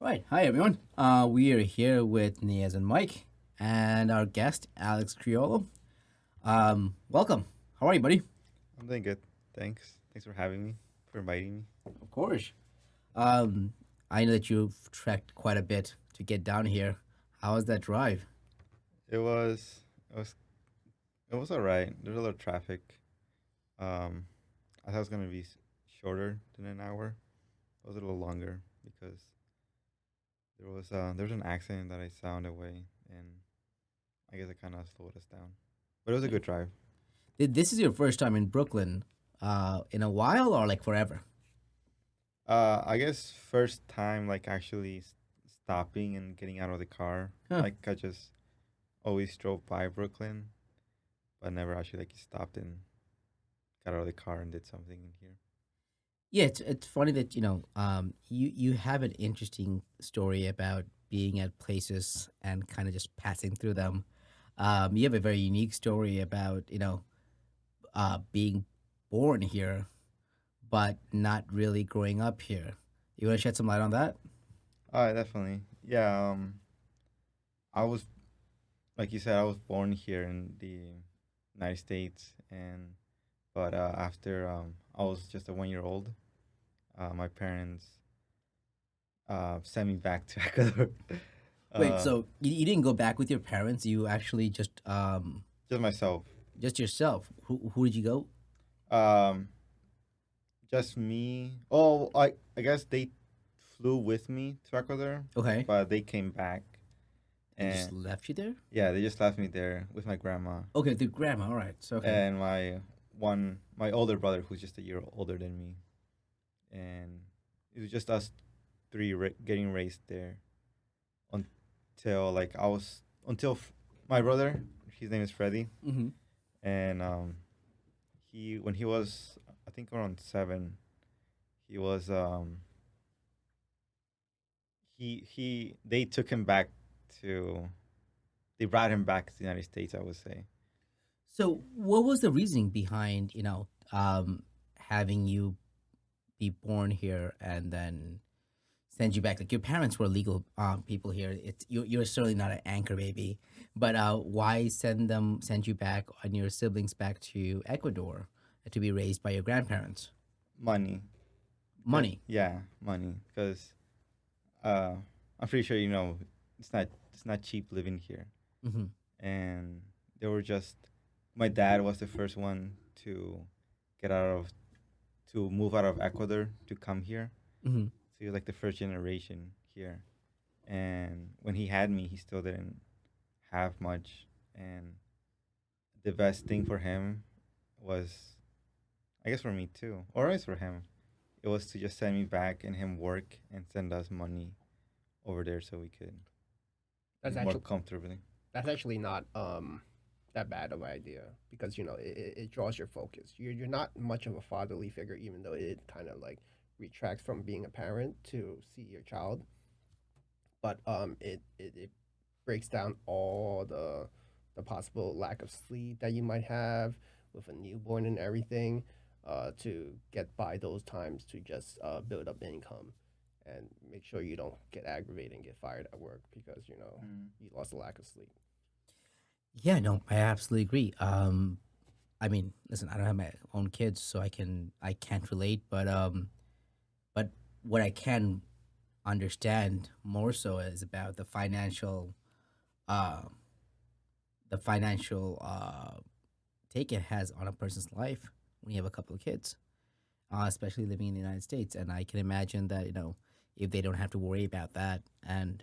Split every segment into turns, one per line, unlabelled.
Right. Hi, everyone. We are here with Niaz and Mike and our guest, Alex Criollo. Welcome. How are you, buddy?
I'm doing good. Thanks. Thanks for having me, for inviting me.
Of course. Um, I know that you've trekked quite a bit to get down here. How was that drive?
It was it was it was all right. There's a lot of traffic. Um, I thought it was gonna be shorter than an hour. It was a little longer because there was an accident that I saw on the way, and I guess it kind of slowed us down. But it was a good drive.
This is your first time in Brooklyn in a while or like forever?
I guess first time like actually stopping and getting out of the car.
Huh.
Like I just always drove by Brooklyn, but never actually like stopped and got out of the car and did something in here.
Yeah, it's funny that you have an interesting story about being at places and kind of just passing through them. You have a very unique story about being born here, but not really growing up here. You want to shed some light on that?
Definitely. Yeah. I was like you said, I was born here in the United States, and but after I was just a 1 year old, my parents sent me back to Ecuador.
Wait,
uh,
so you didn't go back with your parents? You actually
just myself.
just yourself. Who did you go?
Um, just me. Oh, I guess they flew with me to Ecuador,
Okay,
but they came back,
they just
and
left you there.
yeah, they just left me there with my grandma
Okay, the grandma. All right, so okay.
and my older brother who's just a year older than me, and it was just us three getting raised there until like I was until my brother, his name is Freddie,
Mm-hmm.
and he when he was I think around 7, he was he they took him back to they brought him back to the United States, I would say.
So, what was the reasoning behind having you be born here and then send you back? Like your parents were legal people here. You're certainly not an anchor baby, but why send you back and your siblings back to Ecuador to be raised by your grandparents?
Money.
Money.
Yeah, money, because uh I'm pretty sure it's not cheap living here.
Mm-hmm.
And they were just my dad was the first one to get out of to move out of Ecuador to come here.
Mm-hmm.
So he was like the first generation here. And when he had me, he still didn't have much. And the best thing for him was, I guess for me too, or always for him, it was to just send me back and him work and send us money over there so we could
That's
live more
actually
comfortably.
that's actually not that bad of an idea because it draws your focus. You're not much of a fatherly figure, even though it kind of like retracts from being a parent to see your child. But it breaks down all the possible lack of sleep that you might have with a newborn and everything, to get by those times to just build up income and make sure you don't get aggravated and get fired at work because
Mm.
you lost a lack of sleep.
Yeah, no, I absolutely agree. I mean, listen, I don't have my own kids, so I can't relate, but what I can understand more so is about uh the financial take it has on a person's life when you have a couple of kids, especially living in the United States. And I can imagine that if they don't have to worry about that and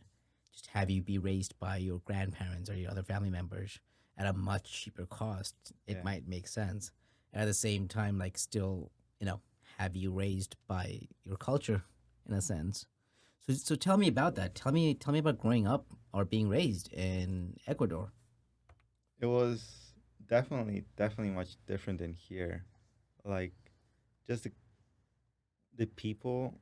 just have you be raised by your grandparents or your other family members at a much cheaper cost, it
Yeah.
might make sense. And at the same time, like still, have you raised by your culture in a sense. So tell me about that. Tell me about growing up or being raised in Ecuador.
It was definitely much different than here. Like just the people,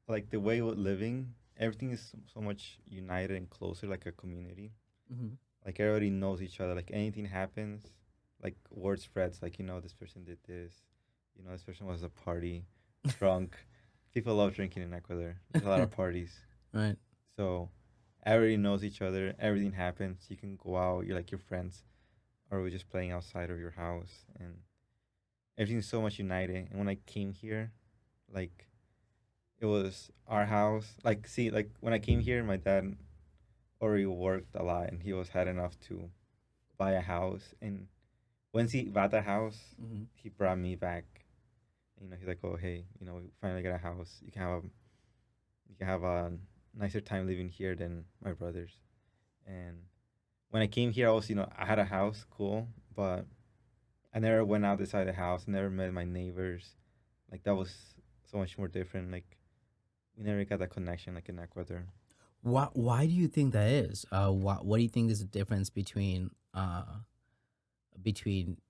like the way we're living, everything is so much united and closer, like a community.
Hmm.
Like everybody knows each other. Like anything happens, like word spreads. Like this person did this. This person was a party, drunk. People love drinking in Ecuador. There's a lot of parties,
Right.
So everybody knows each other. Everything happens. You can go out. You're like your friends, or we're just playing outside of your house, and everything's so much united. And when I came here, like it was our house. Like see, like when I came here, my dad already worked a lot, and he was had enough to buy a house. And once he bought the house,
Hmm.
he brought me back. You know, he's like, "Oh, hey, you know, we finally got a house. You can have a nicer time living here than my brothers." And when I came here, I was, I had a house, cool, but I never went out outside the house. Never met my neighbors. Like that was so much more different. Like we never got that connection like in Ecuador.
Why do you think that is? What do you think is the difference between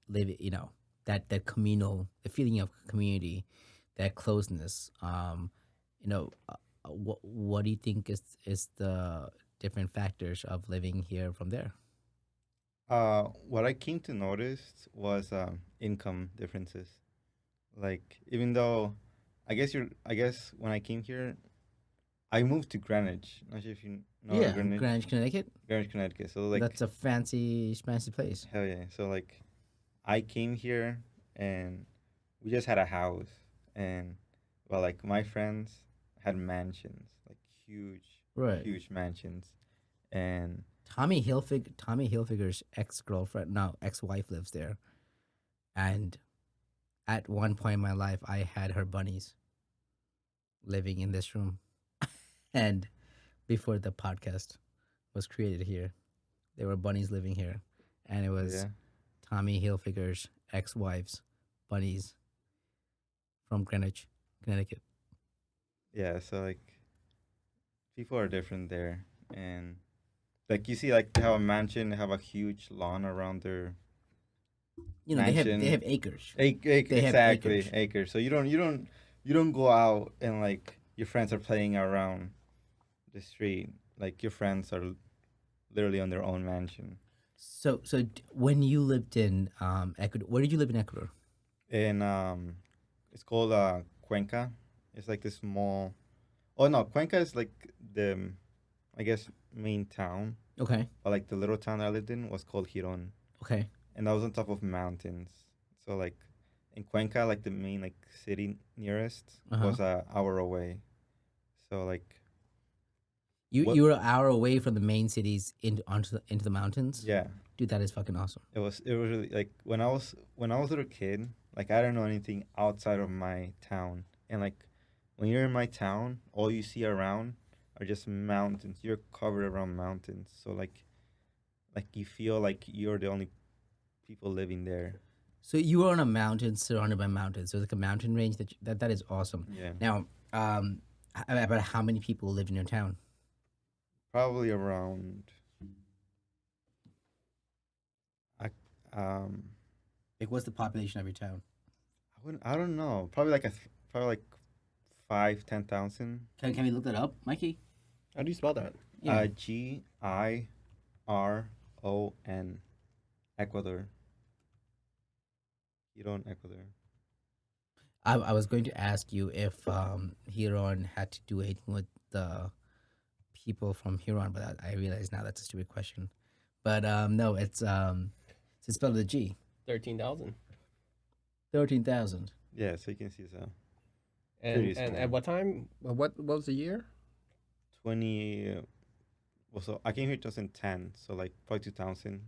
living, that communal, the feeling of community, that closeness? What do you think is the different factors of living here from there?
What I came to notice was income differences. Like even though, I guess when I came here, I moved to Greenwich. Not sure if you know
Yeah,
Greenwich,
Greenwich, Connecticut.
Greenwich, Connecticut. So like,
That's a fancy place.
hell yeah. So like, I came here and we just had a house, and well, like my friends had mansions, like
Right.
huge mansions, and
Tommy Hilfiger's ex girlfriend, no, ex wife lives there, and at one point in my life, I had her bunnies living in this room, and before the podcast was created here, there were bunnies living here, and it
oh
was
yeah,
Tommy Hilfiger's ex wife's bunnies from Greenwich, Connecticut.
yeah. So like, people are different there, and like you see, like they have a mansion, they have a huge lawn around their
They
mansion.
have acres. They have
Exactly,
acres.
acres. So you don't go out and like your friends are playing around the street. Like your friends are literally on their own mansion.
When you lived in Ecuador, where did you live in Ecuador?
And it's called Cuenca. It's like this small. Oh no, Cuenca is like the I guess main town,
Okay,
but like the little town I lived in was called Giron,
okay.
and that was on top of mountains. So like in Cuenca, like the main like city nearest
Uh huh.
was a hour away. So like what?
You were an hour away from the main cities into the mountains.
Yeah,
Dude, that is fucking awesome.
it was really like when I was a little kid, like I don't know anything outside of my town, and like when you're in my town, all you see around are just mountains. You're covered around mountains, so like you feel like you're the only people living there.
So you were on a mountain surrounded by mountains. So it's like a mountain range that is awesome.
Yeah,
Now, about how many people lived in your town?
probably around. I um
Like, what's the population of your town?
I don't know. Probably like 5, 10,000.
Can we look that up, Mikey?
How do you spell that?
Yeah.
Giron, Ecuador. Giron, Ecuador.
I was going to ask you if Huron had to do anything with the people from Huron, but I realize now that's a stupid question. But no, it's spelled with a G.
13,000.
13,000.
Yeah, so you can see it's
And
pretty
at
small.
what time? What was the year?
20. Well, so I came here 2010, so like probably 2000.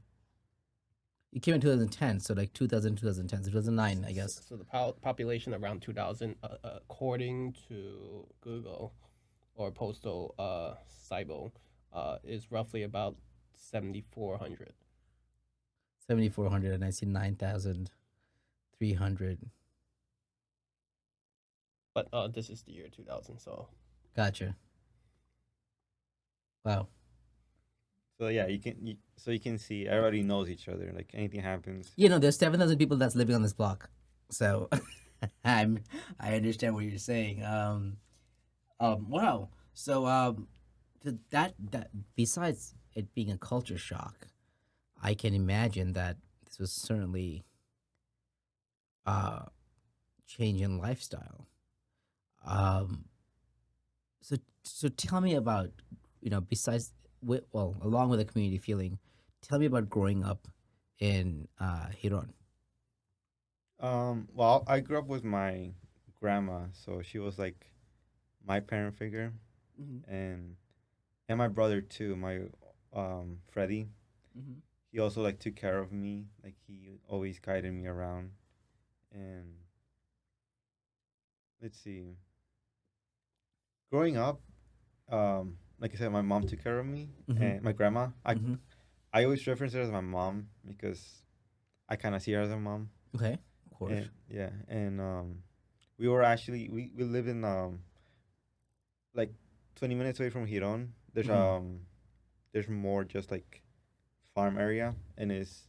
You came in 2010, so like 2000, 2010, so 2009, I
So,
guess.
so the population around 2000, according to Google or Postal Cybo, is roughly about 7,400.
7,400, and I see 9,300.
But this is the year 2000, so
Gotcha. Wow.
So yeah, so you can see everybody knows each other. Like anything happens.
There's 7,000 people that's living on this block. So I'm I understand what you're saying. Wow. So that besides it being a culture shock, I can imagine that this was certainly uh change in lifestyle. Um so tell me about, besides well, along with the community feeling, tell me about growing up in Hiron.
Well, I grew up with my grandma, so she was like my parent figure,
Mm-hmm.
and my brother too. My Freddie,
Mm-hmm.
he also like took care of me. Like he always guided me around. And let's see, growing up, like I said, my mom took care of me,
Mm-hmm.
and my grandma.
Mm-hmm.
I always reference her as my mom because I kind of see her as a mom.
Okay, of course.
And yeah, and we were actually we live in like 20 minutes away from Hiron.
Mm-hmm.
There's more just like farm area, and is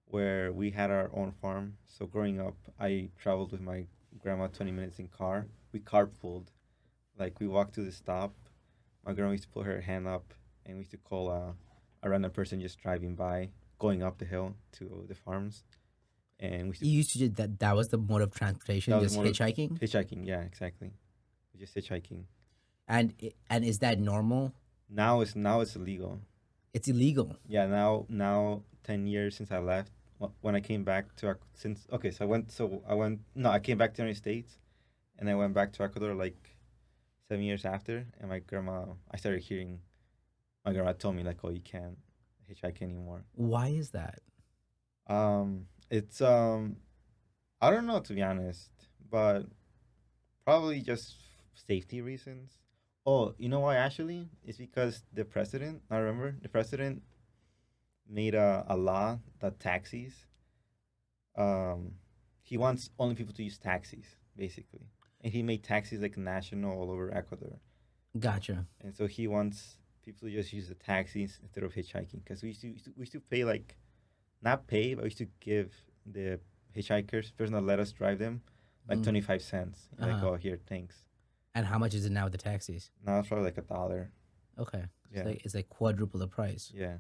where we had our own farm. So growing up, I traveled with my grandma 20 minutes in car. We carpooled. Like we walked to the stop. My grandma used to put her hand up, and we used to call a random person just driving by, going up the hill to the farms. And we used to,
You used to do that. That was the mode of
that
transportation,
was
just
more
hitchhiking.
hitchhiking. Yeah, exactly. Just hitchhiking.
And is that normal?
Now it's illegal.
It's illegal.
Yeah, now 10 years since I left. When I came back to since okay, so I went no, I came back to the United States, and I went back to Ecuador like 7 years after, and my grandma I started hearing my grandma told me like, oh, you can't hitchhike anymore.
Why is that?
It's I don't know, to be honest, but probably just safety reasons. Oh, you know why actually? It's because the president, I remember the president made a law that taxis, um, he wants only people to use taxis, basically. And he made taxis like national all over Ecuador.
Gotcha.
And so he wants people to just use the taxis instead of hitchhiking. Because we used to pay like, not pay, but we used to give the hitchhikers, person that let us drive them, like
Mm.
25 cents.
Uh
Like,
huh.
oh, here, thanks.
And how much is it now with the taxis?
Now it's probably like $1.
Okay,
Yeah,
it's like quadruple the price.
yeah.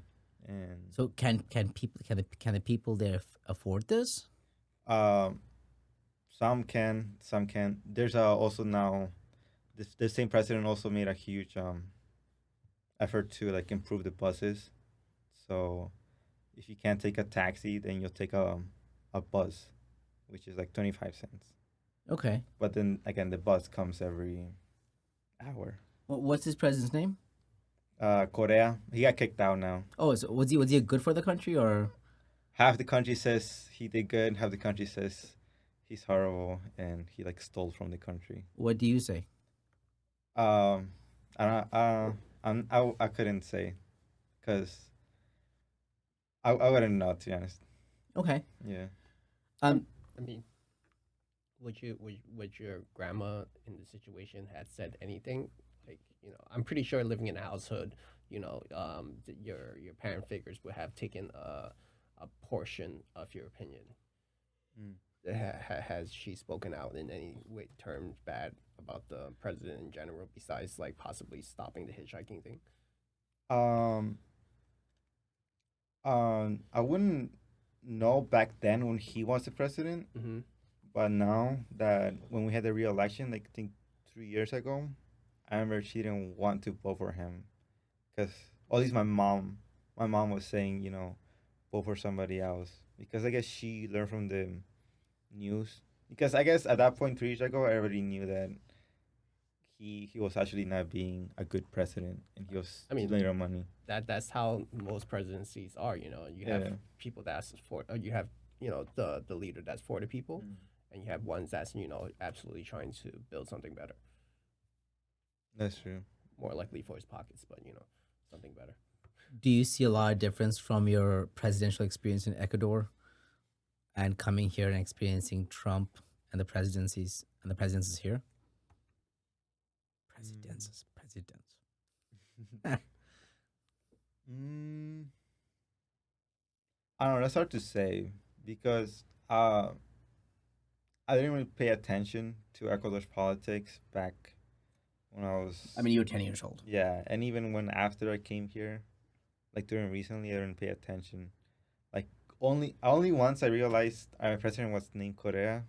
And
So can the people there afford this?
um, some can, some can. There's also now the same president also made a huge effort to like improve the buses. So if you can't take a taxi, then you'll take a bus, which is like 25 cents.
Okay.
But then again, the bus comes every hour.
What's this president's name?
Korea, he got kicked out now.
Oh, so was he good for the country or?
Half the country says he did good. Half the country says he's horrible and he like stole from the country.
What do you say?
Um, I couldn't say because I wouldn't know, to be honest.
Okay.
Yeah.
I,
Um.
I mean, would your grandma in the situation had said anything? Like, I'm pretty sure living in a household, your parent figures would have taken a portion of your opinion.
Mm.
Has she spoken out in any way terms bad about the president in general, besides like possibly stopping the hitchhiking thing?
Um, I wouldn't know back then when he was the president,
Mm-hmm.
but now that when we had the re-election, like I think 3 years ago, I remember she didn't want to vote for him because at least my mom was saying, vote for somebody else because I guess she learned from the news. Because I guess at that point 3 years ago, I already knew that he was actually not being a good president and he was
I mean,
stealing our money.
that's how most presidencies are. You have
Yeah.
people that's for you have the leader that's for the people,
Mm.
and you have ones that's absolutely trying to build something better,
That's true.
more likely for his pockets, but something better.
Do you see a lot of difference from your presidential experience in Ecuador and coming here and experiencing Trump and the presidencies here?
Mm.
Presidents.
Mm, I don't know. That's hard to say because I didn't really pay attention to Ecuador's politics back when I
I
was,
mean, you were 10 years old.
yeah, and even when after I came here, like during recently, I didn't pay attention. Like only once I realized our president was named Korea.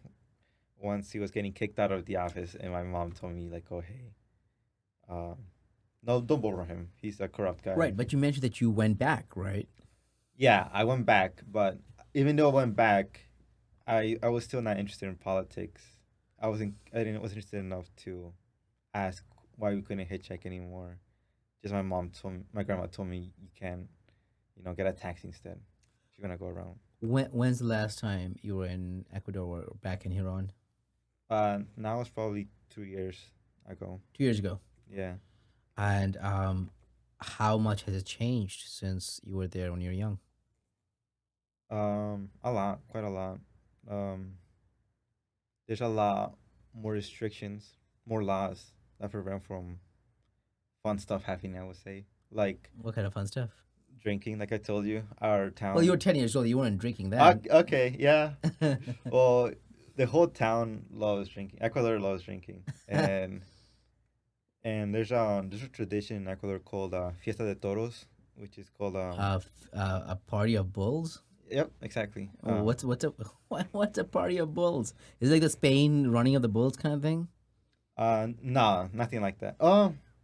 Once he was getting kicked out of the office, and my mom told me like, "Oh hey, um, No, don't vote for him. He's a corrupt guy.
Right, but you mentioned that you went back, right?
Yeah, I went back, but even though I went back, I was still not interested in politics. I didn't wasn't interested enough to ask why we couldn't hitchhike anymore. Just my grandma told me you can, get a taxi instead if you're gonna go around.
When's the last time you were in Ecuador or back in Huron?
Now it's probably 2 years ago.
2 years ago.
Yeah.
And how much has it changed since you were there when you were young?
A lot, quite a lot. Um, there's a lot more restrictions, more laws that prevent from fun stuff happening. I would say, like
What kind of fun stuff?
drinking. Like I told you, our
Well, you were
town.
10 years old. You weren't drinking then.
Okay, yeah. Well, the whole town loves drinking. Ecuador loves drinking, and there's a tradition in Ecuador called Fiesta de Toros, which is called
A party of bulls?
Yep, exactly.
What's a what's a party of bulls? Is it like the Spain running of the bulls kind of thing?
Nah, nothing like that.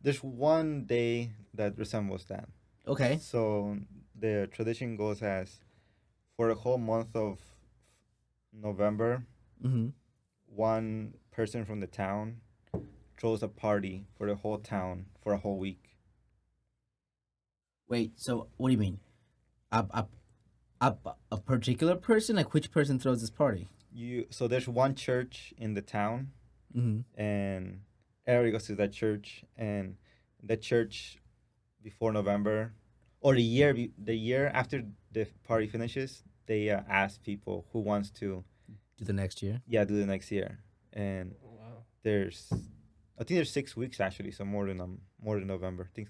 There's one day that resembles that.
Okay.
So the tradition goes as for the whole month of November,
Mm-hmm.
one person from the town throws a party for the whole town for a whole week.
Wait. So what do you mean? A a a, a particular person? Like which person throws this party?
So there's one church in the town,
Mm-hmm.
and everybody goes to that church, and the church before November or the year after the party finishes, they ask people who wants to
Do the next year.
do the next year, and
Wow.
there's I think there's 6 weeks actually, so more than November. Things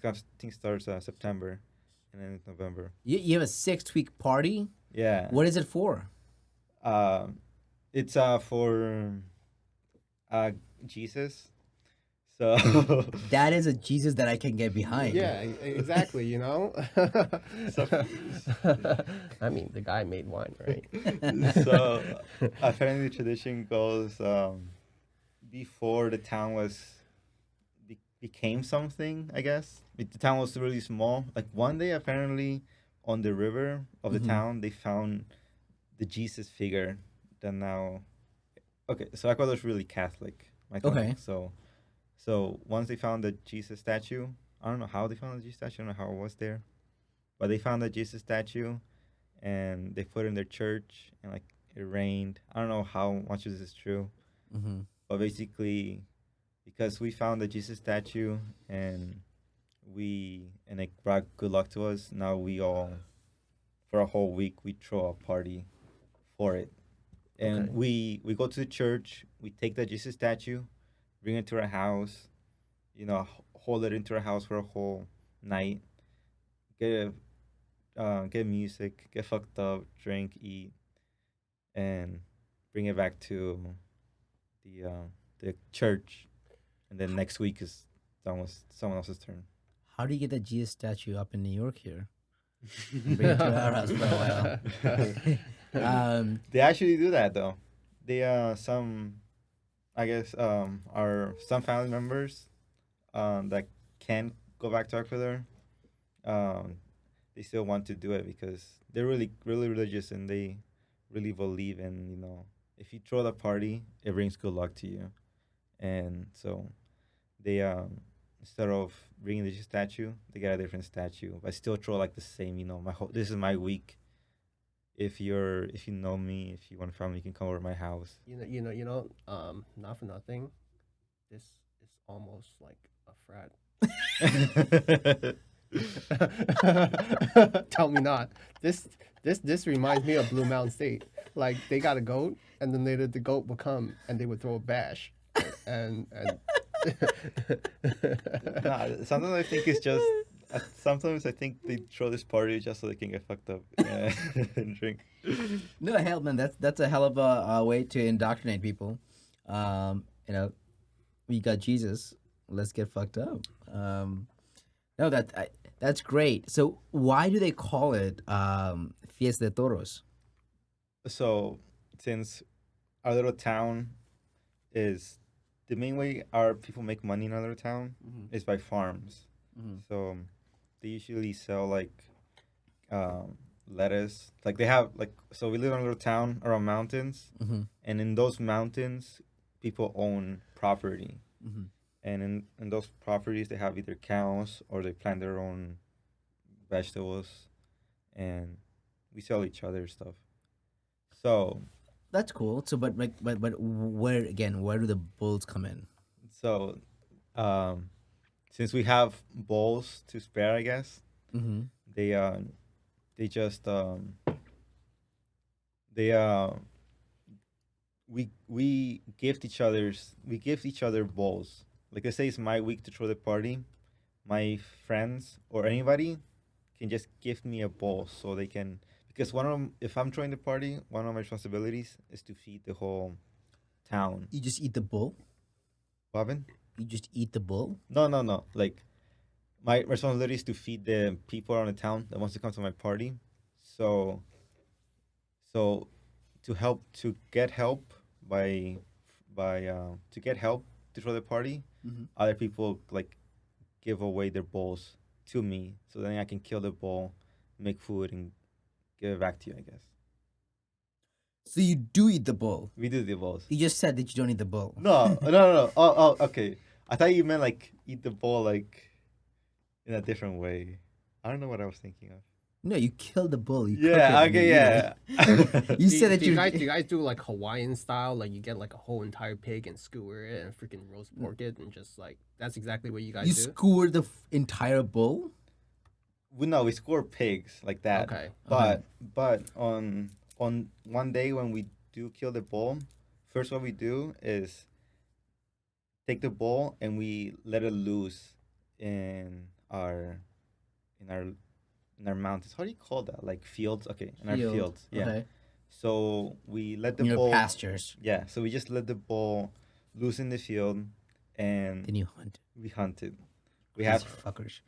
starts September, and then it's November.
You have a 6 week party.
Yeah.
What is it for?
Um, it's for uh Jesus. So
That is a Jesus that I can get behind.
Yeah, exactly. You know.
so
I mean, the guy made wine, right?
so apparently the tradition goes before the town became something. I guess the town was really small. Like one day, apparently, on the river of the
Mm-hmm.
town, they found the Jesus figure. That now, okay, so Ecuador's really Catholic, my
Okay.
country. So once they found the Jesus statue, I don't know how they found the Jesus statue. I don't know how it was there, but they found the Jesus statue, and they put it in their church, and like it rained. I don't know how much of this is true,
Mm-hmm.
but basically, because we found the Jesus statue and it brought good luck to us. Now we all for a whole week we throw a party for it, and
Okay.
we go to the church. We take the Jesus statue, bring it to our house, hold it into our house for a whole night. Get get music, get fucked up, drink, eat, and bring it back to the church. And then next week is someone else's turn.
How do you get that Jesus statue up in New York here? And bring it to our house for a while.
They actually do that though. They some I guess are some family members that can go back to Ecuador. Um, they still want to do it because they're really religious and they really believe in if you throw the party, it brings good luck to you. And so they instead of bringing the statue, they get a different statue. But still throw like the same. This is my week. If you know me, if you want to family, you can come over to my house.
Not for nothing. This is almost like a frat. Tell me not. This reminds me of Blue Mountain State. Like they got a goat, and then the goat would come and they would throw a bash, and
Nah, sometimes I think it's just. Sometimes I think they throw this party just so they can get fucked up and drink.
No, hell, man, that's a hell of a way to indoctrinate people. We got Jesus. Let's get fucked up. No, that's great. So why do they call it Fiesta de Toros?
So, since our little town is the main way our people make money in our little town
Mhm.
is by farms.
Mm-hmm.
So they usually sell like um, lettuce. Like they have like so we live in a little town around mountains,
Mm-hmm.
and in those mountains, people own property,
Mm-hmm.
and in those properties they have either cows or they plant their own vegetables, and we sell each other stuff. So
That's cool. So, but like, but where again? Where do the bulls come in?
so um, since we have bowls to spare, I guess
Mm-hmm.
they they just they we gift each other bowls. Like let's say it's my week to throw the party, my friends or anybody can just gift me a bowl so they can because one of them, if I'm throwing the party, one of my responsibilities is to feed the whole town.
You just eat the bull.
Robin?
You just eat the bull.
No, no, no. Like my responsibility is to feed the people around the town that wants to come to my party. So so to help to get help by to get help to throw the party,
Mm-hmm.
other people like give away their bowls to me, so then I can kill the bowl, make food, and give it back to you. I guess
So you do eat the bull.
we do the bowls.
You just said that you don't eat the bull.
No, no, no, no. Oh, oh, okay. I thought you meant like eat the bowl like in a different way. I don't know what I was thinking of.
No, you kill the bull. You cook it
Yeah.
and you
Okay.
eat
Yeah.
it. You said that
Do you
you
guys do like Hawaiian style? Like you get like a whole entire pig and skewer it and freaking roast pork it and just like that's exactly what you guys
you
do.
skewer the entire bull.
we no, we score pigs like that.
Okay.
But on one day when we do kill the bull, first what we do is take the bull and we let it loose in our in our in our mountains. How do you call that? Like fields? Okay, in our
Field.
fields. Yeah.
Okay.
So we let the
In your
bull.
pastures.
Yeah. So we just let the bull loose in the field, and
Then you hunt.
we hunt it. We
These
have
fuckers.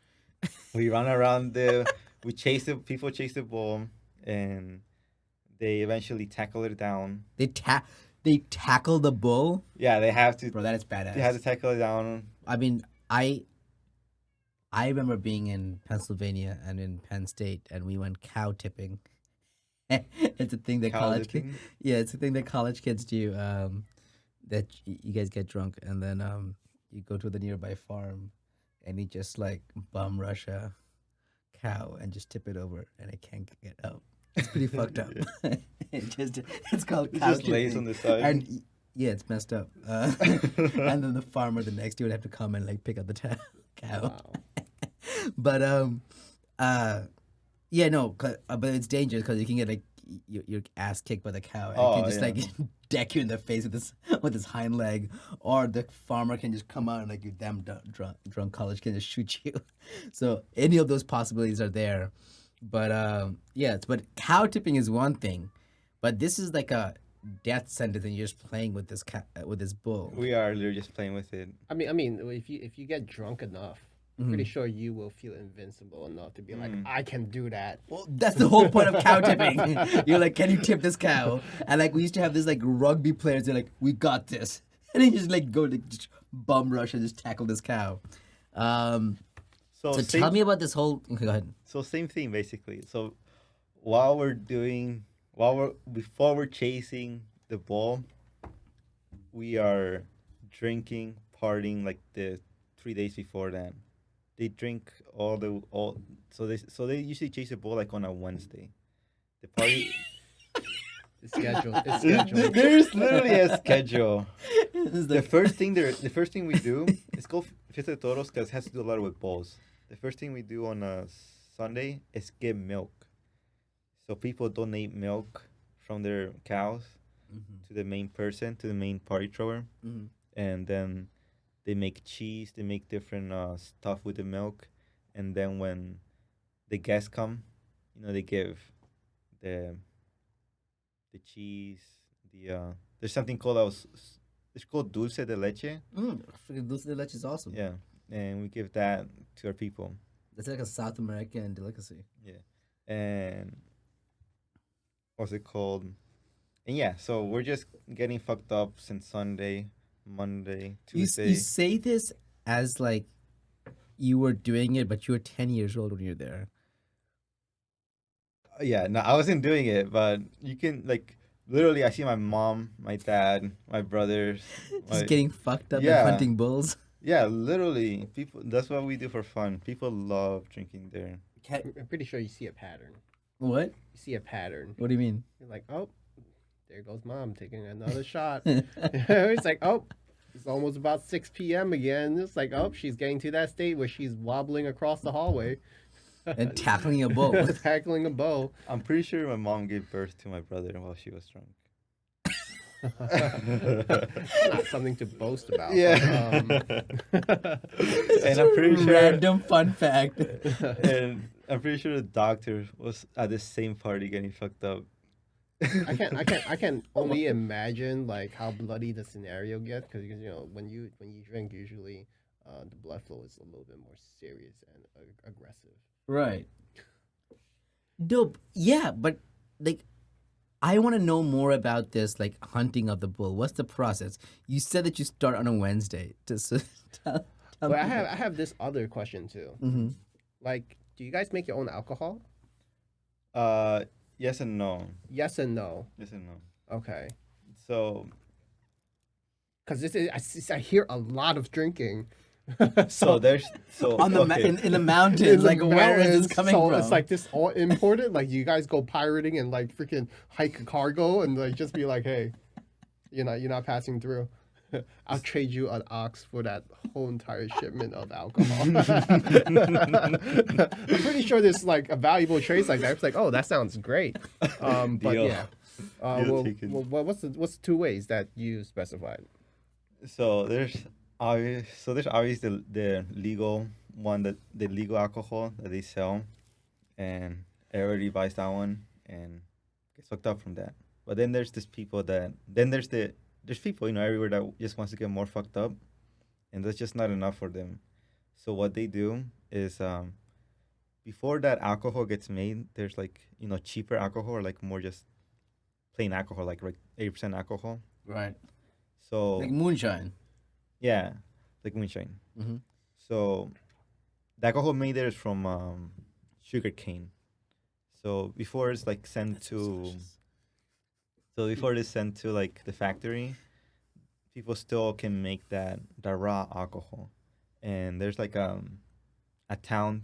we run around the. We chase the people chase the bull, and they eventually tackle it down.
They tackle the bull.
Yeah, they have to.
Bro, that is
They have to
badass.
tackle it down.
I mean, I remember being in Pennsylvania and in Penn State, and we went cow tipping. It's a thing that
Cow
college kids.
dipping.
Yeah, it's a thing that college kids do. That you guys get drunk and then you go to the nearby farm, and you just like bum rush a cow and just tip it over, and it can't get up. It's pretty fucked up. It's called
It
cow
just lays on
tipping.
the side.
And yeah, it's messed up. And then the farmer the next day would have to come and like pick up the cow.
Wow.
But yeah, no, but it's dangerous because you can get like your ass kicked by the cow. And it
Oh,
can just
yeah.
like deck you in the face with his hind leg, or the farmer can just come out and like you damn drunk college can just shoot you. So any of those possibilities are there. But yeah, but cow tipping is one thing, but this is like a death sentence, and you're just playing with this with this bull.
We are literally just playing with it.
I mean, if you get drunk enough, I'm pretty sure you will feel invincible enough to be like, I can do that.
Well, that's the whole point of cow tipping. You're like, can you tip this cow? And like we used to have this like rugby players. They're like, we got this, and they just like go to just bum rush and just tackle this cow. So
same,
tell me about this whole. Okay, go ahead.
So same thing basically. So while we're doing before we're chasing the ball, we are drinking, partying like the 3 days before that. They drink all so they usually chase the ball like on a Wednesday. The party
It's scheduled. It's scheduled.
there's literally a schedule.
It's
The
like-
first thing we do is go Fiesta de Toros because it has to do a lot with balls. The first thing we do on a Sunday is give milk. So people donate milk from their cows
Mhm,
to the main person, to the main party thrower,
mhm.
and then they make cheese. They make different stuff with the milk, and then when the guests come, they give the cheese. There's something called it's called dulce de leche.
Freaking dulce de leche is awesome.
Yeah, and we give that to our people.
That's like a South American delicacy.
Yeah, and what's it called? And yeah, so we're just getting fucked up since Sunday, Monday,
You
Tuesday.
say this as like you were doing it, but you were 10 years old when you were there.
Yeah, no, I wasn't doing it, but you can like literally. I see my mom, my dad, my brothers,
Just
my
getting fucked up and
yeah,
hunting bulls.
yeah. Literally, people. That's what we do for fun. People love drinking there.
I'm pretty sure you see a pattern.
What?
You see a pattern.
What do you mean?
You're like, oh, there goes mom taking another shot. It's like, oh, it's almost about 6 p.m. again. It's like, oh, she's getting to that state where she's wobbling across the hallway.
And tackling a bull.
Tackling a bow.
I'm pretty sure my mom gave birth to my brother while she was drunk.
It's not something to boast about.
Yeah.
But,
And I'm pretty sure.
Random fun fact.
And I'm pretty sure the doctor was at the same party getting fucked up.
I can only imagine like how bloody the scenario gets because you know when you drink usually the blood flow is a little bit more serious and aggressive.
Right. Dope. Yeah, but like I want to know more about this like hunting of the bull. What's the process? You said that you start on a Wednesday. Just tell
But I
people.
have this other question too.
Mm-hmm.
Like, do you guys make your own alcohol?
Uh, yes and no.
Yes and no.
Yes and no.
Okay.
So,
Because I hear a lot of drinking.
so there's so
On the
okay.
in the mountains,
in the
like where is this
mountains,
coming
so
from?
it's like this all imported. Like you guys go pirating and like freaking hike a cargo and like just be like, hey, you're not passing through. I'll trade you an ox for that whole entire shipment of alcohol. I'm pretty sure there's like a valuable trade like that. It's like, oh, that sounds great. But
Deal.
yeah.
Deal taken.
What's the two ways that you specified?
So there's obviously the legal one, that the legal alcohol that they sell, and everybody buys that one and gets fucked up from that. But then there's there's people everywhere that just wants to get more fucked up, and that's just not enough for them. So what they do is before that alcohol gets made, there's like cheaper alcohol or like more just plain alcohol, like 80% alcohol.
Right.
So
Like moonshine.
yeah, like moonshine.
Mm-hmm.
So the alcohol made there is from sugar cane. So before it's like sent to, so before it's sent to like the factory, people still can make the raw alcohol. And there's like a town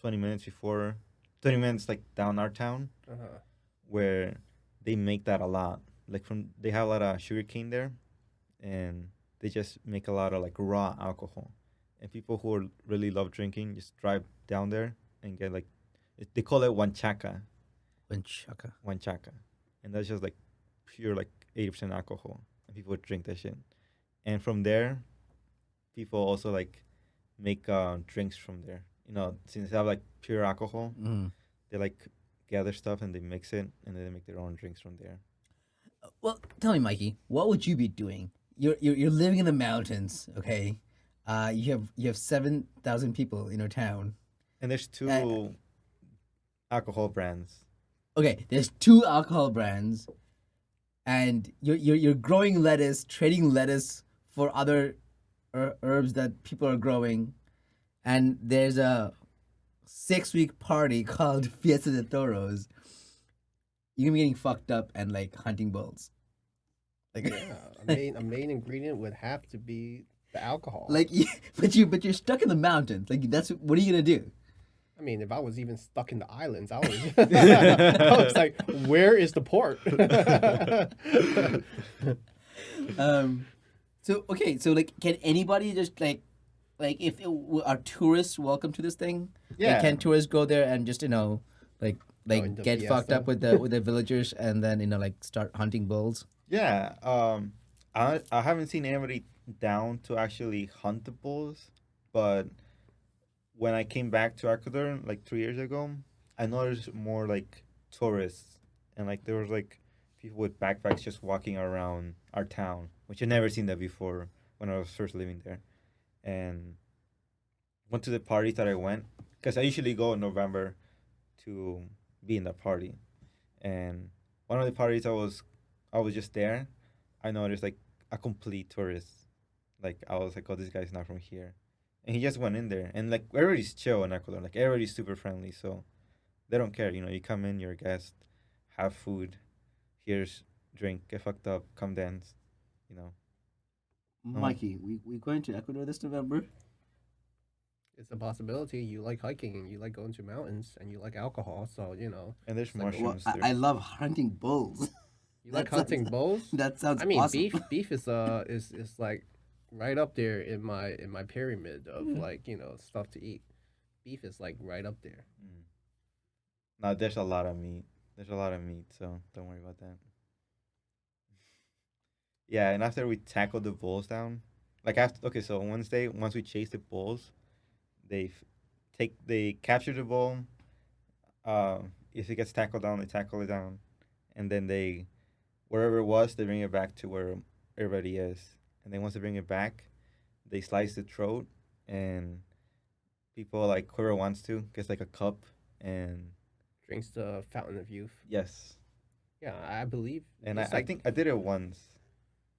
20 minutes before, 20 minutes like down our town
Uh-huh.
where they make that a lot. Like they have a lot of sugar cane there, and they just make a lot of like raw alcohol. And people who really love drinking just drive down there and get like, they call it
Winchaka.
one chaka, and that's just like pure like 80% alcohol, and people would drink that shit. And from there, people also like make drinks from there. Since they have like pure alcohol,
Mm.
they like gather stuff and they mix it, and then they make their own drinks from there.
Well, tell me, Mikey, what would you be doing? You're living in the mountains, okay? You have 7,000 people in your town.
And there's two
Uh,
alcohol brands.
Okay, there's 2 alcohol brands, and you're growing lettuce, trading lettuce for other herbs that people are growing, and there's a 6-week party called Fiesta de Toros. You're gonna be getting fucked up and like hunting bulls. Like,
Yeah, a main ingredient would have to be the alcohol.
like, but you're stuck in the mountains. Like, that's what are you gonna do?
I mean, if I was even stuck in the islands, I was, I was like, where is the port?
So okay, so like, can anybody just like if are tourists welcome to this thing?
Yeah.
Like, can tourists go there and just like
Join the
get fucked
fiesta?
up with the villagers and then like start hunting bulls?
Yeah. I haven't seen anybody down to actually hunt the bulls, but when I came back to Ecuador like 3 years ago, I noticed more like tourists, and like there was like people with backpacks just walking around our town, which I never seen that before when I was first living there. And went to the parties that I went, because I usually go in November to be in the party. And one of the parties I was just there, I noticed like a complete tourist. Like I was like, oh, this guy's not from here. and he just went in there, and like everybody's chill in Ecuador, like everybody's super friendly, so they don't care. You know, you come in, you're a guest, have food, here's drink, get fucked up, come dance. You know, no,
Mikey, we going to Ecuador this November?
It's a possibility. You like hiking and you like going to mountains and you like alcohol, so
and there's
it's like
Well,
mushrooms
I
there.
love hunting bulls.
you like
That sounds
hunting bulls.
that sounds
I mean,
awesome.
beef is like right up there in my pyramid of like stuff to eat. Beef is like right up there.
Mm. No, there's a lot of meat. There's a lot of meat, so don't worry about that. Yeah, and after we tackled the bulls down, like after okay, so on Wednesday, once we chased the bulls, they capture the bull. If it gets tackled down, they tackle it down, and then they wherever it was, they bring it back to where everybody is, and then once they bring it back, they slice the throat, and people like whoever wants to gets like a cup, and
Drinks the fountain of youth.
yes,
Yeah, I believe
and
it's
I
like
think I did it once.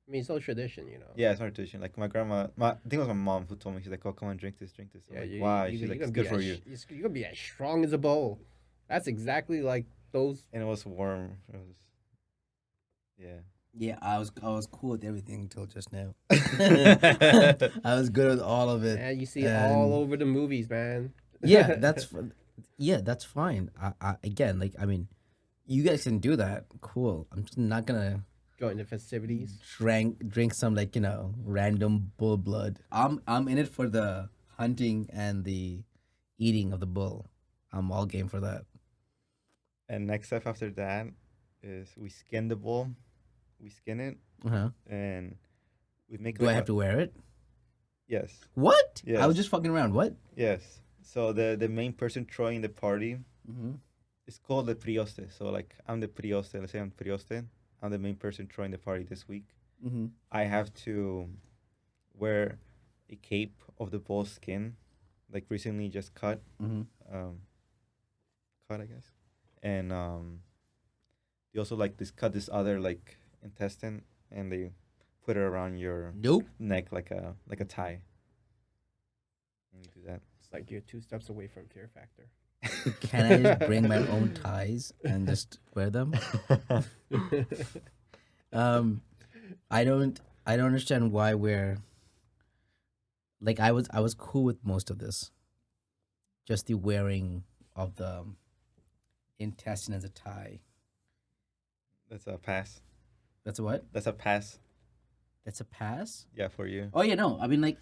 I mean, it's all tradition.
Yeah, it's my tradition. Like my grandma, I think it was my mom who told me. She's like, "Oh, come on, drink this, drink this." I'm
Yeah,
like, "Why?"
you
She's like,
you're
"It's
gonna
good
be
for you."
you're gonna be as strong as a bull. That's exactly like those.
And it was warm. It was, yeah.
Yeah, I was cool with everything until just now. I was good with all of it,
Man, you see all
and
over the movies, man.
yeah, yeah, that's fine. Again, like I mean, you guys can do that. Cool. I'm just not gonna
Join the festivities.
drink some like random bull blood. I'm in it for the hunting and the eating of the bull. I'm all game for that.
And next step after that is we skin the bull. We skin it
Uh-huh.
and we make
Do I
like
have
a
to wear it?
yes,
What? I was
yes,
just fucking around. What?
yes. So the main person throwing the party
Mm-hmm.
is called the prioste. So like I'm the prioste. Let's say I'm prioste. I'm the main person throwing the party this week.
Mm-hmm.
I have to wear a cape of the bull skin, like recently just
Mm-hmm.
um, cut I guess, and they also like this cut this other like intestine, and they put it around your
Nope.
neck like a tie. And you do that.
It's like you're 2 steps away from Fear Factor.
Can I just bring my own ties and just wear them? Um, I don't understand why we're like I was cool with most of this. Just the wearing of the intestine as a tie.
That's a pass.
That's a what?
That's a pass.
That's a pass?
Yeah, for you.
Oh yeah, no. I mean like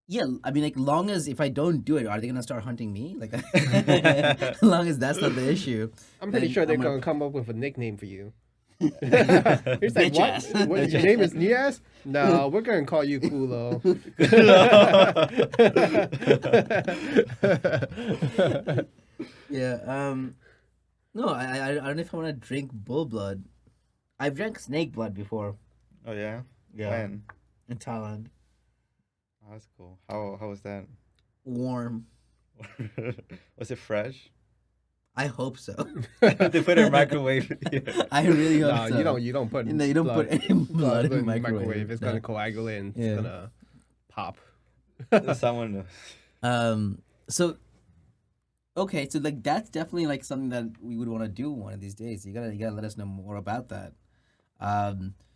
yeah, I mean like long as if I don't do it, are they gonna start hunting me? Like as long as that's not the issue.
I'm pretty
Then
sure they're
I'm gonna-
gonna come up with a nickname for you. He's like,
Bitch
what?
ass.
What? Your name is Nias? No, we're gonna call you Kulo.
Yeah. No, I don't know if I want to drink bull blood. I've drank snake blood before.
Oh yeah.
Yeah.
When?
In Thailand.
Oh, that's cool. How was that?
Warm.
Was it fresh?
I hope so.
They put it in microwave. Yeah.
I really hope
No,
so.
you don't put
You don't put any blood in
the
microwave.
It's
No.
gonna coagulate and
Yeah.
it's gonna pop.
Someone knows.
So okay, so like that's definitely like something that we would want to do one of these days. You gotta let us know more about that.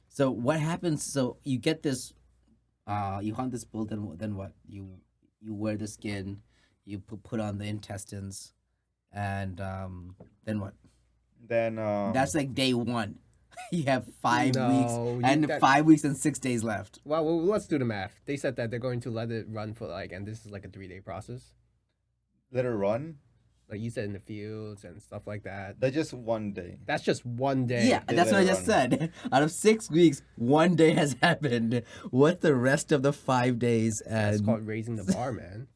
So what happens? So you get this, you hunt this bull. Then what? You wear the skin, you put on the intestines, and then what?
Then
That's like day one. You have 5
No,
weeks and
that-
5 weeks and 6 days left.
Well, let's do the math. They said that they're going to let it run for and this is like a 3-day process.
let her run.
Like you said in the fields and stuff like that.
That's just one day.
That's just one day.
Yeah,
They
that's what I
let it
just
run.
said. Out of 6 weeks, 1 day has happened. What's the rest of the 5 days?
It's
And
called raising the bar, man.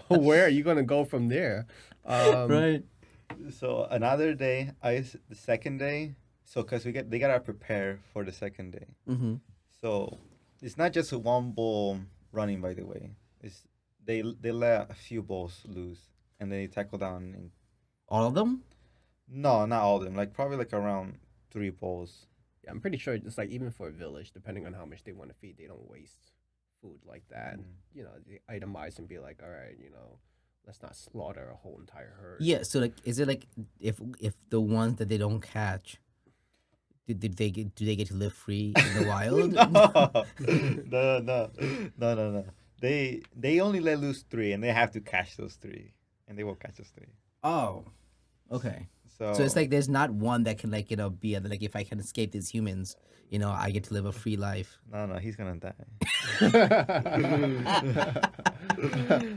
Where are you gonna go from there?
right.
So another day, the second day. So because they gotta prepare for the second day.
Mm-hmm.
So it's not just one bull running. By the way, it's they let a few bulls loose and they tackle down. And,
All of them?
no, not all of them. Like probably like around 3 bulls.
Yeah, I'm pretty sure it's like even for a village, depending on how much they want to feed, they don't waste food like that.
Mm.
You know, they itemize and be like, all right, you know, let's not slaughter a whole entire herd.
Yeah. So like, is it like if the ones that they don't catch, did they get do they get to live free in the wild?
No, no, no, no, no, no. They only let loose three, and they have to catch those three, and they will catch those three.
Oh, okay. So it's
So
like there's not one that can like be like if I can escape these humans, I get to live a free life.
no, no, he's gonna die.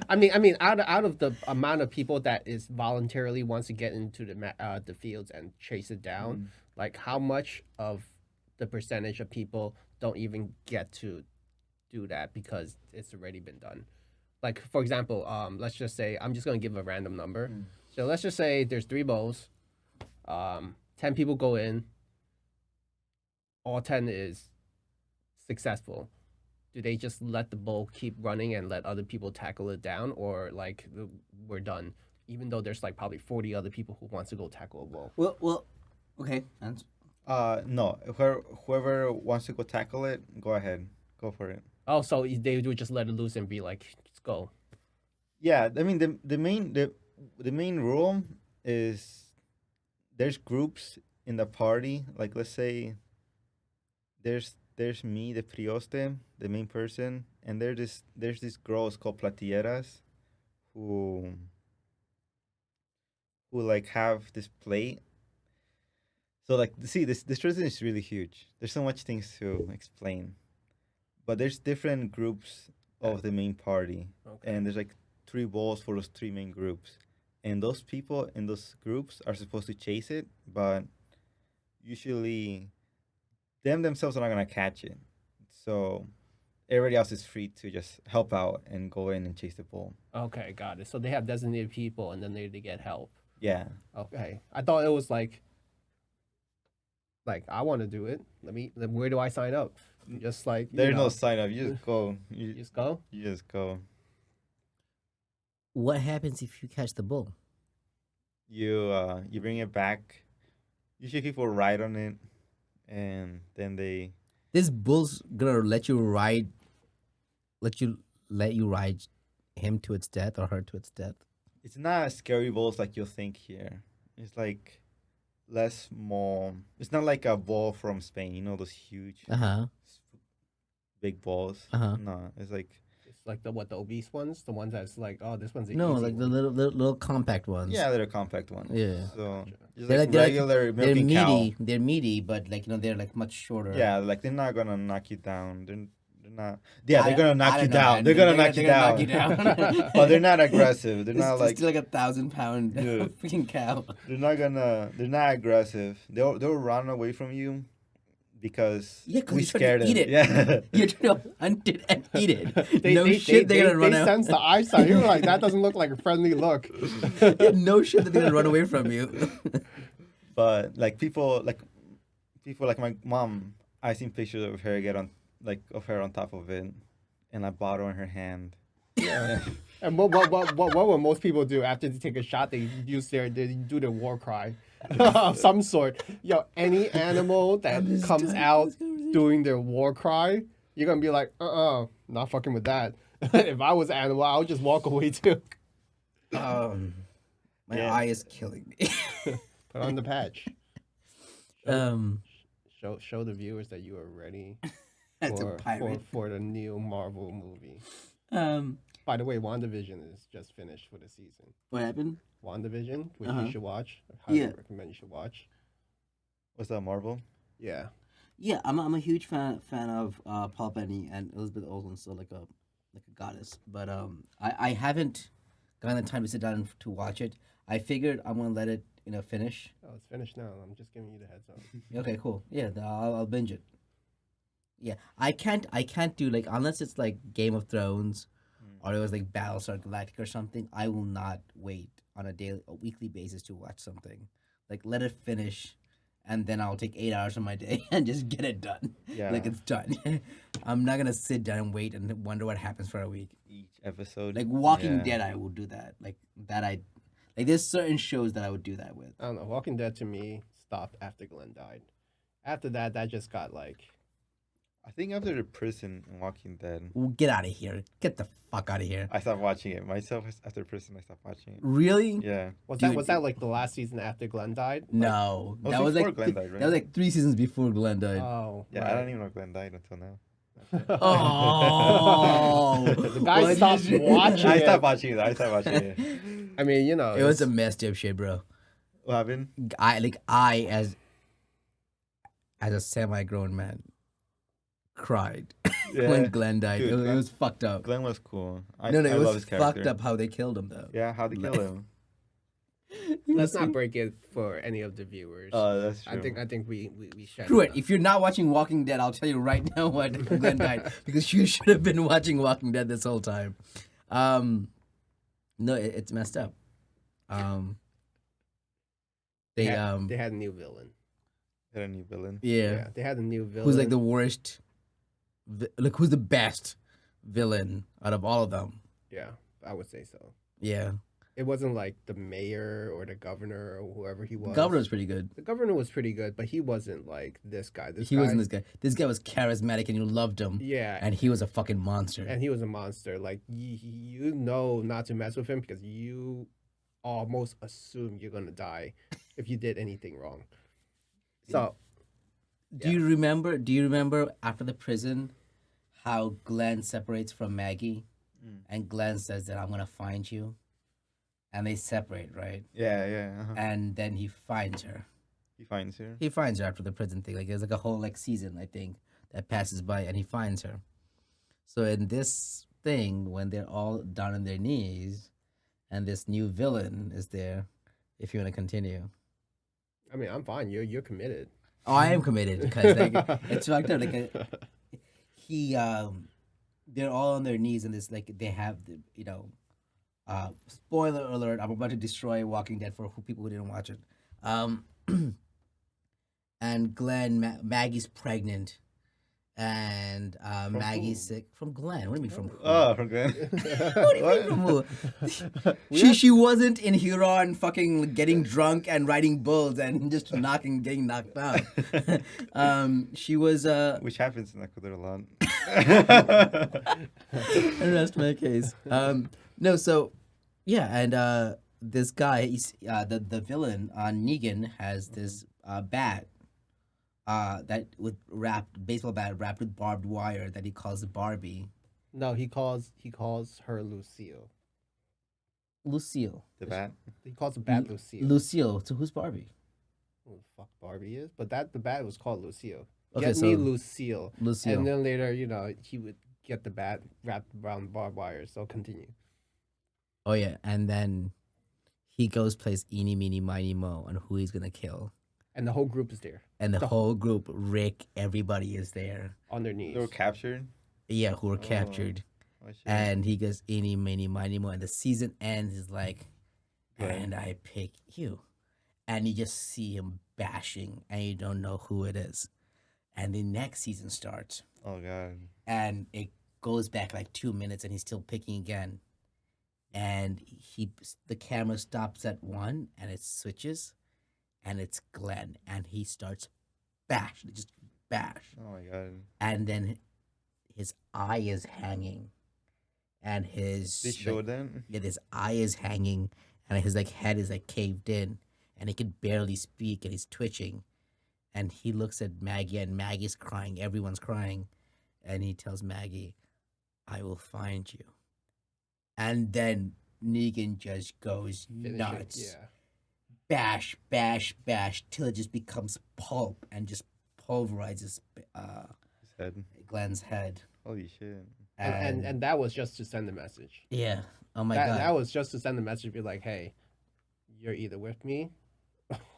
I mean, out of the amount of people that is voluntarily wants to get into the fields and chase it down,
Mm.
like how much of the percentage of people don't even get to do that because it's already been done? Like for example, let's just say I'm just gonna give a random number.
Mm.
So let's just say there's 3 bowls. 10 people go in. All 10 is successful. Do they just let the bowl keep running and let other people tackle it down, or like we're done? Even though there's like probably 40 other people who wants to go tackle a bowl.
Well, okay. That's,
No. Whoever wants to go tackle it, go ahead, go for it.
Oh, so they would just let it loose and be like, let's go.
Yeah, I mean the main rule is there's groups in the party. Like let's say there's me, the prioste, the main person, and there's these girls called platilleras who like have this plate. So like see this tradition is really huge. There's so much things to explain, but there's different groups of the main party,
Okay.
and there's like 3 balls for those 3 main groups, and those people in those groups are supposed to chase it, but usually them themselves are not gonna catch it. So everybody else is free to just help out and go in and chase the ball.
Okay, got it. So they have designated people, and then they get help.
Yeah.
Okay, I thought it was like I want to do it. Where do I sign up? Just like
There's no sign up. You just go.
you just go.
You just go.
what happens if you catch the bull?
You bring it back. Usually people ride on it, and then they.
This bull's gonna let you ride him to its death or her to its death.
It's not scary balls like you'll think here. It's like less more. It's not like a ball from Spain. You know those huge,
Uh-huh.
big balls.
Uh-huh.
No, it's like
It's like the obese ones, the ones that's like, oh, this one's an
No,
easy
like the
one.
little compact ones.
yeah, they're compact ones.
Yeah.
So
Gotcha.
just
They're
like
like they're
regular
like they're
milking cow.
meaty. They're meaty, but like they're like much shorter.
Yeah, like they're not gonna knock you down. They're not. Yeah, they're
I-
gonna knock
I
you
don't know,
down.
man.
They're gonna knock
they're
you
gonna
down.
knock you down.
But they're not aggressive. They're
It's
not
just
like
like a 1,000-pound
Yeah.
freaking cow.
they're not aggressive. They'll run away from you because
Yeah, 'cause
we
you're trying
scared
to
them.
eat it.
Yeah.
You're trying to hunt it and eat it. No shit, they're gonna run
They
out.
sense the eyesight. You're like, that doesn't look like a friendly look.
Yeah, no shit that they're gonna run away from you.
But like people like my mom, I seen pictures of her get on of her on top of it, and a bottle in her hand.
Yeah. And what would most people do after they take a shot? They do their war cry of some sort. Yo, any animal that
I'm just
comes
done with
out
this conversation.
doing their war cry, you're gonna be like, not fucking with that. If I was an animal, I would just walk away too.
My
Yeah.
eye is killing me.
Put on the patch.
um,
Show the viewers that you are ready
that's a
for,
pirate.
for the new Marvel movie.
Um,
By the way, WandaVision is just finished for the season.
what happened?
WandaVision, which
Uh-huh.
you should watch. I highly
Yeah.
recommend you should watch.
What's that, Marvel?
Yeah.
Yeah, I'm a huge fan of Paul Bettany and Elizabeth Olsen, so like a goddess. But I haven't gotten the time to sit down to watch it. I figured I'm gonna let it finish.
Oh, it's finished now. I'm just giving you the heads up.
Okay, cool. Yeah, I'll binge it. Yeah, I can't do like unless it's like Game of Thrones, or it was like Battlestar Galactica or something. I will not wait on a weekly basis to watch something. Like let it finish, and then I'll take 8 hours of my day and just get it done.
Yeah.
Like it's done. I'm not gonna sit down and wait and wonder what happens for a week.
Each episode.
Like Walking
Yeah.
Dead, I will do that. Like there's certain shows that I would do that with.
I don't know. Walking Dead to me stopped after Glenn died. After that, that just got like
I think after the prison and Walking Dead,
Get out of here. Get the fuck out of here.
I stopped watching it myself. After prison, I stopped watching it.
Really?
Yeah.
Was that like the last season after Glenn died? Like,
No.
Oh,
That was
before
like
Glenn died, right?
that was like 3 seasons before Glenn died.
oh,
Yeah, I don't even know Glenn died until now.
Oh.
The guy
Why'd
stopped
you-
watching
I
it.
stopped watching it. I stopped watching it.
I mean, you know,
It was a
it's-
messed up shit, bro.
What happened?
I as a semi-grown man cried when Glenn died.
Dude,
It
Glenn-
was fucked up.
Glenn was cool. I
No,
I
it
love
was
his character.
fucked up how they killed him though.
Yeah, how'd they kill him?
let's not break it for any of the viewers.
That's true.
I think we should.
Screw it. If you're not watching Walking Dead, I'll tell you right now what Glenn died because you should have been watching Walking Dead this whole time. No, it's messed up. They
they had a new villain.
Had a new villain.
yeah.
They had a new villain.
Who's like the worst? Like who's the best villain out of all of them?
Yeah, I would say so.
Yeah,
It wasn't like the mayor or the governor or whoever he was.
the governor's pretty good.
The governor was pretty good, but he wasn't like this guy.
He wasn't this guy. This guy was charismatic and you loved him.
Yeah,
And he was a fucking monster.
and he was a monster. Like you know not to mess with him because you almost assume you're gonna die if you did anything wrong. So
Do you remember? Do you remember after the prison, how Glenn separates from Maggie, and Glenn says that I'm gonna find you, and they separate, right?
Yeah, yeah.
And then he finds her.
He finds her.
He finds her after the prison thing. Like there's like a whole like season I think that passes by, and he finds her. So in this thing, when they're all down on their knees, and this new villain is there, if you want to continue.
I mean, I'm fine. You're committed.
Oh, I am committed because like, it's fucked up. Like he, they're all on their knees and this like they have the spoiler alert. I'm about to destroy Walking Dead for people who didn't watch it. And Maggie's pregnant, and Maggie's sick from Glenn. What do you mean from who?
Oh, from Glenn.
What do you mean from who? She wasn't in Huron fucking getting drunk and riding bulls and just getting knocked out. She was
Which happens in Ecuador a lot.
and rest my case. No, so yeah, and this guy, the villain, Negan, has this bat, that with baseball bat wrapped with barbed wire that he calls Barbie.
No, he calls her Lucille.
Lucille.
The bat.
He calls the bat Lucille.
Lucille. So who's Barbie?
Who the fuck Barbie is? But the bat was called Lucille.
Okay,
Get me
so-
Lucille.
Lucille.
And then later, he would get the bat wrapped around barbed wire. So continue.
Oh yeah, and then he goes plays Eeny Meeny Miny Mo on who he's gonna kill,
And the whole group is there
and the whole group, Rick, everybody is there.
on their knees.
They were captured.
Yeah, who were captured.
Oh, shit.
And he goes Eeny Meeny Miny Mo, and the season ends is like,
Right.
and I pick you, and you just see him bashing, and you don't know who it is, and the next season starts,
Oh god.
and it goes back like 2 minutes, and he's still picking again, and the camera stops at one, and it switches, and it's Glenn, and he starts bash, just bash,
Oh my god.
and then his eye is hanging, and his
They showed them.
yeah, his eye is hanging, and his like head is like caved in, and he can barely speak, and he's twitching, and he looks at Maggie, and Maggie's crying, everyone's crying, and he tells Maggie, "I will find you," and then Negan just goes
Finish it,
nuts,
Yeah.
bash, bash, bash, till it just becomes pulp and just pulverizes
His head.
Glenn's head,
Holy shit.
And that was just to send a message.
yeah, oh my
that,
god,
that was just to send a message, be like, hey, you're either with me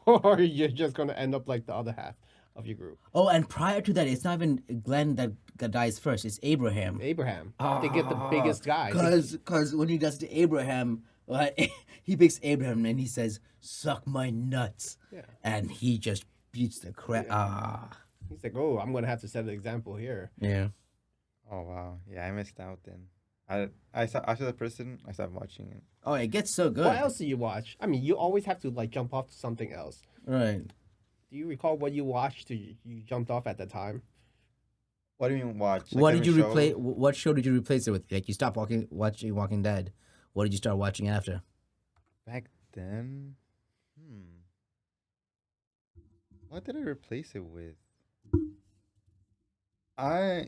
or you're just going to end up like the other half of your group.
Oh, and prior to that, it's not even Glenn that dies first. It's Abraham.
Abraham. They get the biggest guy.
Because when he does to Abraham, he picks Abraham and he says, "Suck my nuts,"
Yeah.
and he just beats the crap.
He's like, oh, I'm going to have to set an example here.
Yeah.
Oh wow. Yeah, I missed out then. I saw after the prison. I stopped watching it.
Oh, it gets so good.
What else do you watch? I mean, you always have to like jump off to something else.
Right.
Do you recall what you watched? You jumped off at the time?
What do you mean watch? Like
What did
every
you replace?
show?
What show did you replace it with? Like you stopped watching Walking Dead. What did you start watching after?
Back then, hmm, what did I replace it with? I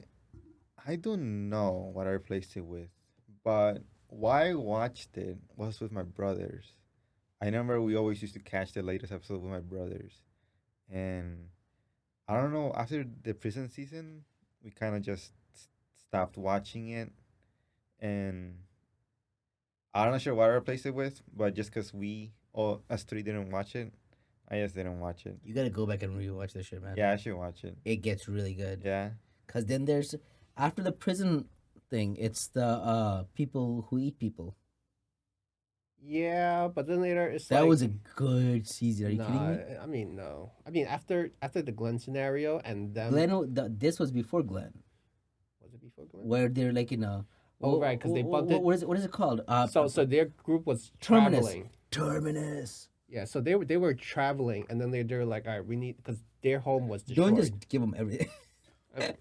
I don't know what I replaced it with, but why I watched it was with my brothers. I remember we always used to catch the latest episode with my brothers, and I don't know. After the prison season, we kind of just stopped watching it, and I'm not sure what I replaced it with, but just because we all us three didn't watch it, I just didn't watch it.
You gotta go back and rewatch this shit, man.
Yeah, I should watch it.
It gets really good.
Yeah.
Cause then there's after the prison thing, it's the people who eat people.
Yeah, but then later it's
That
like,
was a good season. Are you kidding
nah.
me?
I mean, no. I mean, after the Glenn scenario and them,
This was before Glenn,
was it before Glenn?
where they're like in a.
Oh, right, because they bumped it.
What is it called?
So their group was
Terminus.
traveling.
Terminus.
Yeah, so they were traveling, and then they're like, all right, we need, because their home was
Don't
destroyed.
just give them everything.
I-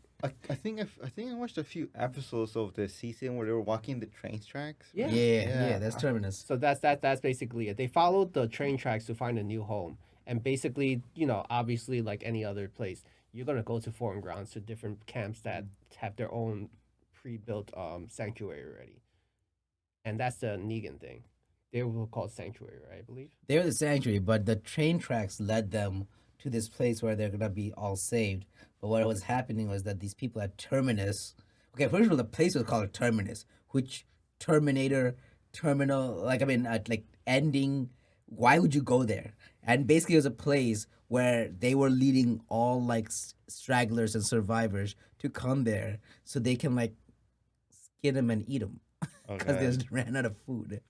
I think I watched a few episodes of the season where they were walking the train tracks.
Yeah.
Yeah, that's Terminus.
So that's basically it. They followed the train tracks to find a new home, and basically, obviously, like any other place, you're gonna go to foreign grounds, to different camps that have their own pre-built sanctuary already, and that's the Negan thing. They were called sanctuary, right? I believe.
They were the sanctuary, but the train tracks led them to this place where they're gonna be all saved. But what was happening was that these people at Terminus. Okay, first of all, the place was called Terminus, which Terminator, terminal, like I mean, like ending. Why would you go there? And basically, it was a place where they were leading all like stragglers and survivors to come there so they can like skin them and eat them because they
Okay.
just ran out of food.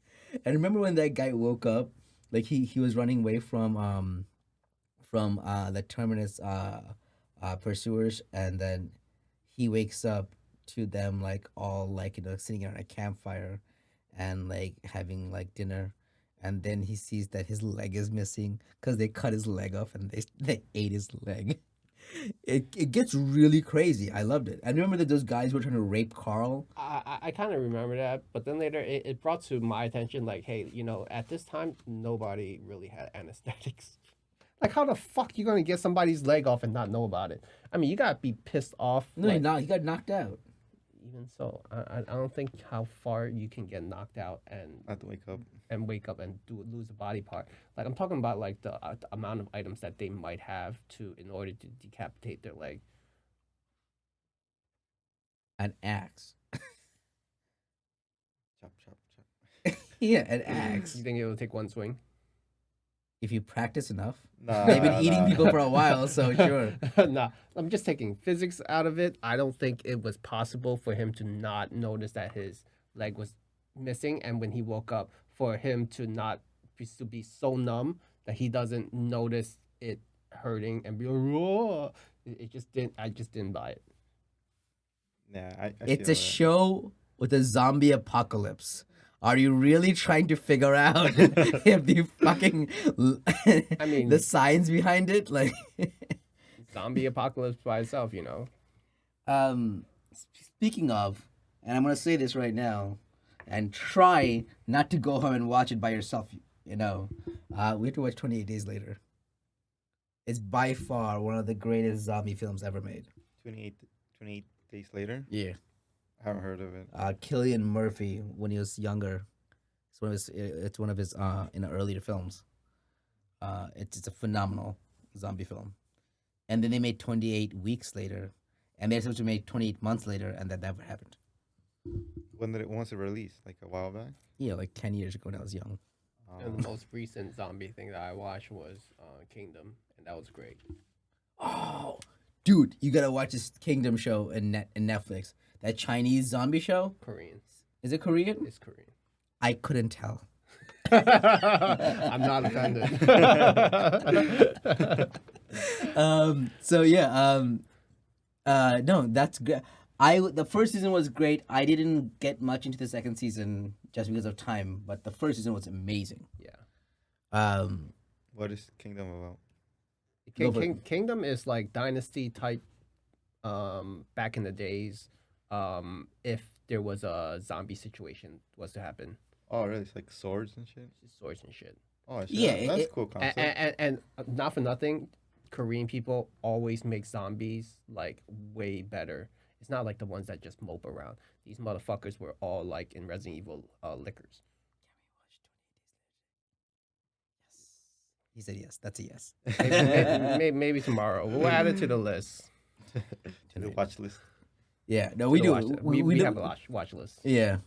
And remember when that guy woke up, like he was running away from the Terminus pursuers, and then he wakes up to them like all like sitting around a campfire and like having like dinner, and then he sees that his leg is missing because they cut his leg off and they ate his leg. It gets really crazy. I loved it. And remember that those guys were trying to rape Carl.
I kind of remember that, but then later it brought to my attention, like, hey, at this time nobody really had anesthetics. Like, how the fuck you gonna get somebody's leg off and not know about it? I mean, you gotta be pissed off.
No,
like,
he got knocked out.
even so, I don't think how far you can get knocked out
I have to wake up.
wake up and lose a body part. Like, I'm talking about like the amount of items that they might have to in order to decapitate their leg.
An axe.
Chop, chop, chop.
Yeah, an axe.
You think it will take one swing?
If you practice enough.
Nah,
They've been eating
nah.
people for a while, so sure.
Nah, I'm just taking physics out of it. I don't think it was possible for him to not notice that his leg was missing, and when he woke up, for him to not to be so numb that he doesn't notice it hurting and be like, "Whoa." It just didn't. I just didn't buy it.
Yeah, I
It's
feel
a
that.
show with a zombie apocalypse. Are you really trying to figure out if the fucking
I mean-
the science behind it? Like
Zombie apocalypse by itself,
speaking of, and I'm gonna say this right now, and try not to go home and watch it by yourself, we have to watch 28 Days Later. It's by far one of the greatest zombie films ever made.
28 days later.
Yeah.
I haven't heard of it.
Killian Murphy when he was younger. It's one of his in the earlier films. It's a phenomenal zombie film. And then they made 28 Weeks Later, and they're supposed to make 28 months later, and that never happened.
When was it released? Like a while back.
Yeah, like 10 years ago when I was young.
And the most recent zombie thing that I watched was Kingdom, and that was great.
Oh, dude, you gotta watch this Kingdom show in Netflix. That Chinese zombie show.
Korean.
Is it Korean?
It's Korean.
I couldn't tell.
I'm not offended.
So yeah, no, that's good. The first season was great. I didn't get much into the second season just because of time, but the first season was amazing.
Yeah.
What is Kingdom about?
Go for
Kingdom is like dynasty type back in the days, if there was a zombie situation was to happen,
Oh, really? It's like swords and shit.
swords and shit.
Oh, shit.
Yeah,
That's a cool concept.
And not for nothing, Korean people always make zombies like way better. It's not like the ones that just mope around. These motherfuckers were all like in Resident Evil liquors.
he said yes. That's a yes.
Maybe tomorrow. We'll add it to the list.
To the
Tonight.
watch list.
Yeah, no,
To
we
the watch.
do.
We have a
do.
watch list.
Yeah,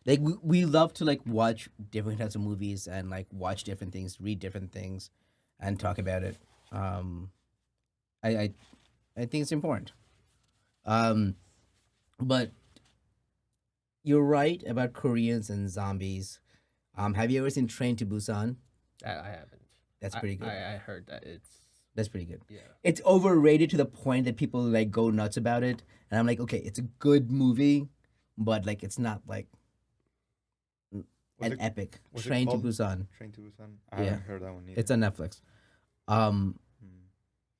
like we love to like watch different types of movies and like watch different things, read different things, and talk about it. Um, I I, I think it's important. Um, but you're right about Koreans and zombies. Have you ever seen Train to Busan?
I haven't.
That's pretty good.
I heard that it's
That's pretty good.
yeah.
It's overrated to the point that people like go nuts about it, and I'm like, okay, it's a good movie, but like it's not like
Was
an
it
epic.
was it
Train to
called
Busan.
Train to Busan? I
Yeah,
haven't heard that one either.
it's on Netflix. Um,
Hmm.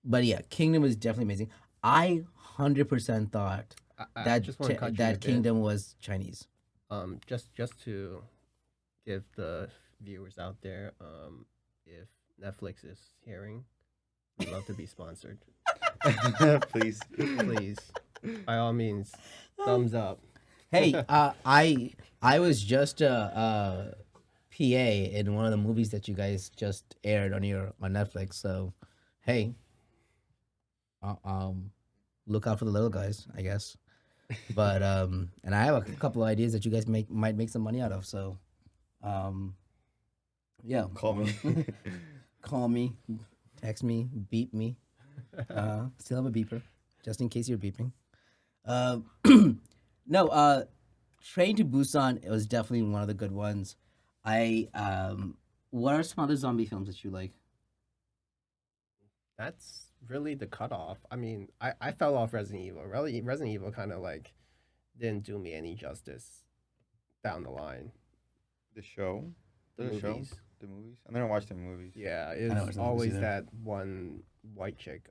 but yeah, Kingdom was definitely amazing. I 100% thought
I just want to cut you a
that
bit.
Kingdom was Chinese.
Just to give the viewers out there, if Netflix is hearing, we'd love to be sponsored.
Please.
Please, by all means, thumbs up.
Hey, I was just a PA in one of the movies that you guys just aired on Netflix. So, hey, uh, um, look out for the little guys, I guess. But and I have a couple of ideas that you guys might make some money out of. So, um, yeah,
Call me.
call me, text me, beep me. Still have a beeper, just in case you're beeping. Um, no, Train to Busan it was definitely one of the good ones. What are some other zombie films that you like?
That's really the cutoff. I mean, I fell off Resident Evil. Really, Resident Evil kind of like didn't do me any justice down the line.
The show?
The
The show?
movies.
The movies? I never watched the movies.
Yeah,
I don't
it's
watch the movies
always
either.
that one white chick,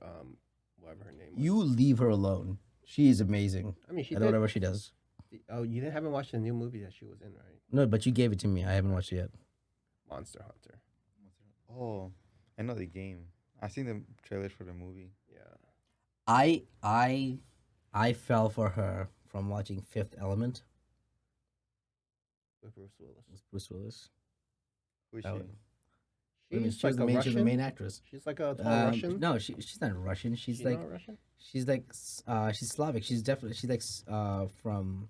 whatever her name was.
You leave her alone. She is amazing
I mean, she
at
did.
whatever she does.
Oh, you didn't haven't watched the new movie that she was in, right?
No, but you gave it to me. I haven't watched it yet.
Monster Hunter.
Oh, I know the game. I seen the trailers for the movie.
Yeah.
I I I fell for her from watching Fifth Element
With Bruce Willis.
with Bruce Willis.
Who is
That
she?
one. I mean,
She's
she was
like a
she's the
Russian.
main actress.
She's like a tall Russian.
No, she's not Russian. She's like
not Russian.
she's Slavic. She's definitely she's like from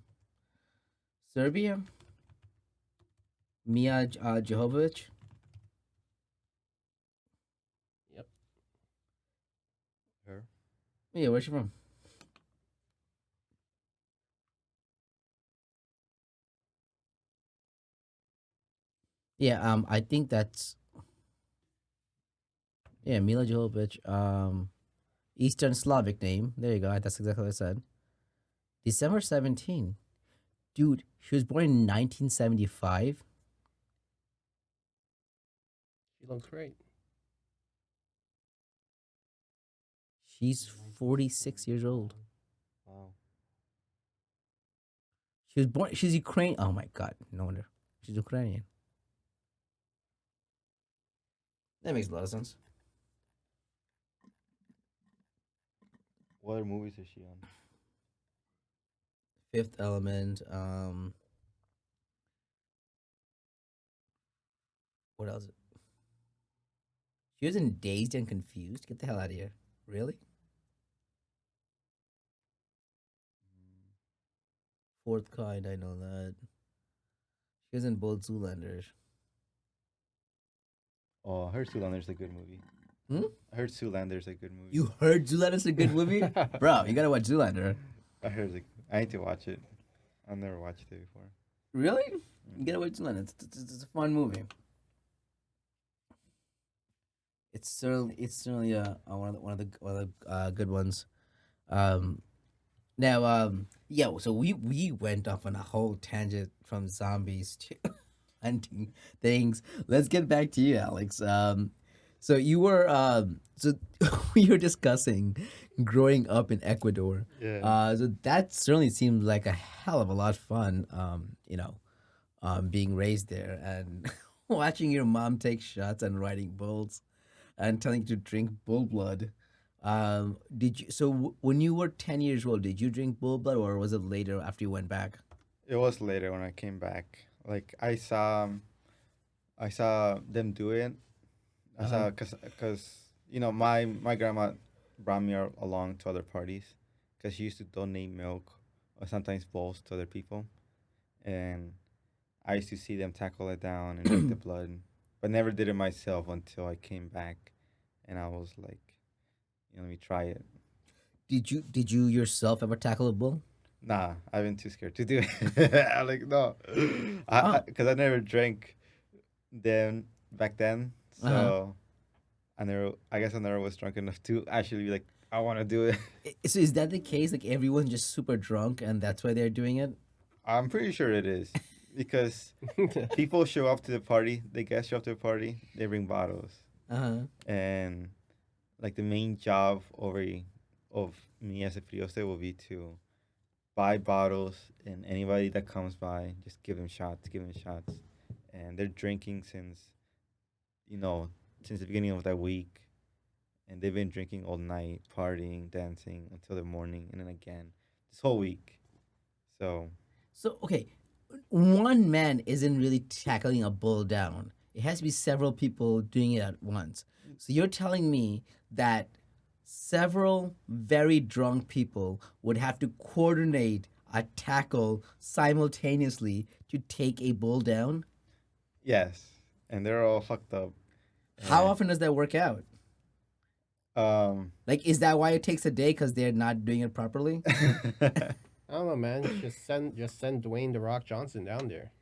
Serbia. Mia Jovovich.
Yep.
Her?
Yeah, where's she from? Yeah, I think that's yeah, Mila Jovovich. Eastern Slavic name. There you go. That's exactly what I said. December 17. Dude, she was born in 1975.
She looks great.
She's 46 years old.
Wow.
She was born. She's Ukrainian. Oh my god, no wonder. She's Ukrainian. That makes a lot of sense.
What other movies is she on?
Fifth Element. What else? She was in Dazed and Confused. Get the hell out of here. Really? Fourth Kind. I know that. She was in both Zoolanders.
Oh, I heard Zoolander's a good movie.
Hmm?
I heard Zoolander's a good movie.
You heard Zoolander's a good movie, bro? You gotta watch Zoolander.
I heard it. I need to watch it. I've never watched it before.
Really? You gotta watch Zoolander. It's a fun movie. It's certainly one of the good ones. Um, now yeah. So we went off on a whole tangent from zombies to hunting things. Let's get back to you, Alex. So you were so we were discussing growing up in Ecuador.
Yeah.
So that certainly seems like a hell of a lot of fun. Being raised there and watching your mom take shots and riding bulls and telling you to drink bull blood. Did you? So when you were 10 years old, did you drink bull blood, or was it later after you went back?
It was later when I came back. Like I saw them do it. I
Uh huh.
saw cause you know my grandma brought me along to other parties, cause she used to donate milk or sometimes bowls to other people, and I used to see them tackle it down and drink the blood, but never did it myself until I came back, and I was like, let me try it.
Did you yourself ever tackle a bull?
Nah, I've been too scared to do it. I'm like, no,
Oh,
cause I never drank them back then,
uh huh.
so I guess I never was drunk enough to actually be like, I want to do it.
So is that the case? Like everyone's just super drunk and that's why they're doing it?
I'm pretty sure it is because people show up to the party, they guests show up to the party, they bring bottles,
Uh huh.
and like the main job of me as a Frioste will be to buy bottles, and anybody that comes by, just give them shots, and they're drinking you know since the beginning of that week, and they've been drinking all night, partying, dancing until the morning, and then again this whole week. So
So okay, one man isn't really tackling a bull down. It has to be several people doing it at once. So you're telling me that several very drunk people would have to coordinate a tackle simultaneously to take a bull down?
yes, and they're all fucked up,
How
and
often does that work out?
um.
Like, is that why it takes a day because they're not doing it properly?
I don't know, man. Just send Dwayne the Rock Johnson down there.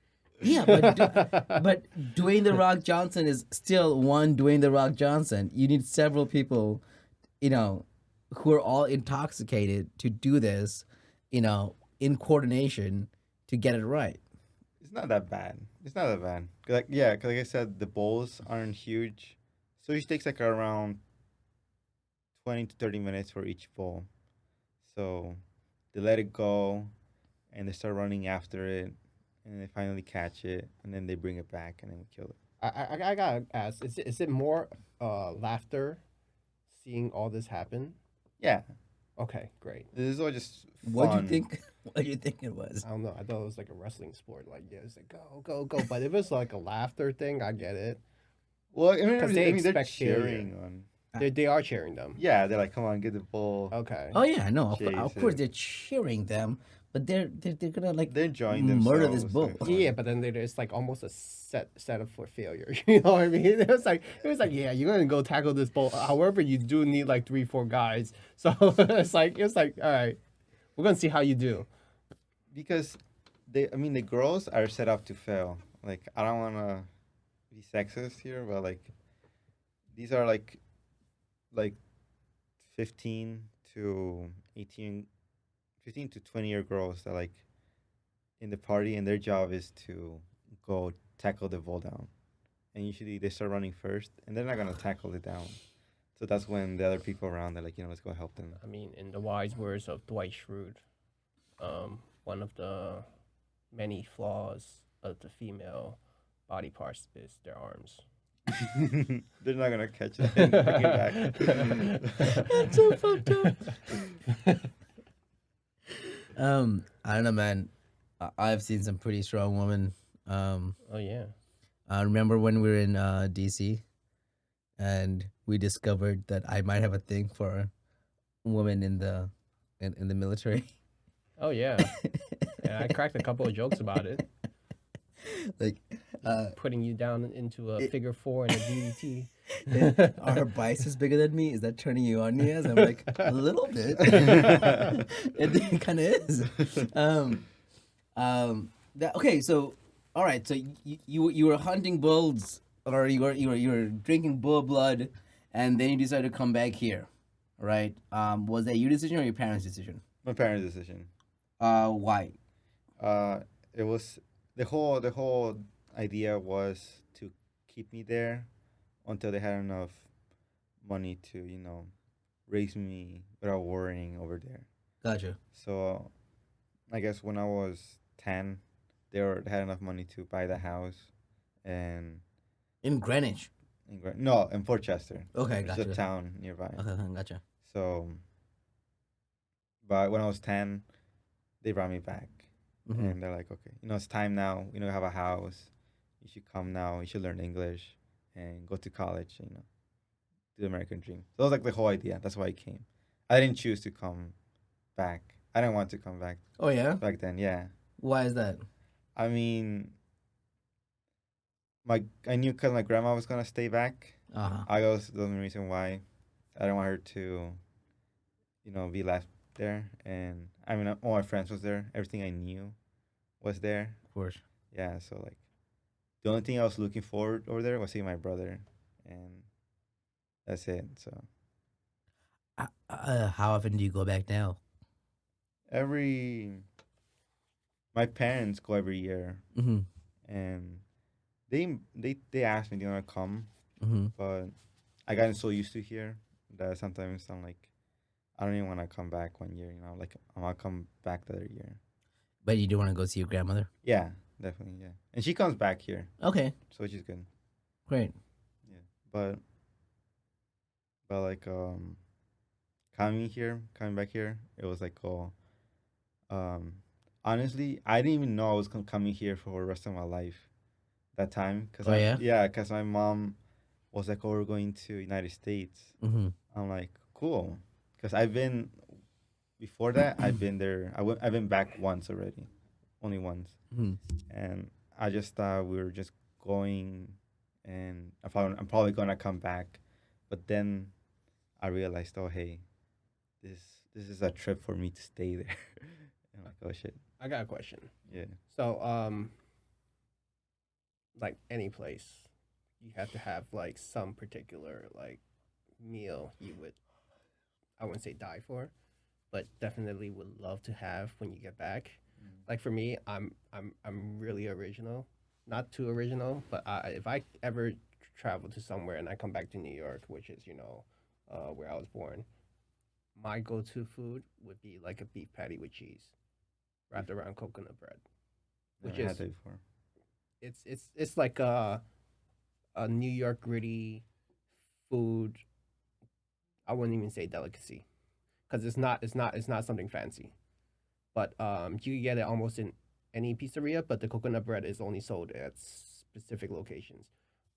Yeah, but Dwayne the Rock Johnson is still one Dwayne the Rock Johnson. You need several people, you know, who are all intoxicated to do this, in coordination to get it right.
It's not that bad. It's not that bad. 'Cause like yeah, 'cause like I said, the bowls aren't huge, so each takes like around 20 to 30 minutes for each bowl. So they let it go, and they start running after it, and they finally catch it, and then they bring it back, and then we kill it.
I gotta ask, is it more laughter seeing all this happen?
Yeah,
Okay, great.
this is all just
What do you
fun.
think? What do you think it was?
I don't know. I thought it was like a wrestling sport. Like, yeah, it's like go, go, go. But if it's like a laughter thing, I get it.
Well,
Because they
they're
expect failure.
cheering on.
They are cheering them.
Yeah, they're like, come on, get the ball,
Okay.
Oh yeah, no,
chase
of course
it.
they're cheering them, but they're gonna like
They're enjoying
murder this
themselves,
bull.
having
Yeah,
fun.
but then it's like almost a setup for failure. You know what I mean? It was like yeah, you're gonna go tackle this bull. However, you do need like 3, 4 guys. So it's like all right, we're gonna see how you do.
Because I mean, the girls are set up to fail. Like, I don't want to be sexist here, but like, these are like 15 to 18, 15 to 20-year girls that like in the party, and their job is to go tackle the ball down. And usually they start running first, and they're not gonna tackle it down. So that's when the other people around, they're like, let's go help them.
I mean, in the wise words of Dwight Schrute, one of the many flaws of the female body parts is their arms.
They're not gonna catch it and bring it
That's so fucked up. I don't know, man. I've seen some pretty strong women.
Oh yeah.
I remember when we were in DC and we discovered that I might have a thing for women in the military.
Oh yeah. Yeah, I cracked a couple of jokes about it.
Like,
Putting you down into a
it-
figure four in a DDT.
are her biceps bigger than me? Is that turning you on, Niaz? I'm like, a little bit. It kind of is. Um, okay, so all right, so you were hunting bulls, or you were drinking bull blood, and then you decided to come back here, right? Was that your decision or your parents' decision?
My parents' decision.
Why?
Uh, it was the whole idea was to keep me there until they had enough money to raise me without worrying over there.
Gotcha.
So I guess when I was 10, they had enough money to buy the house, and
In Greenwich.
no, in Port Chester,
Okay,
which is a
gotcha.
town nearby.
Okay, gotcha.
So, but when I was 10, they brought me back,
Mm-hmm.
and they're like, okay, it's time now. You have a house. You should come now. You should learn English and go to college. Do the American dream. So that was like the whole idea. That's why I came. I didn't choose to come back. I didn't want to come back
Oh yeah.
back then. Yeah.
Why is that?
I mean, I knew because my grandma was gonna stay back.
Uh huh.
I was the only reason why. I didn't want her to, be left there. And I mean, all my friends was there. Everything I knew was there.
Of course.
Yeah. So like, the only thing I was looking forward over there was seeing my brother, and that's it. So
How often do you go back now?
every my parents go every year,
Mm-hmm.
and they asked me, do you want to come?
Mm-hmm.
But I gotten so used to here that sometimes I'm like, I don't even want to come back one year. Like I want to come back the other year.
But you do want to go see your grandmother?
Yeah, definitely. Yeah, and she comes back here,
Okay,
so which is good.
great.
Yeah, but like coming back here, it was like um honestly, I didn't even know I was coming here for the rest of my life that time, cause
Oh yeah.
cause my mom was like, "Oh, we're going to United States."
Mm-hmm.
I'm like, "Cool," cause I've been before that. I've been there. I've been back once already, only once,
Mm-hmm.
and I just thought we were just going, and I'm probably gonna come back, but then I realized, oh hey, this this is a trip for me to stay there. I'm like, oh shit,
I got a question.
yeah.
So, like any place, you have to have like some particular like meal you would, I wouldn't say die for, but definitely would love to have when you get back. Like for me, I'm really original, not too original, but if I ever travel to somewhere and I come back to New York, which is where I was born, my go-to food would be like a beef patty with cheese wrapped around coconut bread, which
Never had
is
that before.
it's like a New York gritty food. I wouldn't even say delicacy because it's not something fancy. But you can get it almost in any pizzeria. But the coconut bread is only sold at specific locations.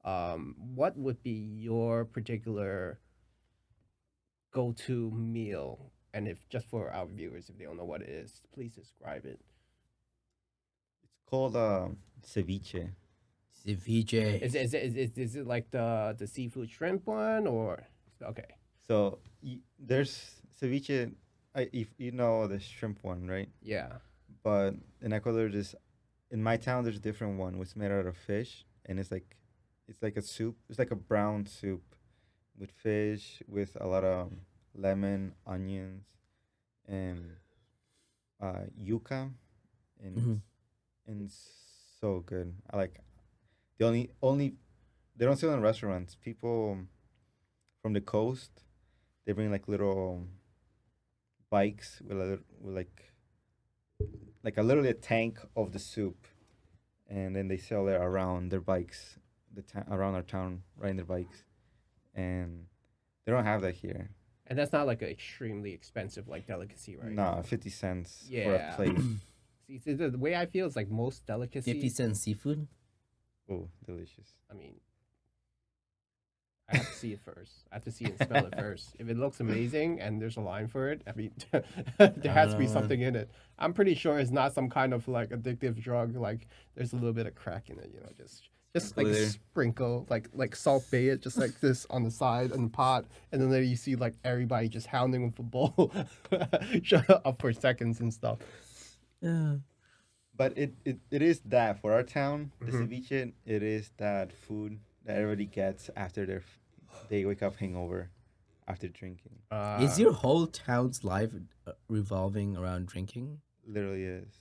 What would be your particular go-to meal? And if just for our viewers, if they don't know what it is, please describe it.
It's called ceviche.
Ceviche.
Is it like the seafood shrimp one or okay?
So there's ceviche. If you know the shrimp one, right?
Yeah.
But in Ecuador, in my town, there's a different one, which is made out of fish, and it's like a soup. It's like a brown soup with fish, with a lot of lemon, onions, and yuca, and
Mm-hmm.
it's so good. I like the only they don't sell in restaurants. People from the coast, they bring like little bikes with like a literally a tank of the soup, and then they sell it around their bikes, around our town, riding their bikes, and they don't have that here.
And that's not like an extremely expensive like delicacy, right?
Nah, 50 cents for a
Yeah.
plate.
See, the way I feel is like most
50
delicacies.
cent seafood.
Oh, delicious.
I mean, I have to see it first. I have to see it and smell it first. If it looks amazing and there's a line for it, I mean, there
I don't
has to be
know, man.
something in it. I'm pretty sure it's not some kind of like addictive drug. Like there's a little bit of crack in it, just
Sprinkle
like
it
a
there.
sprinkle, like Salt Bay it just like this on the side in the pot, and then there you see like everybody just hounding with a bowl shut up for seconds and stuff.
Yeah.
But it is that for our town, the
Hmm.
ceviche, it is that food that everybody gets after they wake up hangover after drinking.
Is
Uh,
your whole town's life revolving around drinking?
Literally is.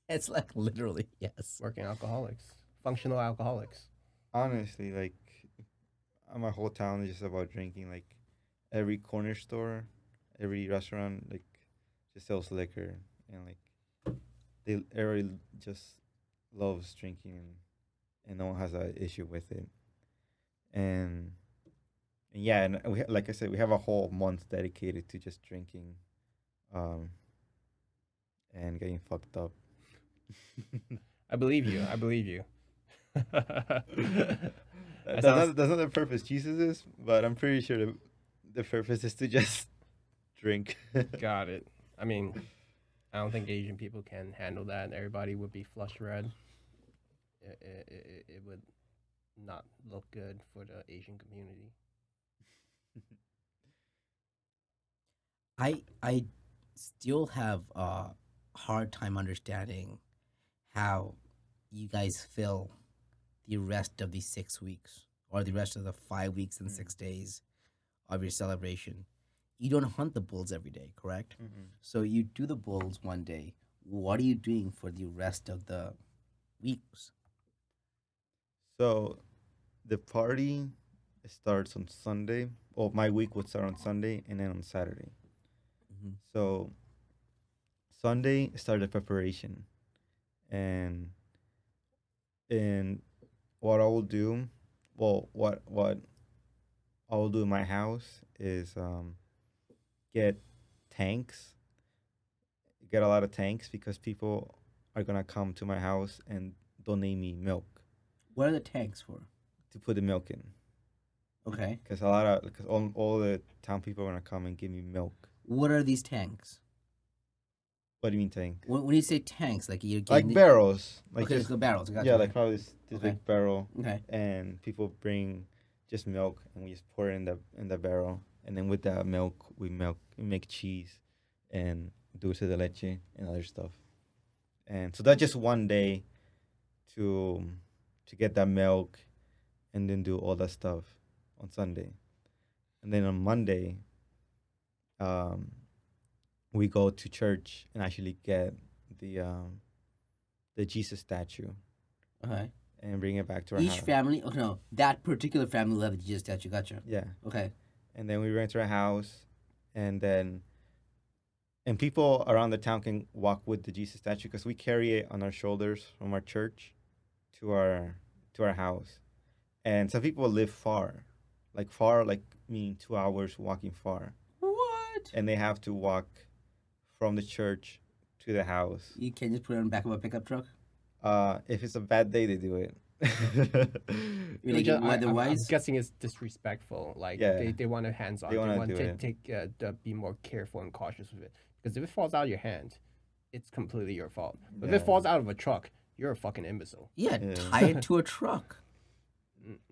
It's like literally yes.
Working alcoholics, functional alcoholics.
Honestly, like my whole town is just about drinking. Like every corner store, every restaurant, like just sells liquor, and like they everybody just loves drinking, and no one has an issue with it. And and yeah, and like I said, we have a whole month dedicated to just drinking, um, and getting fucked up.
I believe you. I believe you. That sounds
That's not the purpose Jesus is, but I'm pretty sure the purpose is to just drink.
got it. I mean, I don't think Asian people can handle that. Everybody would be flush red. It would not look good for the Asian community.
I still have a hard time understanding how you guys fill the rest of the 6 weeks or the rest of the 5 weeks and
Mm.
6 days of your celebration. You don't hunt the bulls every day, correct?
Mm-mm.
So you do the bulls one day. What are you doing for the rest of the weeks?
So the party starts on Sunday. Well, my week would start on Sunday and then on Saturday.
Mm-hmm.
So Sunday started preparation, and and what I will do, well, what I will do in my house is get tanks, get a lot of tanks because people are gonna come to my house and donate me milk
What are the tanks for?
to put the milk in.
Okay.
Because a lot of because all the town people are gonna come and give me milk.
What are these tanks?
What do you mean tank?
When you say tanks, like you're
Like
getting
barrels, like
okay,
just
so barrels. I got
yeah,
you.
like probably this
Okay.
big barrel,
Okay.
and people bring just milk, and we just pour it in the barrel, and then with that milk we make cheese, and dulce de leche and other stuff, and so that's just one day to get that milk, and then do all that stuff on Sunday, and then on Monday, um, we go to church and actually get the um the Jesus statue
Okay.
and bring it back to our
Each
house.
family. Oh no, that particular family will have the Jesus statue. Gotcha.
Yeah,
Okay.
and then we bring it to our house, and then and people around the town can walk with the Jesus statue because we carry it on our shoulders from our church to our house. And some people live far, like meaning 2 hours walking far,
What?
and they have to walk from the church to the house.
You can't just put it on the back of a pickup truck.
If it's a bad day, they do it.
You like it
I'm
weather-wise?
guessing it's disrespectful. Like
Yeah.
they want a hands on.
They
They
wanna
want
do
to
it.
be more careful and cautious with it. Because if it falls out of your hand, it's completely your fault. But if
Yeah.
it falls out of a truck, you're a fucking imbecile.
Yeah,
Yeah.
tie it to a truck.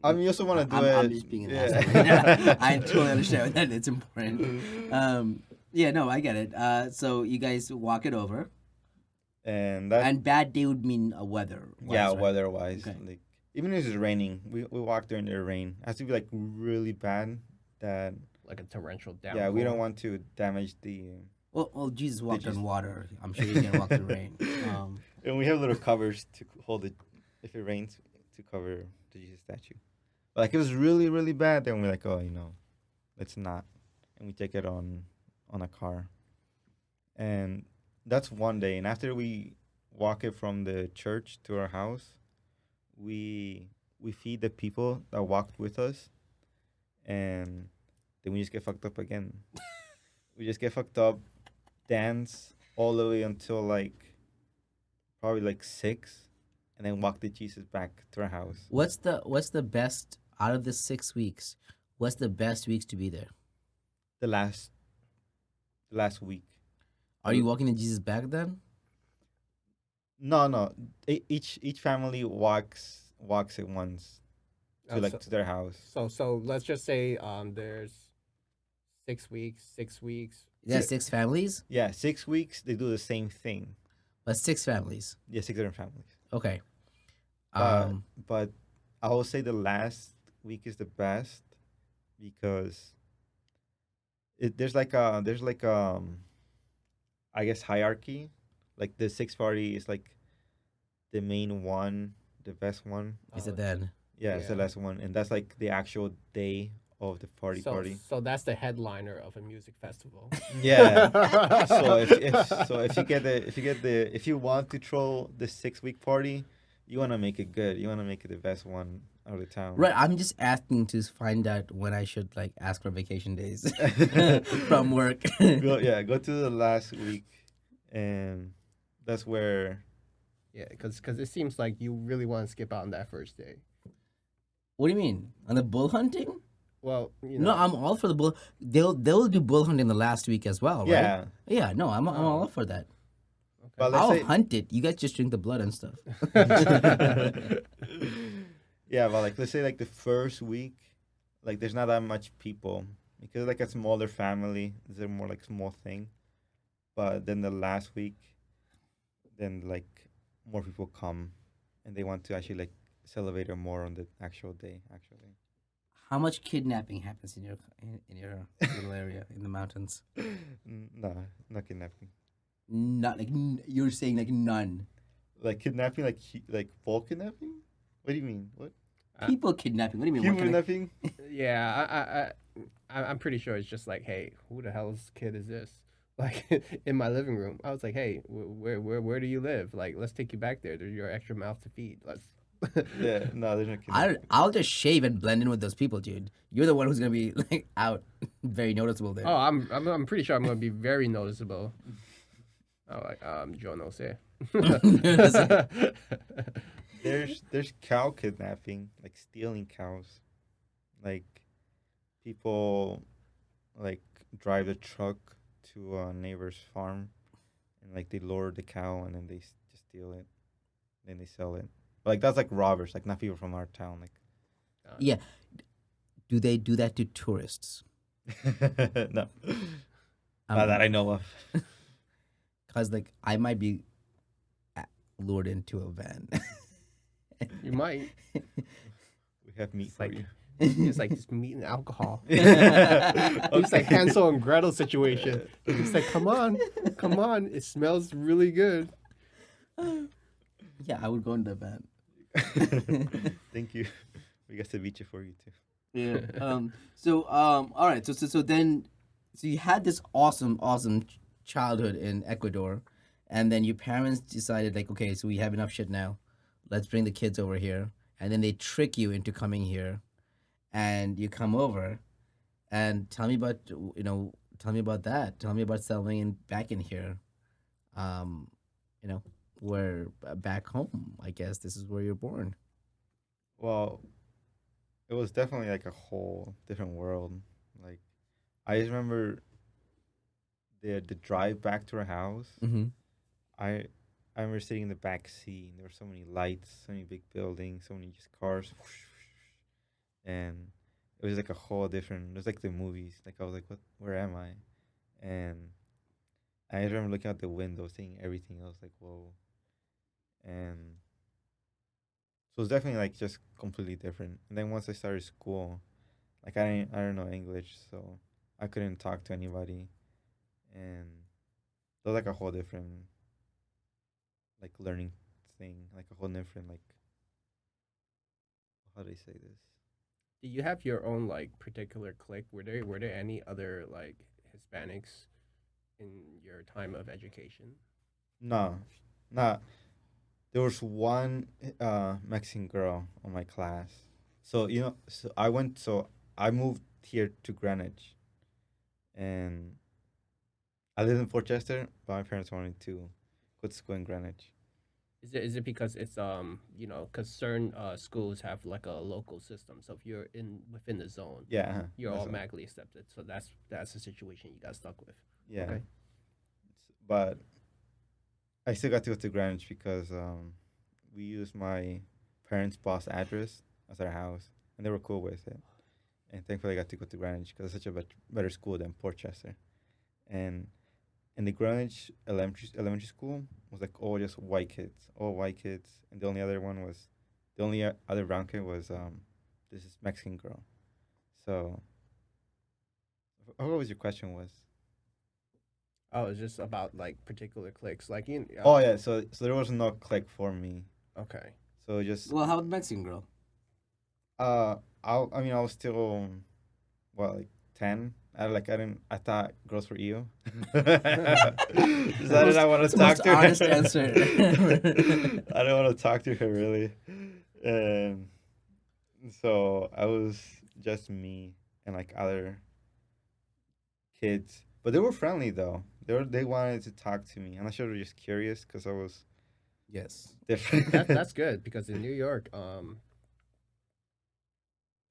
I mean, you also want to do
I'm
it.
just being an
yeah.
asshole. I totally understand that it's important. Yeah, no, I get it. So you guys walk it over,
and that
and bad day would mean a weather.
yeah,
right?
weather-wise,
Okay.
like even if it's raining, we walk during the rain. It has to be like really bad that
Like a torrential downpour.
yeah, we don't want to damage the.
Well, Jesus walked
Jesus.
on water. I'm sure he's gonna walk through rain.
And we have little covers to hold it if it rains to cover the Jesus statue. But like it was really really bad, then we're like, oh, let's not, and we take it on a car, and that's one day. And after we walk it from the church to our house, we feed the people that walked with us, and then we just get fucked up again. We just get fucked up, dance all the way until like probably like 6, and then walk the Jesus back to our house.
what's the best out of the 6 weeks? What's the best weeks to be there?
The last week.
Are you walking the Jesus back then?
No. Each family walks it once to
So,
to their house.
so let's just say there's 6 weeks, 6 weeks.
Yeah, 6 families,
Yeah, 6 weeks they do the same thing.
but 6 families.
Yeah, 6 different families.
Okay.
But but I will say the last week is the best because there's like I guess hierarchy. Like the sixth party is like the main one, the best one.
Is it then?
Yeah, it's the
Yeah.
last one, and that's like the actual day of the party
So
party.
so that's the headliner of a music festival.
Yeah. So if you want to throw the 6 week party, you wanna make it good. You wanna make it the best one out of the town.
Right, I'm just asking to find out when I should like ask for vacation days from work.
Go to the last week, and that's where.
Yeah, because it seems like you really want to skip out on that first day.
What do you mean? On the bull hunting?
Well,
No, I'm all for the bull. They'll do bull hunting the last week as well, right?
Yeah,
Yeah, no, I'm all
Oh,
up for that.
but
okay.
let's
I'll
say.
hunt it. You guys just drink the blood and stuff.
Yeah, but like let's say like the first week, like there's not that much people because like a smaller family, it's a more like small thing. But then the last week, then like more people come, and they want to actually like celebrate it more on the actual day. Actually,
How much kidnapping happens in your little area in the mountains?
No, not kidnapping.
Not like you're saying like none.
Like kidnapping, like like ball kidnapping. What do you mean? What
Uh,
People kidnapping. What do you mean? What
human
kind of?
kidnapping?
yeah, I'm pretty sure it's just like, hey, who the hell's kid is this? Like in my living room, I was like, hey, where do you live? Like, let's take you back there. There's your extra mouth to feed. Let's.
Yeah, no, there's no kidnapping.
I'll just shave and blend in with those people, dude. You're the one who's gonna be like out, very noticeable there.
Oh, I'm pretty sure I'm gonna be very noticeable. Oh, like Joe no say.
There's cow kidnapping, like stealing cows. Like people like drive the truck to a neighbor's farm, and like they lure the cow, and then they just steal it, then they sell it. But like that's like robbers, like not people from our town.
Yeah. Do they do that to tourists?
Like no, not that I know of.
Cause like I might be lured into a van.
You might.
We have meat
It's
for
like
you.
it's like just meat and alcohol.
Okay.
It's like Hansel and Gretel situation. It's like, come on, it smells really good.
Yeah, I would go in the van.
Thank you. We got ceviche for you too.
Yeah. All right. So you had this awesome childhood in Ecuador, and then your parents decided like, okay, so we have enough shit now. Let's bring the kids over here, and then they trick you into coming here, and you come over, and tell me about tell me about that. Tell me about settling in back in here. Um, you know, where back home. I guess this is where you're born.
Well, it was definitely like a whole different world. Like I just remember the drive back to our house.
Mm-hmm.
I I remember sitting in the back seat, and there were so many lights, so many big buildings, so many just cars, and it was like a whole different. It was like the movies. Like I was like, what? Where am I? And I just remember looking out the window, seeing everything. I was like, whoa. And so it's definitely like just completely different. And then once I started school, like I don't know English, so I couldn't talk to anybody, and it was like a whole different like learning thing, like a whole different like how do I say this?
Do you have your own like particular clique? Were there any other like Hispanics in your time of education?
No, not. There was one Mexican girl on my class. So I moved here to Greenwich, and I lived in Fort Chester, but my parents wanted to go to school in Greenwich.
Is it because it's because certain schools have like a local system. So if you're in within the zone,
Yeah,
you're
that's all.
automatically accepted. So that's the situation you got stuck with.
Yeah,
Okay.
but I still got to go to Greenwich because we used my parents' boss address as our house, and they were cool with it. And thankfully, I got to go to Greenwich because it's such a better school than Port Chester. And in the Greenwich elementary school was like all white kids, and the only other brown kid was this is Mexican girl. So, what was your question was?
Oh, it's just about like particular cliques. Like in
Oh yeah, so there was no click for me.
okay.
So just
Well, how about the Mexican girl?
I mean, I was still what, like 10. I thought girls were you. So I did not want
It's
to
the most
talk to
honest
her.
answer.
I didn't want to talk to her really. And so I was just me and like other kids. But they were friendly though. They wanted to talk to me. I'm not sure they're just curious because I was
Yes.
different.
That's good because in New York, the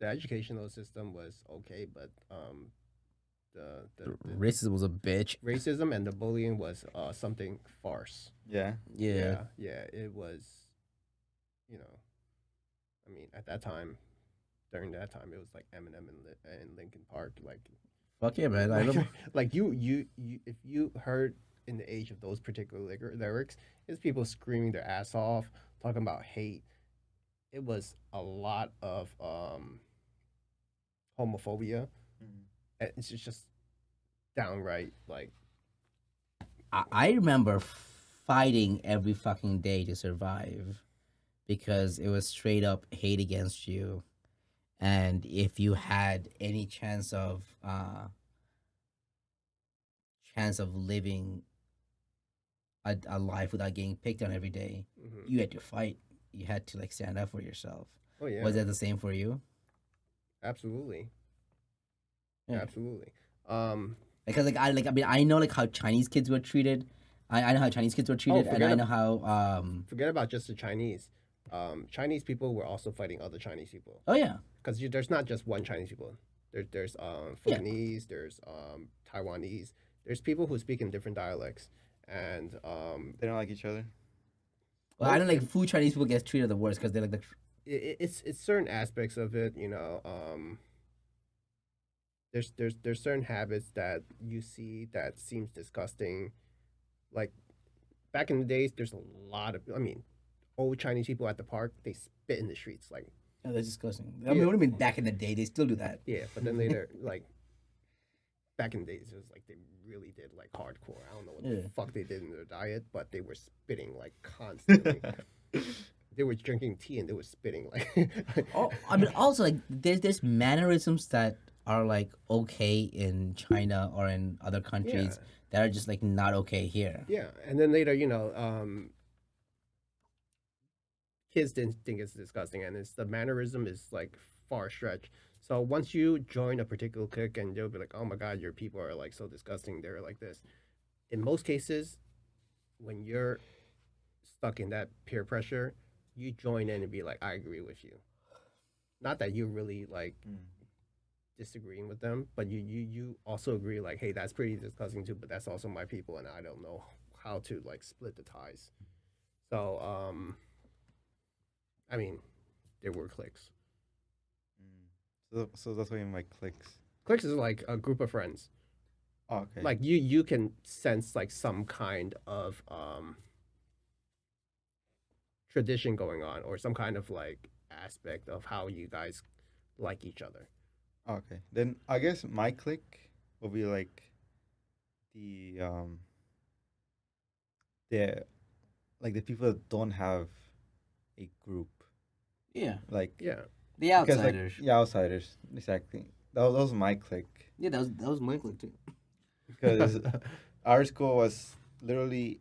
educational system was okay, but the
Racism was a bitch.
racism and the bullying was something farce.
Yeah.
Yeah.
Yeah, it was. You know, I mean, at that time, during that time, it was like Eminem and Linkin Park.
Fuck yeah, man. I
Like,
remember.
like you, if you heard in the age of those particular lyrics, it's people screaming their ass off, talking about hate. It was a lot of homophobia.
Mhm.
And it's just downright like,
I remember fighting every fucking day to survive because it was straight up hate against you. And if you had any chance of living a life without getting picked on every day,
mhm.
you had to fight. You had to like stand up for yourself.
Oh yeah,
Was that the same for you?
absolutely,
Yeah.
absolutely. Um,
Because I mean I know like how Chinese kids were treated. I know how Chinese kids were
oh,
treated, and I know how
forget about just the Chinese. Chinese people were also fighting other Chinese people
oh yeah,
because there's not just one Chinese people. There's
yeah.
Fulanese, there's Taiwanese, there's people who speak in different dialects, and
They don't like each other.
Well, I
most
don't like food Chinese people get treated the worst because they're like the
it's certain aspects of it. There's certain habits that you see that seems disgusting. Like back in the days, there's a lot of I mean, old Chinese people at the park they spit in the streets. Like
oh, that's disgusting. I mean,
yeah,
what do you mean back in the day? They still do that.
yeah, but then later like back in the days, it was like they really did like hardcore. I don't know what the
Yeah.
fuck they did in their diet, but they were spitting like constantly. They were drinking tea and they were spitting like.
Oh, I mean, also like there's mannerisms that are like okay in China or in other
Yeah,
countries that are just like not okay here.
yeah, and then later, kids didn't think it's disgusting, and it's the mannerism is like far stretch. So once you join a particular clique, and they'll be like, "Oh my god, your people are like so disgusting. They're like this." In most cases, when you're stuck in that peer pressure, you join in and be like, "I agree with you." Not that you really like
Mm.
disagreeing with them, but you also agree like, "Hey, that's pretty disgusting too." But that's also my people, and I don't know how to like split the ties. So I mean, there were cliques.
Mm. So that's why you like clicks.
Cliques is like a group of friends.
Oh, okay.
Like you can sense like some kind of tradition going on or some kind of like aspect of how you guys like each other.
Okay. Then I guess my click will be like the um the the people that don't have a group.
Yeah,
Like
Yeah.
the
because like
outsiders.
yeah, outsiders. Exactly. That was my click.
Yeah, that was my clique too.
Because our school was literally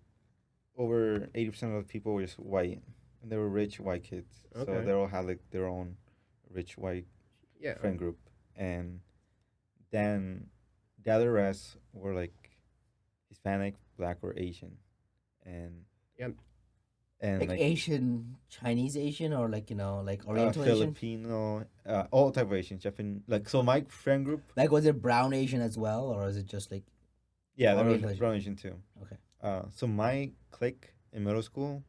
over 80% of the people were just white, and they were rich white kids. So
Okay.
they all had like their own rich white
Yeah.
friend group, and then the other rest were like Hispanic, Black, or Asian, and
Yeah.
and
Like
like
Asian, Chinese Asian, or like like Oriental Asian.
Filipino, all type of Asians, Japan. Like so, my friend group,
Like was it brown Asian as well, or is it just like
yeah, there was
Oriental Asian?
brown Asian too.
Okay.
So my clique in middle school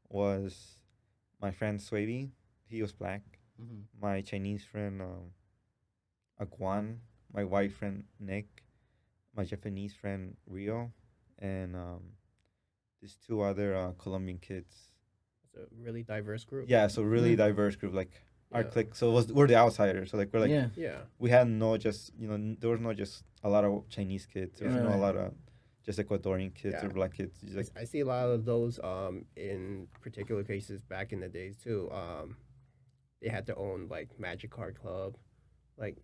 was my friend Swaby. He was black.
Mm-hmm.
My Chinese friend Aguan. My white friend Nick. My Japanese friend Rio, and these two other Colombian kids.
It's a really diverse group.
Yeah, so really
Mm.
diverse group. Like our
Yeah.
clique, so we're the outsiders. So like we're like
Yeah.
Yeah.
we had no just there was not just a lot of Chinese kids. There was
Yeah.
no a
Right.
lot of just Ecuadorian kids or
Yeah.
black kids. It's like
I see a lot of those in particular cases back in the days too. they had their own like magic card club. Like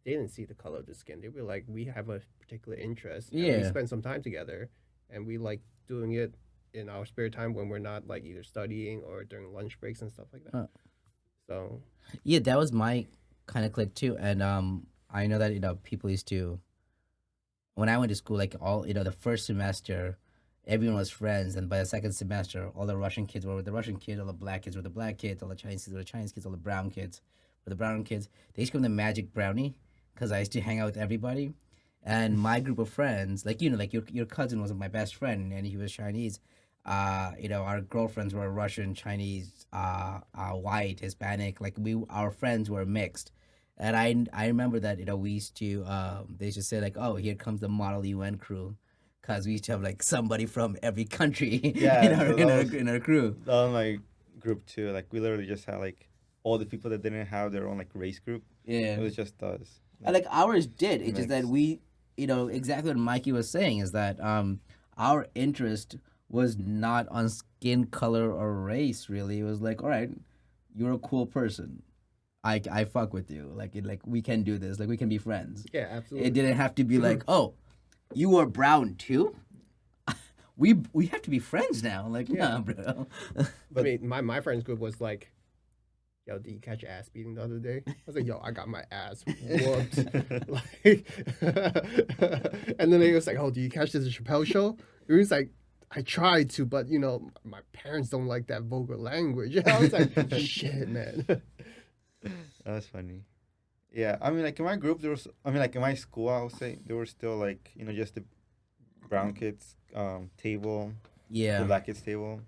they didn't see the color of the skin. They were like, we have a particular interest and we
Yeah.
spend some time together and we like doing it in our spare time when we're not like either studying or during lunch breaks and stuff like that.
Uh,
So
yeah, that was my kind of click too. And I know that people used to, when I went to school, like all the first semester, everyone was friends, and by the second semester, all the Russian kids were with the Russian kids, all the black kids were the black kids, all the Chinese kids were the Chinese kids, all the brown kids were the brown kids. They used to call them the magic brownie because I used to hang out with everybody. And my group of friends, like like your cousin was my best friend, and he was Chinese. Our girlfriends were Russian, Chinese, white, Hispanic. Like our friends were mixed. And I remember that we used to they used to say like, oh, here comes the Model UN crew, because we used to have like somebody from every country in
Yeah,
our
so
in our in our crew.
that was my group too. Like we literally just had like all the people that didn't have their own like race group.
Yeah,
It was just us,
and
like
like ours did. It's just that
mixed.
we, exactly what Mikey was saying is that our interest was not on skin color or race. Really, it was like, all right, you're a cool person. I fuck with you. Like we can do this. Like we can be friends.
yeah,
It
absolutely.
didn't have to be like, oh, you are brown too. We have to be friends now. Like,
Yeah.
nah, bro.
I
But
mean, my friends group was like, yo, did you catch your ass beating the other day? I was like, yo, I got my ass whooped. Like, and then they was like, oh, do you catch this Chappelle show? It was like, I tried to, but my parents don't like that vulgar language. I was like, shit, man.
that's funny. Yeah, I mean, like in my group, there was. I mean, like in my school, I would say there were still like just the brown kids table, the
Yeah,
black kids table,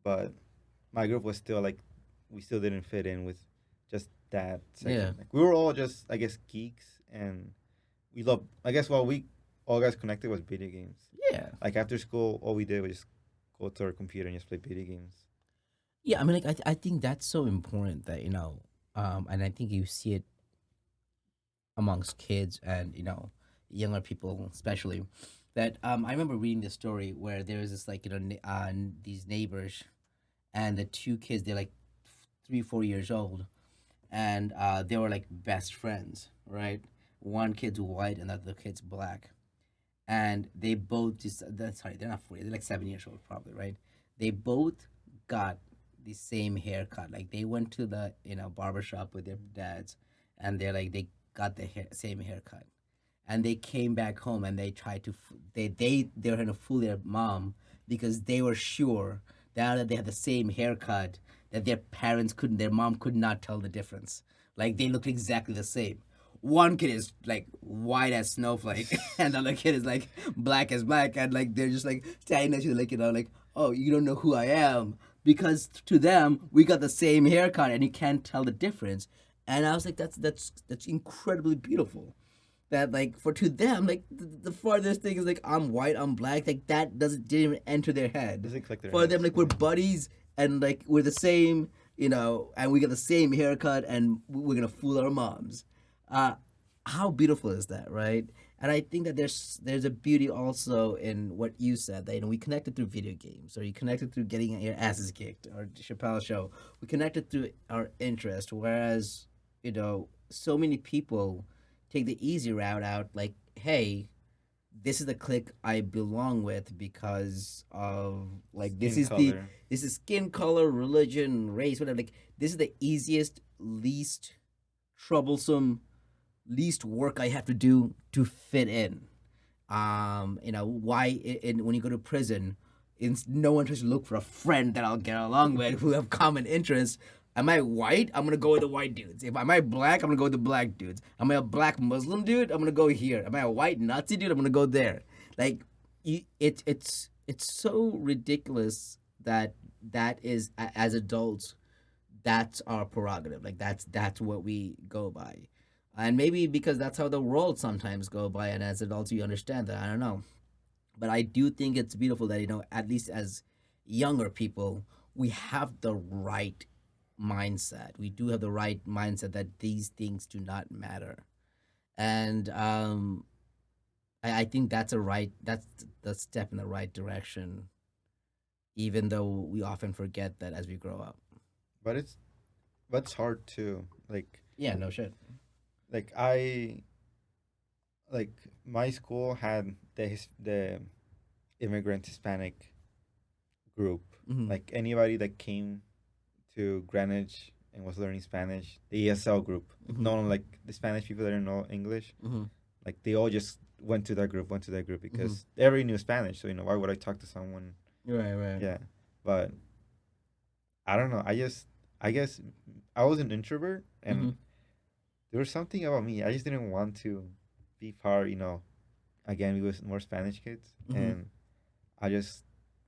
but my group was still like we still didn't fit in with just that
yeah,
section. Like we were all just I guess geeks and we love. I guess what we all guys connected was video games.
yeah,
Like after school, all we did was just go to our computer and just play video games.
yeah. I mean, like I think that's so important that and I think you see it amongst kids and younger people especially. That I remember reading this story where there was this like these neighbors, and the two kids, they're like 3 4 years old, and they were like best friends, right? One kid's white and the other kid's black, and they both just sorry, they're not 4 years, they're like 7 years old probably, right? They both got the same haircut. Like they went to the barber shop with their dads, and they got the same haircut, and they came back home and they tried to they were trying to fool their mom because they were sure that they had the same haircut, that their mom could not tell the difference. Like they looked exactly the same. One kid is like white as snowflake and the other kid is like black as black, and like they're just like standing next to you, like like, oh, you don't know who I am, because to them we got the same haircut and you can't tell the difference. And I was like, that's incredibly beautiful, that like for to them, like the farthest thing is like, I'm white, I'm black, like that didn't even enter their head.
Doesn't click their
For them,
heads.
like we're buddies and like we're the same, and we got the same haircut and we're gonna fool our moms. uh how beautiful is that, right? And I think that there's a beauty also in what you said, that we connected through video games, or you connected through getting your asses kicked, or Chappelle show. We connected through our interest, whereas so many people take the easy route out, like, hey, this is the clique I belong with because of like
Skin color.
this is skin color, religion, race, whatever. Like this is the easiest, least troublesome, least work I have to do to fit in. Why when you go to prison, no one tries to look for a friend that I'll get along with who have common interests. Am I white? I'm gonna go with the white dudes. If am I black, I'm gonna go with the black dudes. Am I a black Muslim dude? I'm gonna go here. Am I a white Nazi dude? I'm gonna go there. Like, it's so ridiculous that as adults, that's our prerogative. Like that's what we go by, and maybe because that's how the world sometimes go by, and as adults you understand that. I don't know, but I do think it's beautiful that at least as younger people, we have the right mindset. We do have the right mindset that these things do not matter, and I think that's the step in the right direction, even though we often forget that as we grow up.
But it's but it's hard too.
Yeah, no shit.
Like I like my school had the immigrant Hispanic group.
Mm-hmm.
Like anybody that came to Greenwich and was learning Spanish, the ESL group. Like
Mm-hmm.
no one like the Spanish people that didn't know English.
Mm-hmm.
Like they all just went to that group
Mm-hmm.
because they already knew Spanish. So why would I talk to someone?
Right, right.
Yeah, but I don't know. I guess I was an introvert,
Mm-hmm.
and there was something about me. I just didn't want to be part. Again, we was more Spanish kids,
Mm-hmm.
and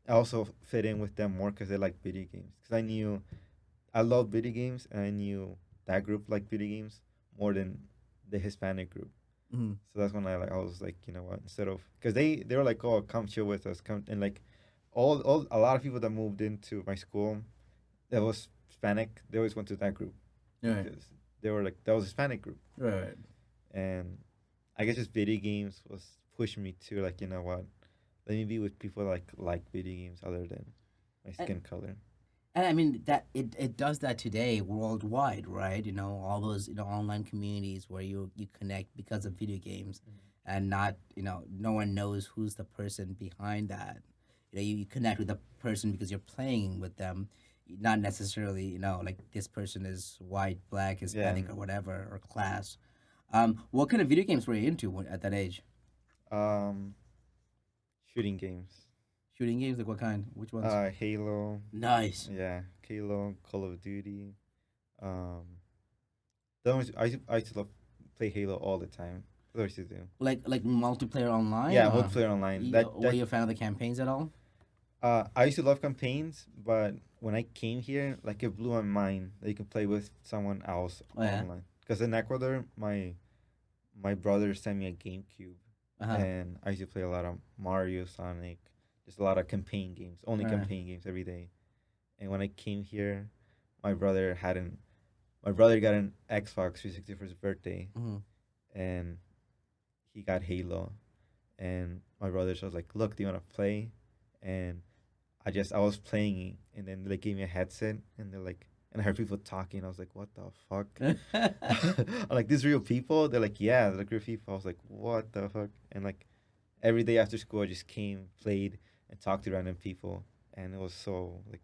I also fit in with them more because they like video games. Because I loved video games, and I knew that group liked video games more than the Hispanic group.
Mm-hmm.
So that's when I was like, you know what? Instead of because they were like, oh, come chill with us, come and like all a lot of people that moved into my school that was Hispanic, they always went to that group
Right,
because they were like that was a Hispanic group,
right.
and I guess just video games was pushing me to like, you know what? Let me be with people like video games other than my
And,
skin color.
and I mean that it does that today worldwide, right? All those online communities where you connect because of video games, and not no one knows who's the person behind that. You connect with the person because you're playing with them, not necessarily like this person is white, black,
Yeah.
Hispanic, or whatever, or class. What kind of video games were you into at that age?
Um, Shooting games.
Shooting games, like what kind? Which ones?
Halo.
Nice.
Yeah, Halo, Call of Duty. Um, I used to love play Halo all the time. What I used to do.
Like multiplayer online,
Yeah,
or
multiplayer online.
were you a fan of the campaigns at all?
I used to love campaigns, but when I came here, like it blew my mind that you can play with someone else
Oh yeah.
online. Because in Ecuador, my brother sent me a GameCube,
Uh huh.
and I used to play a lot of Mario, Sonic, just a lot of campaign games, only
Right.
campaign games every day. And when I came here, my brother hadn't. My brother got an Xbox 360 for his birthday,
Mm-hmm.
and he got Halo. And my brother was like, "Look, do you want to play?" And I was playing, and then they gave me a headset, and they're like, and I heard people talking. I was like, "What the fuck?" I'm like, "These real people?" They're like, "Yeah, they're like real people." I was like, "What the fuck?" And like every day after school, I just came, played, and talked to random people, and it was so like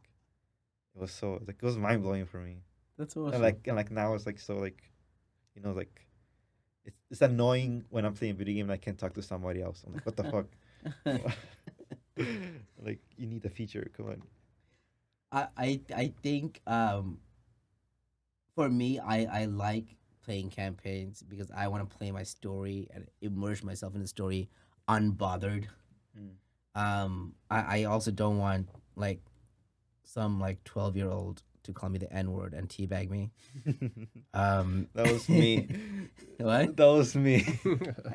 it was mind blowing for me.
That's
And
awesome.
now it's like so like it's annoying when I'm playing a video game and I can't talk to somebody else. I'm like, what the fuck? Like you need a feature. Come on.
I think for me, I like playing campaigns because I want to play my story and immerse myself in the story unbothered. I also don't want like some like 12-year-old to call me the N word and teabag me. Um,
That was me.
what?
That was me.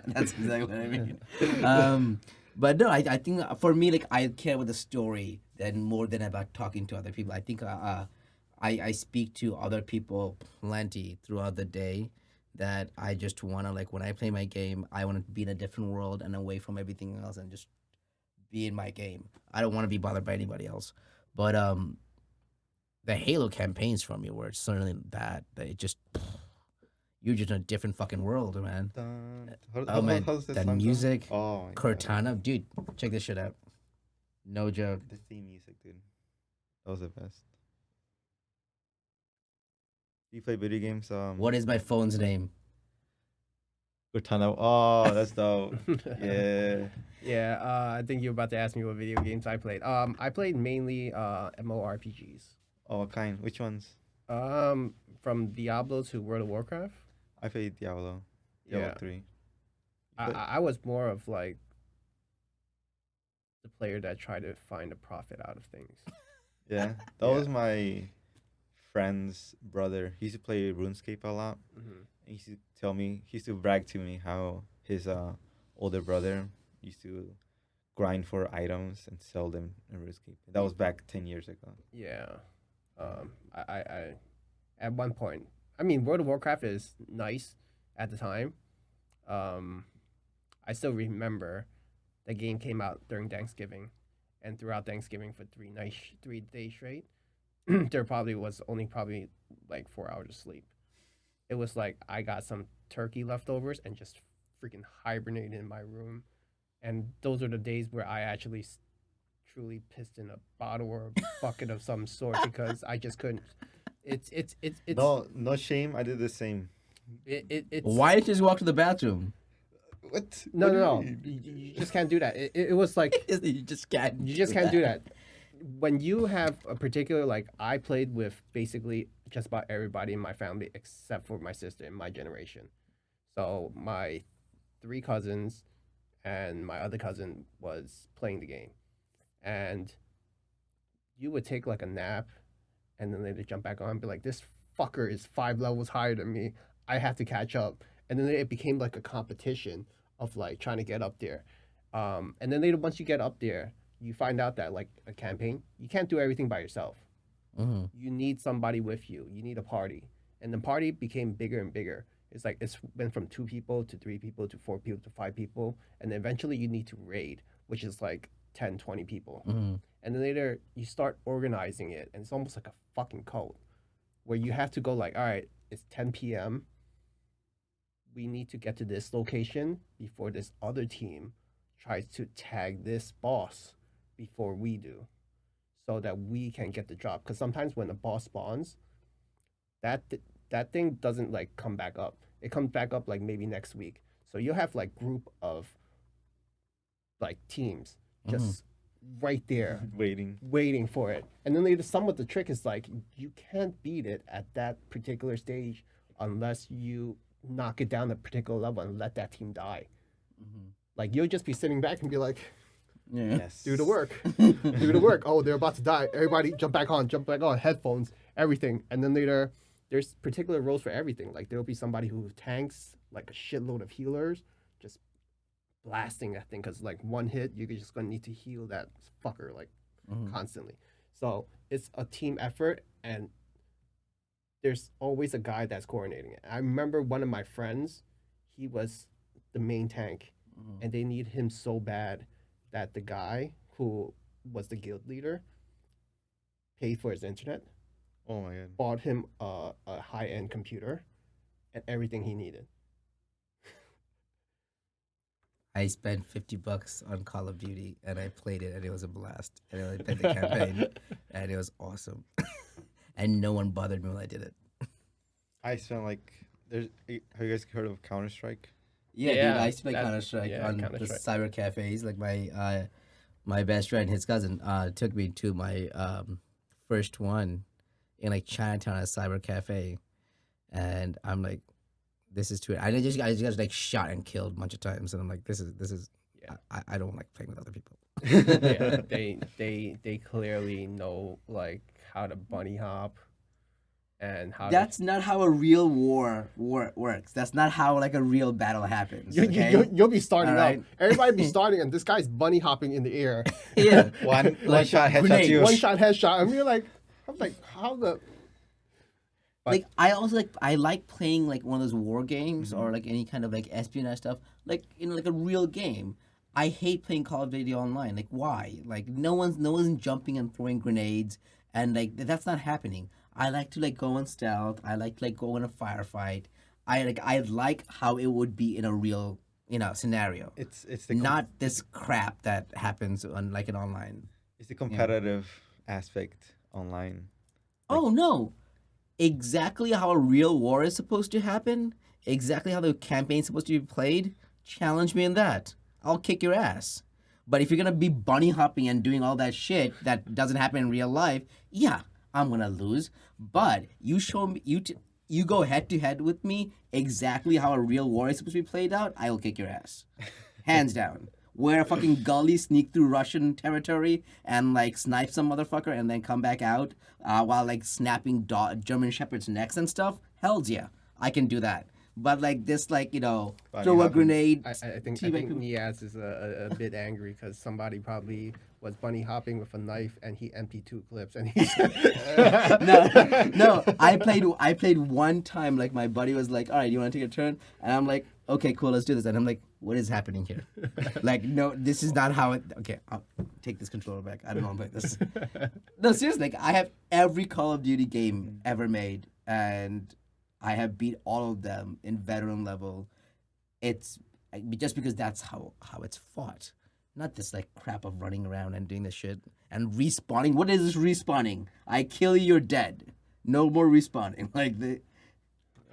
That's exactly what I mean. Um, but no, I think for me, like I care about the story than more than about talking to other people. I think I speak to other people plenty throughout the day that I just wanna like when I play my game, I want to be in a different world and away from everything else and just be in my game. I don't want to be bothered by anybody else. But the Halo campaigns from me were certainly that it just you're just in a different fucking world, man.
Dun,
Oh man,
how's this
that
song go?
music,
Oh my god.
Cortana, dude, check this shit out. No joke.
The theme music, dude. That was the best. Do you play video games?
What is my phone's name?
Cortana. Oh, that's dope. Yeah.
Yeah, I think you're about to ask me what video games I played. I played mainly MMORPGs.
Oh, what kind? Which ones?
From Diablo to World of Warcraft.
I played Diablo. Diablo
Yeah,
3. You
I
play?
I I was more of like the player that tried to find a profit out of things.
Yeah. That
Yeah.
was my friend's brother. He used to play RuneScape a lot.
Hmm.
He used to he used to brag to me how his older brother used to grind for items and sell them in RuneScape. That was back 10 years ago.
Yeah. I at one point, I mean, World of Warcraft is nice at the time. Um, I still remember the game came out during Thanksgiving, and throughout Thanksgiving for 3 days straight, there probably was only probably like 4 hours of sleep. It was like I got some turkey leftovers and just freaking hibernated in my room. And those are the days where I actually truly pissed in a bottle or a bucket of some sort because I just couldn't. It's
No, no shame. I did the same.
it's
Why did you just walk to the bathroom?
What?
no
What do
no no.
you mean?
You just can't do that. It was like
You just can't.
you just can't do that. When you have a particular like I played with basically just about everybody in my family except for my sister in my generation. So my 3 cousins and my other cousin was playing the game. And you would take like a nap and then they'd jump back on and be like, this fucker is 5 levels higher than me. I have to catch up. And then it became like a competition of like trying to get up there. And then later, once you get up there, you find out that like a campaign, you can't do everything by yourself.
Mm-hmm.
You need somebody with you. You need a party. And the party became bigger and bigger. It's like it's went from 2 people to 3 people to 4 people to 5 people. And then eventually you need to raid, which is like 10, 20 people.
Mm-hmm.
And then later you start organizing it. And it's almost like a fucking cult where you have to go like, all right, it's 10 p.m. We need to get to this location before this other team tries to tag this boss before we do so that we can get the drop. Because sometimes when the boss spawns, that that thing doesn't like come back up. It comes back up like maybe next week. So you'll have like group of like teams just right there
Waiting.
waiting for it. And then later, some of the trick is like you can't beat it at that particular stage unless you knock it down a particular level and let that team die.
Mm-hmm.
Like you'll just be sitting back and be like,
Yeah.
Yes.
do the work, do the work. Oh, they're about to die. Everybody jump back on, headphones, everything. And then later, there's particular roles for everything. Like there'll be somebody who tanks like a shitload of healers, just blasting that thing because like one hit, you're just gonna need to heal that fucker like
Mm-hmm.
constantly. So it's a team effort, and there's always a guy that's coordinating it. I remember one of my friends, he was the main tank,
Mm-hmm.
and they need him so bad that the guy who was the guild leader paid for his internet,
Oh my god.
bought him a high end computer, and everything he needed.
I spent $50 on Call of Duty and I played it and it was a blast. And I played the campaign and it was awesome. And no one bothered me when I did it.
I spent like have you guys heard of Counter Strike?
Yeah,
Yeah,
dude, I used to play
that-
Counter Strike
yeah,
on the
Counter-Strike.
cyber cafes. Like my best friend, his cousin, took me to my first one in like Chinatown at a cyber cafe, and I'm like, this is too. I just got like shot and killed a bunch of times, and I'm like, this is.
Yeah.
I don't like playing with other people.
Yeah, they clearly know like how to bunny hop and how
That's not how a real war works. That's not how like a real battle happens. Okay?
you'll be starting
All
out.
right.
Everybody be starting, and this guy's bunny hopping in the air.
Yeah.
One
Like
shot headshot
grenade,
you.
One shot headshot. And we're like, I'm like, how the? But-
Like I also I like playing like one of those war games or like any kind of like espionage stuff, like in like a real game. I hate playing Call of Duty online. Like why? Like no one's jumping and throwing grenades, and like that's not happening. I like to like go in stealth. I like to like go in a firefight. I like how it would be in a real scenario.
It's
Not this crap that happens on like an online.
it's the competitive aspect online.
Oh no. Exactly how a real war is supposed to happen, exactly how the campaign's supposed to be played, challenge me in that. I'll kick your ass. But if you're gonna be bunny hopping and doing all that shit that doesn't happen in real life, yeah, I'm gonna lose. But you show me, you go head to head with me exactly how a real war is supposed to be played out, I will kick your ass. Hands down. Wear a fucking gully, sneak through Russian territory, and like snipe some motherfucker, and then come back out while like snapping German shepherds' necks and stuff. Hell's yeah, I can do that. But like this, like throw a
hopping.
grenade.
I think
teabag-
Niaz is a bit angry because somebody probably was bunny hopping with a knife and he emptied 2 clips and he's
no. I played one time. Like my buddy was like, "All right, you want to take a turn?" And I'm like, "Okay, cool, let's do this." And I'm like, what is happening here? Like, no, this is not how it. Okay, I'll take this controller back. I don't want to play this. No, seriously, like I have every Call of Duty game ever made, and I have beat all of them in veteran level. It's just because that's how it's fought, not this like crap of running around and doing this shit and respawning. What is this respawning? I kill you, you're dead. No more respawning. Like the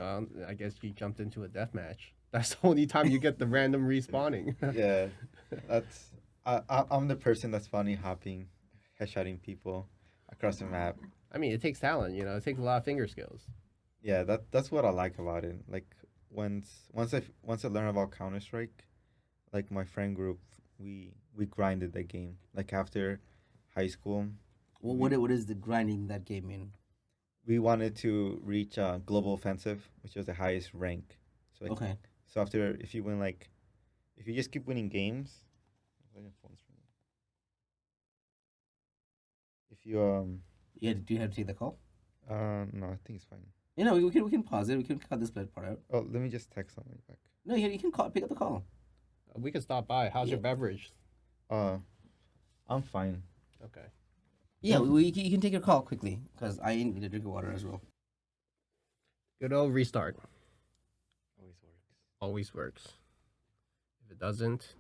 I guess you jumped into a death match. That's the only time you get the random respawning.
Yeah, that's I'm the person that's funny hopping, headshotting people across the map.
I mean, it takes talent, you know. It takes a lot of finger skills.
Yeah, that's what I like about it. Like once I learned about Counter Strike, like my friend group, we grinded the game. Like after high school,
what is the grinding that game mean?
we wanted to reach global offensive, which was the highest rank. So like,
Okay.
so after if you win like, if you just keep winning games, if you
Yeah, do you have to take the call?
no, I think it's fine.
You know, we can pause it. We can cut this part out.
Oh, let me just text something back.
No, you can pick up the call.
We can stop by. How's your beverage?
I'm fine.
Okay.
Yeah, you can take your call quickly because I need a drink of water as well.
Good old restart.
Always works.
Always works. If it doesn't,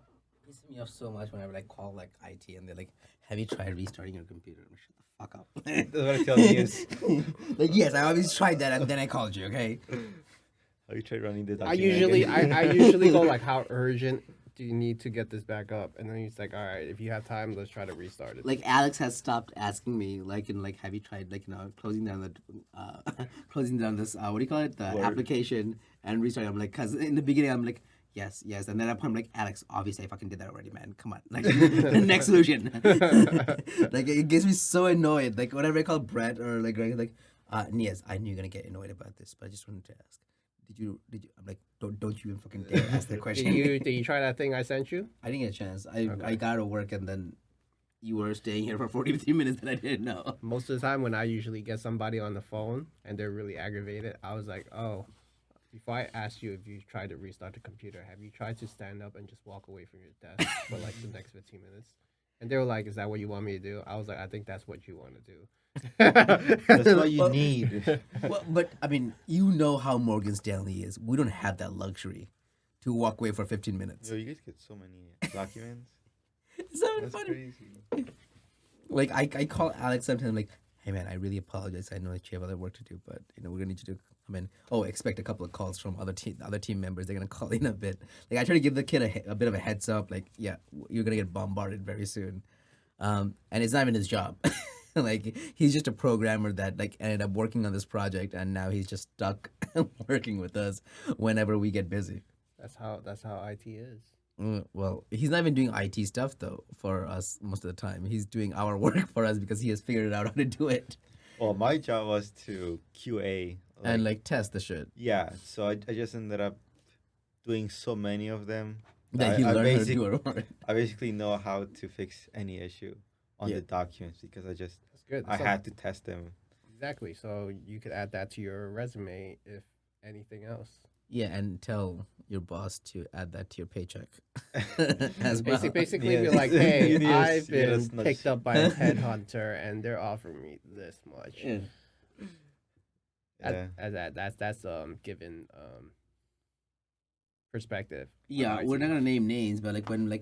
It pisses me off so much whenever I call like IT and they're like, "Have you tried restarting your computer?" I'm like, shut the fuck up.
That's what I tell you.
Like, yes, I always tried that and then I called you. Okay.
How you try running the
I
document
usually
again?
I usually go like, how urgent do you need to get this back up? And then he's like, all right, if you have time, let's try to restart it.
Like Alex has stopped asking me, like, have you tried, like, closing down closing down this, what do you call it, the
Word.
application and restarting. I'm like, cause in the beginning I'm like, yes, and then I'm like, Alex, obviously I fucking did that already, man. Come on, like, next solution. Like it gets me so annoyed. Like whenever I call Brett or like Greg, like, Nias, I knew you're gonna get annoyed about this, but I just wanted to ask. Did you? I'm like, don't you even fucking dare ask that question.
Did you try that thing I sent you?
I didn't get a chance. I
Okay.
got to work and then you were staying here for 43 minutes that I didn't know.
Most of the time when I usually get somebody on the phone and they're really aggravated, I was like, oh, before I asked you if you tried to restart the computer, have you tried to stand up and just walk away from your desk for like the next 15 minutes? And they were like, is that what you want me to do? I was like, I think that's what you want to do.
That's what you need.
Well, but I mean, you know how Morgan Stanley is. We don't have that luxury to walk away for 15 minutes.
Yo, you guys get so many documents.
It's not
That's
funny.
crazy.
Like I call Alex sometimes like, hey man, I really apologize. I know that you have other work to do, but we're gonna need you to come in. Oh, expect a couple of calls from other team members. They're gonna call in a bit. Like I try to give the kid a bit of a heads up. Like, yeah, you're gonna get bombarded very soon. And it's not even his job. Like he's just a programmer that like ended up working on this project, and now he's just stuck working with us whenever we get busy.
That's how IT is.
Well, he's not even doing IT stuff though for us most of the time. He's doing our work for us because he has figured it out how to do it
Well, my job was to QA.
and like test the shit
Yeah, so I just ended up doing so many of them.
that he
I
learned how to do it. Right?
I basically know how to fix any issue on
Yeah.
the documents because
That's good.
I
So-
had to test them.
Exactly. So you could add that to your resume if anything else.
Yeah, and tell your boss to add that to your paycheck as well.
Basically,
Yeah.
be like,
You
hey,
need to
I've
get us
been
nudge.
picked up by a headhunter, and they're offering me this much.
Yeah.
Yeah.
That's given perspective. on
Yeah, we're
IT.
not gonna name names, but like when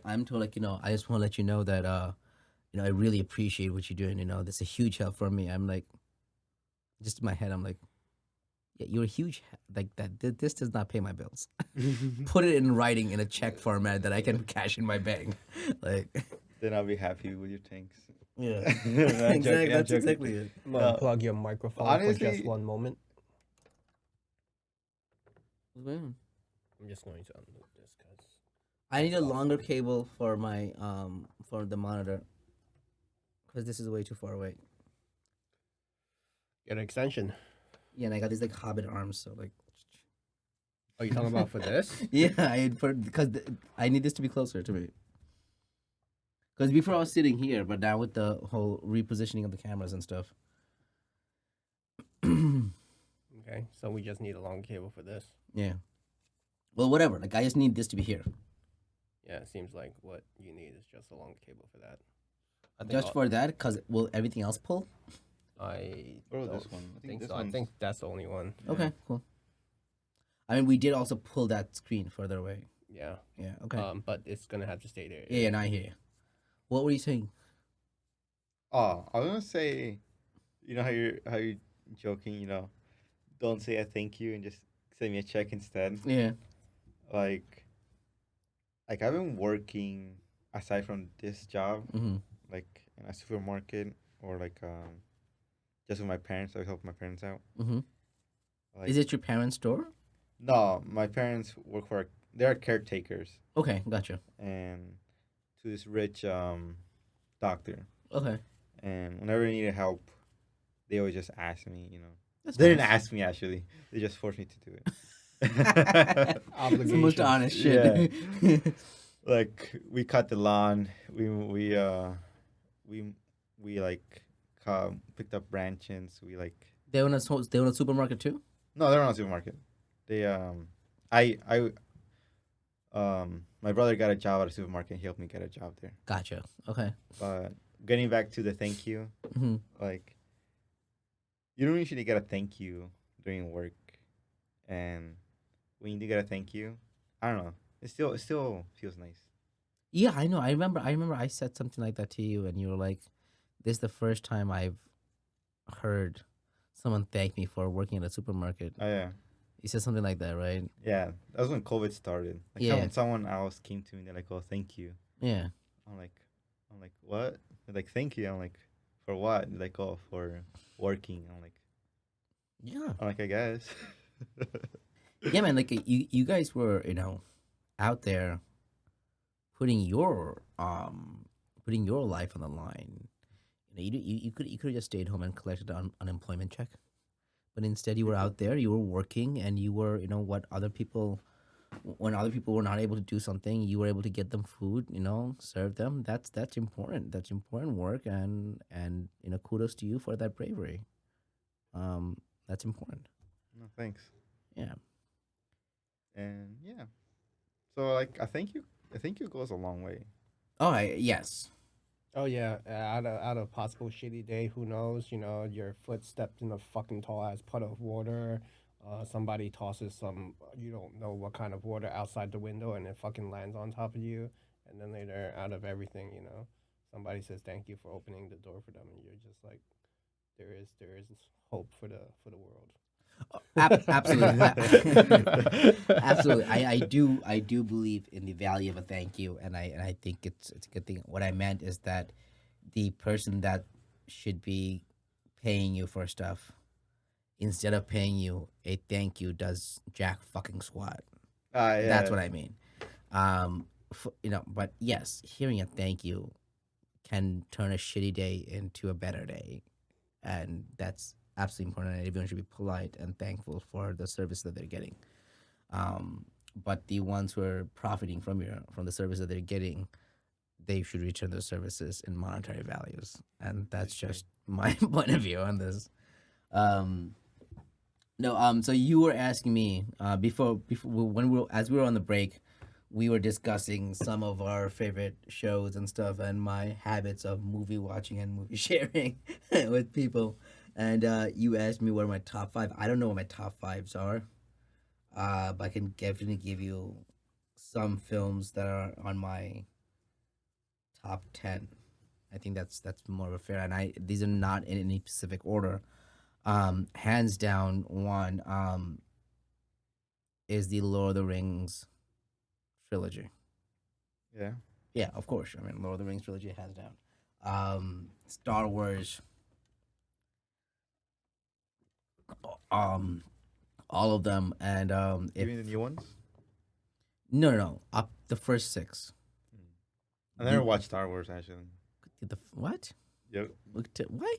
I'm told like I just want to let you know that I really appreciate what you're doing. That's a huge help for me. I'm like, just in my head, I'm like, yeah, you're a huge like that. This does not pay my bills. Put it in writing in a check format that I can cash in my bank. Like,
Then I'll be happy with your tanks.
yeah,
I'm joking, I'm
exactly. That's
joking.
exactly it.
I'm gonna
No.
plug your microphone for
Honestly-
just one moment.
Well,
I'm just going to unload this because
I need a longer cable for my for the monitor because this is way too far away.
get an extension.
Yeah, and I got these like hobbit arms, so like.
Oh, you talking about for this?
Yeah, because I need this to be closer to me. Because before I was sitting here, but now with the whole repositioning of the cameras and stuff.
Okay, so we just need a long cable for this.
Yeah. Well, whatever. Like I just need this to be here,
Yeah, it seems like what you need is just a long cable for that. I think
just for that. Cause will everything else pull?
I
What about
don't
this one? I think
think
this
so. I
one's
think that's the only one.
yeah.
Okay, cool. I mean, we did also pull that screen further away.
Yeah.
Yeah. Okay.
But it's gonna have to stay there.
Yeah. And I hear you. What were you saying?
Oh, I was gonna say, how you're joking, don't say a thank you and just send me a check instead.
Yeah.
Like I've been working aside from this job,
Mm-hmm.
like in a supermarket or like just with my parents. I help my parents out.
Mm-hmm. Is
Like
it your parents' store?
no, my parents work for they're caretakers
Okay, gotcha.
and to this rich doctor.
Okay,
And whenever they needed help, they always just ask me.
that's
They didn't
nice.
ask me actually. They just forced me to do it.
It's the most
Obligations.
honest
Yeah.
shit.
Like we cut the lawn. We we like picked up branches. We like
they own a supermarket too.
no, they're not a supermarket. They I my brother got a job at a supermarket. He helped me get a job there.
Gotcha. Okay.
But getting back to the thank you,
Mm-hmm.
like you don't usually get a thank you during work, and when you do get a thank you, I don't know. It still feels nice.
Yeah, I know. I remember. I said something like that to you, and you were like, "This is the first time I've heard someone thank me for working at a supermarket."
Oh yeah,
You said something like that, right?
yeah. That was when COVID started. Like
Yeah.
someone else came to me. They're like, "Oh, thank you."
Yeah.
I'm like, what? They're like, thank you. I'm like, for what? They're like, oh, for working.
Yeah.
I guess.
Yeah, man. Like you guys were, out there putting your life on the line. You could have just stayed home and collected an unemployment check, but instead you were out there, you were working, and you were, what other people, when other people were not able to do something, you were able to get them food, serve them. That's important. That's important work, and kudos to you for that bravery. That's important.
No, thanks.
Yeah.
And yeah, so like, I think you goes a long way.
Oh, yes.
Oh yeah, out of possible shitty day, who knows? Your foot stepped in a fucking tall ass puddle of water. Somebody tosses some you don't know what kind of water outside the window, and it fucking lands on top of you. And then later, out of everything, somebody says thank you for opening the door for them, and you're just like, there is hope for the world.
Absolutely. Absolutely. I do believe in the value of a thank you, and I think it's a good thing. What I meant is that the person that should be paying you for stuff, instead of paying you a thank you, does jack fucking squat. That's
Yeah.
what I mean. But yes, hearing a thank you can turn a shitty day into a better day, and that's absolutely important. And everyone should be polite and thankful for the service that they're getting. But the ones who are profiting from the service that they're getting, they should return those services in monetary values, and that's
That's true.
just my point of view on this. Um, no, so you were asking me before when as we were on the break, we were discussing some of our favorite shows and stuff, and my habits of movie watching and movie sharing with people. And you asked me what are my top five. I don't know what my top fives are, but I can definitely give you some films that are on my top 10. I think that's more of a fair, and I these are not in any specific order. Hands down, one is the Lord of the Rings trilogy.
Yeah.
Yeah, of course. I mean, Lord of the Rings trilogy, hands down. Star Wars, um, all of them, and
You
if
mean the new ones?
no, up the first six.
I never
The,
watched Star Wars actually.
the what?
Yep.
Look to what?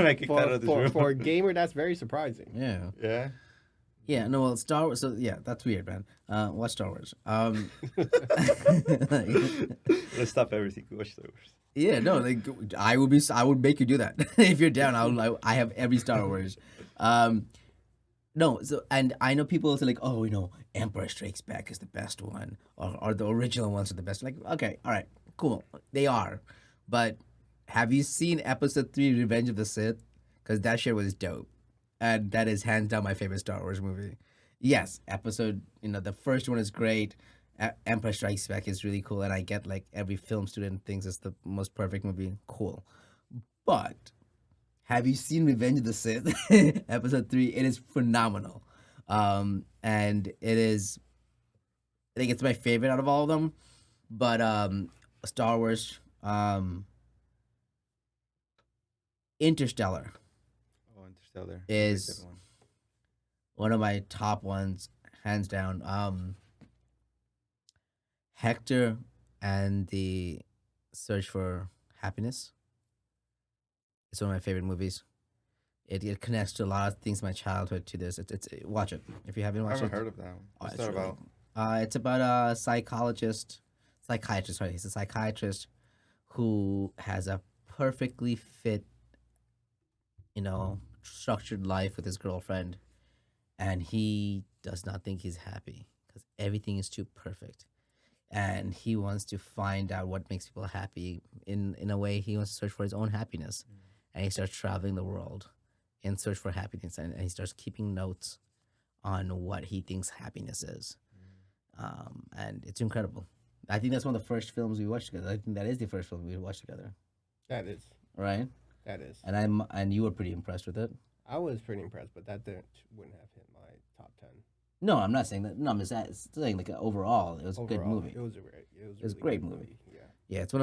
I kicked out of this room.
For a gamer, that's very surprising.
Yeah.
Yeah.
Yeah, no, well, Star Wars. So yeah, that's weird, man. Watch Star Wars.
Let's stop everything. Watch Star Wars.
Yeah, no, like I would make you do that if you're down. I have every Star Wars. Um, No, so and I know people say like, oh, Empire Strikes Back is the best one, or the original ones are the best. Like, okay, all right, cool, they are, but have you seen Episode 3, Revenge of the Sith? Because that shit was dope, and that is hands down my favorite Star Wars movie. Yes, the first one is great. Empire Strikes Back is really cool, and I get like every film student thinks it's the most perfect movie. Cool, but have you seen Revenge of the Sith? Episode 3. It is phenomenal. And it is, I think it's my favorite out of all of them. But Star Wars, Interstellar
Oh, Interstellar. Really good
is
one.
one of my top ones, hands down. Hector and the Search for Happiness. It's one of my favorite movies. It connects to a lot of things in my childhood to this. It's watch it if you haven't
I
watched
haven't
it.
heard of that one.
Oh,
What's
it's
that
really.
about?
It's about a psychiatrist. Sorry, he's a psychiatrist who has a perfectly fit, structured life with his girlfriend, and he does not think he's happy because everything is too perfect, and he wants to find out what makes people happy. In a way, he wants to search for his own happiness, and he starts traveling the world in search for happiness, and he starts keeping notes on what he thinks happiness is. And it's incredible. I think that's one of the first films we watched together. I think that is the first film we watched together,
That is.
right?
That is.
And you were pretty impressed with it.
I was pretty impressed, but that wouldn't have hit my top 10.
No, I'm not saying that. No, I'm just saying like overall, it was a good
Overall,
movie.
it was a great. It was,
It was a
really
great
good
movie.
Yeah.
Yeah, it's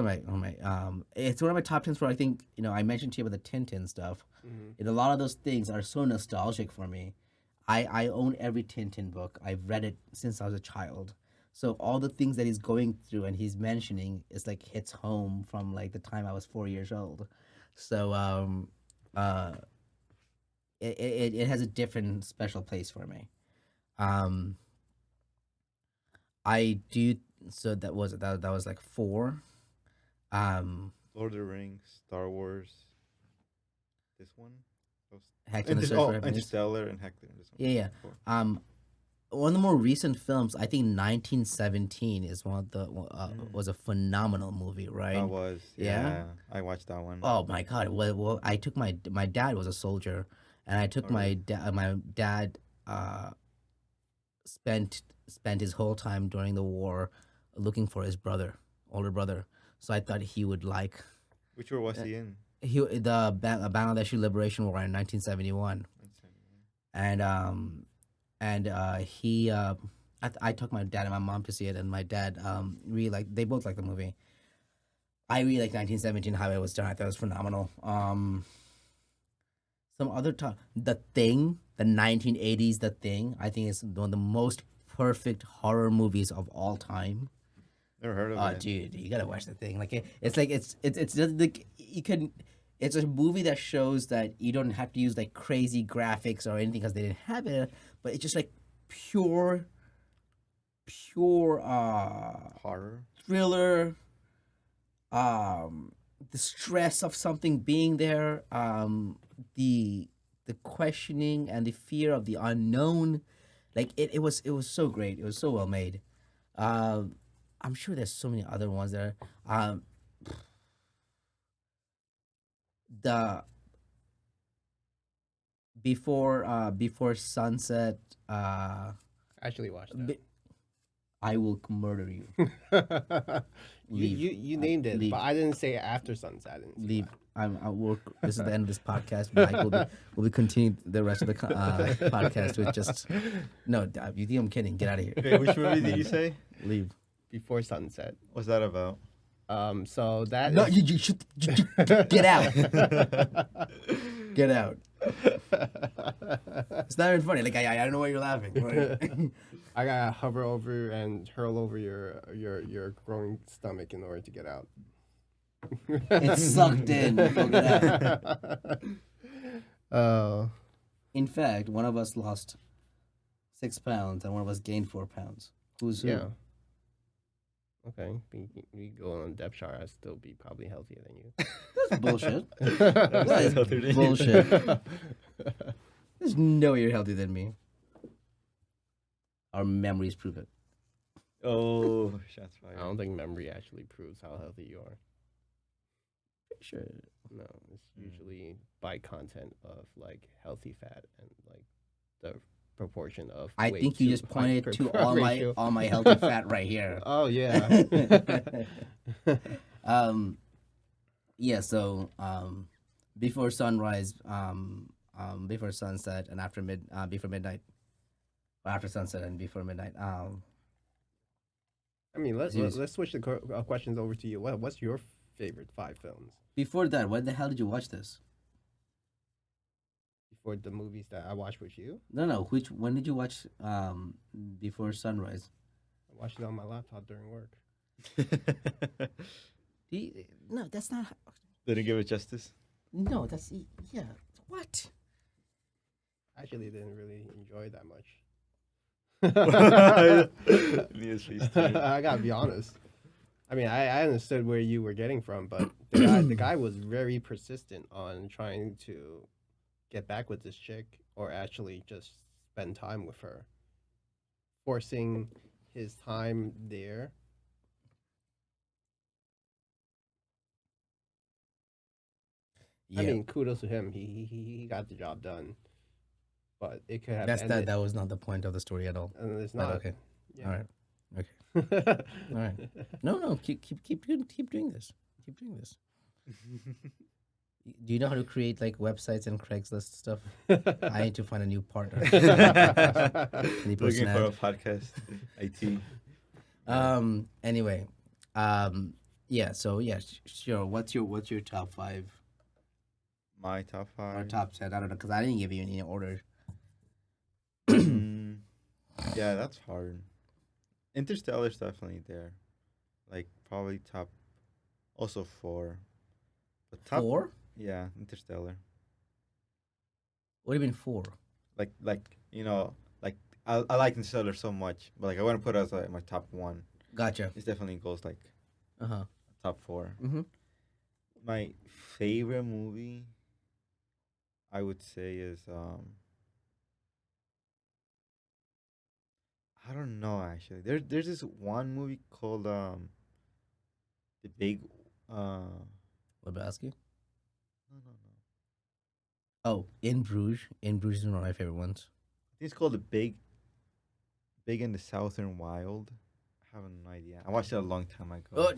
it's one of my top tens. Where I think I mentioned to you about the Tintin stuff.
Mm-hmm.
And a lot of those things are so nostalgic for me. I own every Tintin book. I've read it since I was a child. So all the things that he's going through and he's mentioning is like hits home from like the time I was 4 years old. So uh, it has a different special place for me. Um, I do. So that was like four. Um,
Lord of the Rings, Star Wars. This one. Those-
Hector and the Search for Happiness.
Interstellar and Hector. This one.
Yeah, yeah.
Four.
One of the more recent films, I think 1917 is one of the was a phenomenal movie, right?
That was.
Yeah?
Yeah. I watched that one.
Oh my God! Well, I took my dad was a soldier, and I took
Oh, really?
my dad spent his whole time during the war looking for his older brother. So I thought he would like
Which war was he in?
Bangladeshi Liberation War in 1971, and he I took my dad and my mom to see it, and my dad really they both liked the movie. I really like 1917 how it was done. I thought it was phenomenal. Some other time, The Thing, the 1980s The Thing, I think is one of the most perfect horror movies of all time.
Never heard of
Oh,
it.
dude, you gotta watch The Thing. Like it's just like you can. It's a movie that shows that you don't have to use like crazy graphics or anything because they didn't have it, but it's just like pure
Horror.
thriller, the stress of something being there, the questioning and the fear of the unknown. Like it was so great. It was so well made. I'm sure there's so many other ones there. The before sunset.
Actually watched that.
Be- I will murder you. Leave.
You named it,
Leave.
but I didn't say after sunset. I didn't see
Leave.
that.
I work. This is the end of this podcast. Mike will be continuing the rest of the podcast with just no. You think I'm kidding? Get out of here.
Okay, which movie did you say?
Leave.
Before sunset.
What's that about?
So that
No,
is-
you should get out. Get out. It's not even funny. Like I don't know why you're laughing. Right?
I gotta hover over and hurl over your growing stomach in order to get out.
It's sucked in. Look at that.
Oh.
In fact, one of us lost 6 pounds and one of us gained 4 pounds. Who's who?
Yeah. Okay. We go on a depth chart. I'd still be probably healthier than you.
That's bullshit.
That
That is
healthier than you.
bullshit. There's no way you're healthier than me. Our memories prove it.
Oh, shots
I
fired.
don't think memory actually proves how healthy you are.
Pretty sure.
No, it's
Mm.
usually by content of like healthy fat and like the proportion of
I
weight
think you
to
just
height
pointed
per
to all my
ratio.
all my healthy fat right here.
Oh yeah.
um, yeah. So before sunrise, before sunset, and before midnight, or after sunset and before midnight.
I mean,
Series.
let's switch the questions over to you. What's your favorite five films
Before that, when the hell did you watch this?
before the movies that I watched with you?
No, no. Which when did you watch before sunrise?
I watched it on my laptop during work.
No, that's not.
Didn't give it justice.
No, that's yeah. What?
I actually didn't really enjoy it that much.
Nia's face too.
I gotta be honest. I mean, I understood where you were getting from, but the guy was very persistent on trying to get back with this chick or actually just spend time with her, forcing his time there. I
Yeah,
mean, kudos to him. He got the job done, but it could have
that's that.
ended,
That was not the point of the story at all.
and it's
But
not.
okay, all
Yeah.
right, okay, all right. No, no, keep doing this. Keep doing this. Do you know how to create like websites and Craigslist stuff? I need to find a new partner. Any
Looking for a
personality.
podcast. IT.
Anyway, yeah. So yeah, sure. What's your top five
My top
or
five.
top 10? I don't know because I didn't give you any order.
Mm, yeah, that's hard. Interstellar's definitely there. Like probably top. Also four. But top.
Four?
Yeah, Interstellar.
What do you mean four?
Like I like Interstellar so much, but like I wouldn't put it as like my top one.
Gotcha.
It definitely goes like
Uh huh.
top four.
Mm-hmm.
My favorite movie, I would say, is I don't know actually. There's this one movie called The Big
Lebowski.
no no no.
Oh, In Bruges. In Bruges is one of my favorite ones.
I think it's called The Big in the Southern Wild. I have no idea. I watched it a long time ago.
Oh,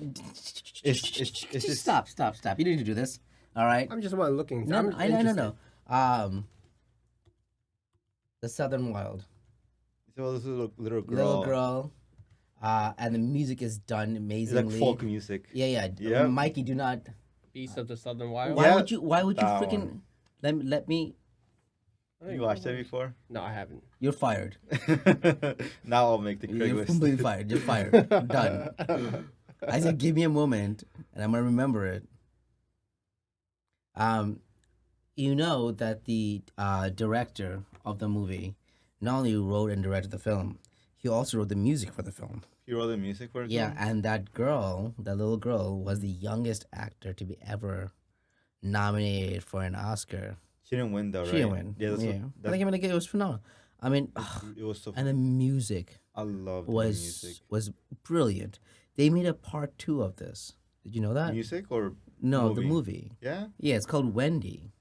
It's
just
just
stop. You need to do this. All right.
I'm just one looking.
No,
I'm
no, I know, no,
interested.
no. The Southern Wild.
it's about this little
Little
girl.
girl. And the music is done
It's like
amazingly.
folk music.
Yeah, yeah.
Yeah.
Mikey, do not.
Beast of the Southern Wild.
Why
Yeah,
would you? Why would you
that
freaking?
one.
Let me.
You watched that before?
No, I haven't.
You're fired.
Now I'll make the
You're
Craigslist.
completely fired. You're fired. Done. I said, give me a moment, and I'm gonna remember it. Um, you know that the director of the movie not only wrote and directed the film, he also wrote the music for the film.
You wrote the music for it?
Yeah, and that girl, that little girl, was the youngest actor to be ever nominated for an Oscar.
She didn't win though, right?
She didn't win.
Yeah, that's
yeah.
what.
I think it was phenomenal. I mean,
It was so.
and the music
I love the
was
music.
was brilliant. They made a part 2 of this. Did you know that?
Music or
No,
movie?
the movie.
Yeah.
Yeah, it's called Wendy.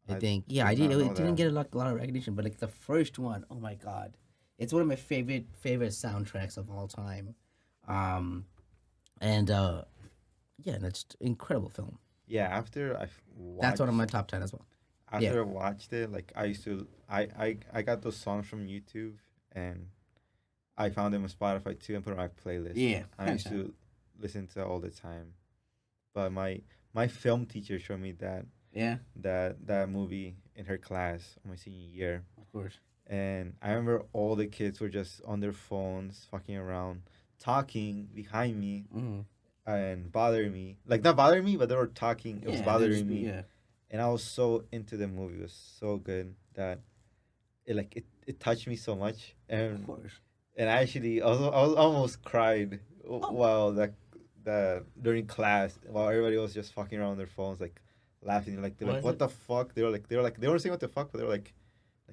I
I
think. Yeah,
did
I did.
not know
It didn't
that.
get a lot of recognition, but like the first one, oh my god, it's one of my favorite soundtracks of all time. Um, and yeah, and it's incredible film.
Yeah. After I watched.
That's one of my top 10 as well.
After I watched it, like I used to, I got those songs from YouTube and I found them on Spotify too and put it on my playlist.
Yeah,
I used to listen to it all the time. But my film teacher showed me
Yeah,
that movie in her class on my senior year.
of course.
And I remember all the kids were just on their phones, fucking around, talking behind me
Mm.
and bothering me. Like not bothering me, but they were talking. It was bothering me.
Yeah,
And I was so into the movie. It was so good that it touched me so much.
of course.
And I was almost cried
Oh.
while that during class while everybody was just fucking around on their phones like laughing like they're
What
like
is
what
it?
the fuck they were like they weren't saying what the fuck but they were like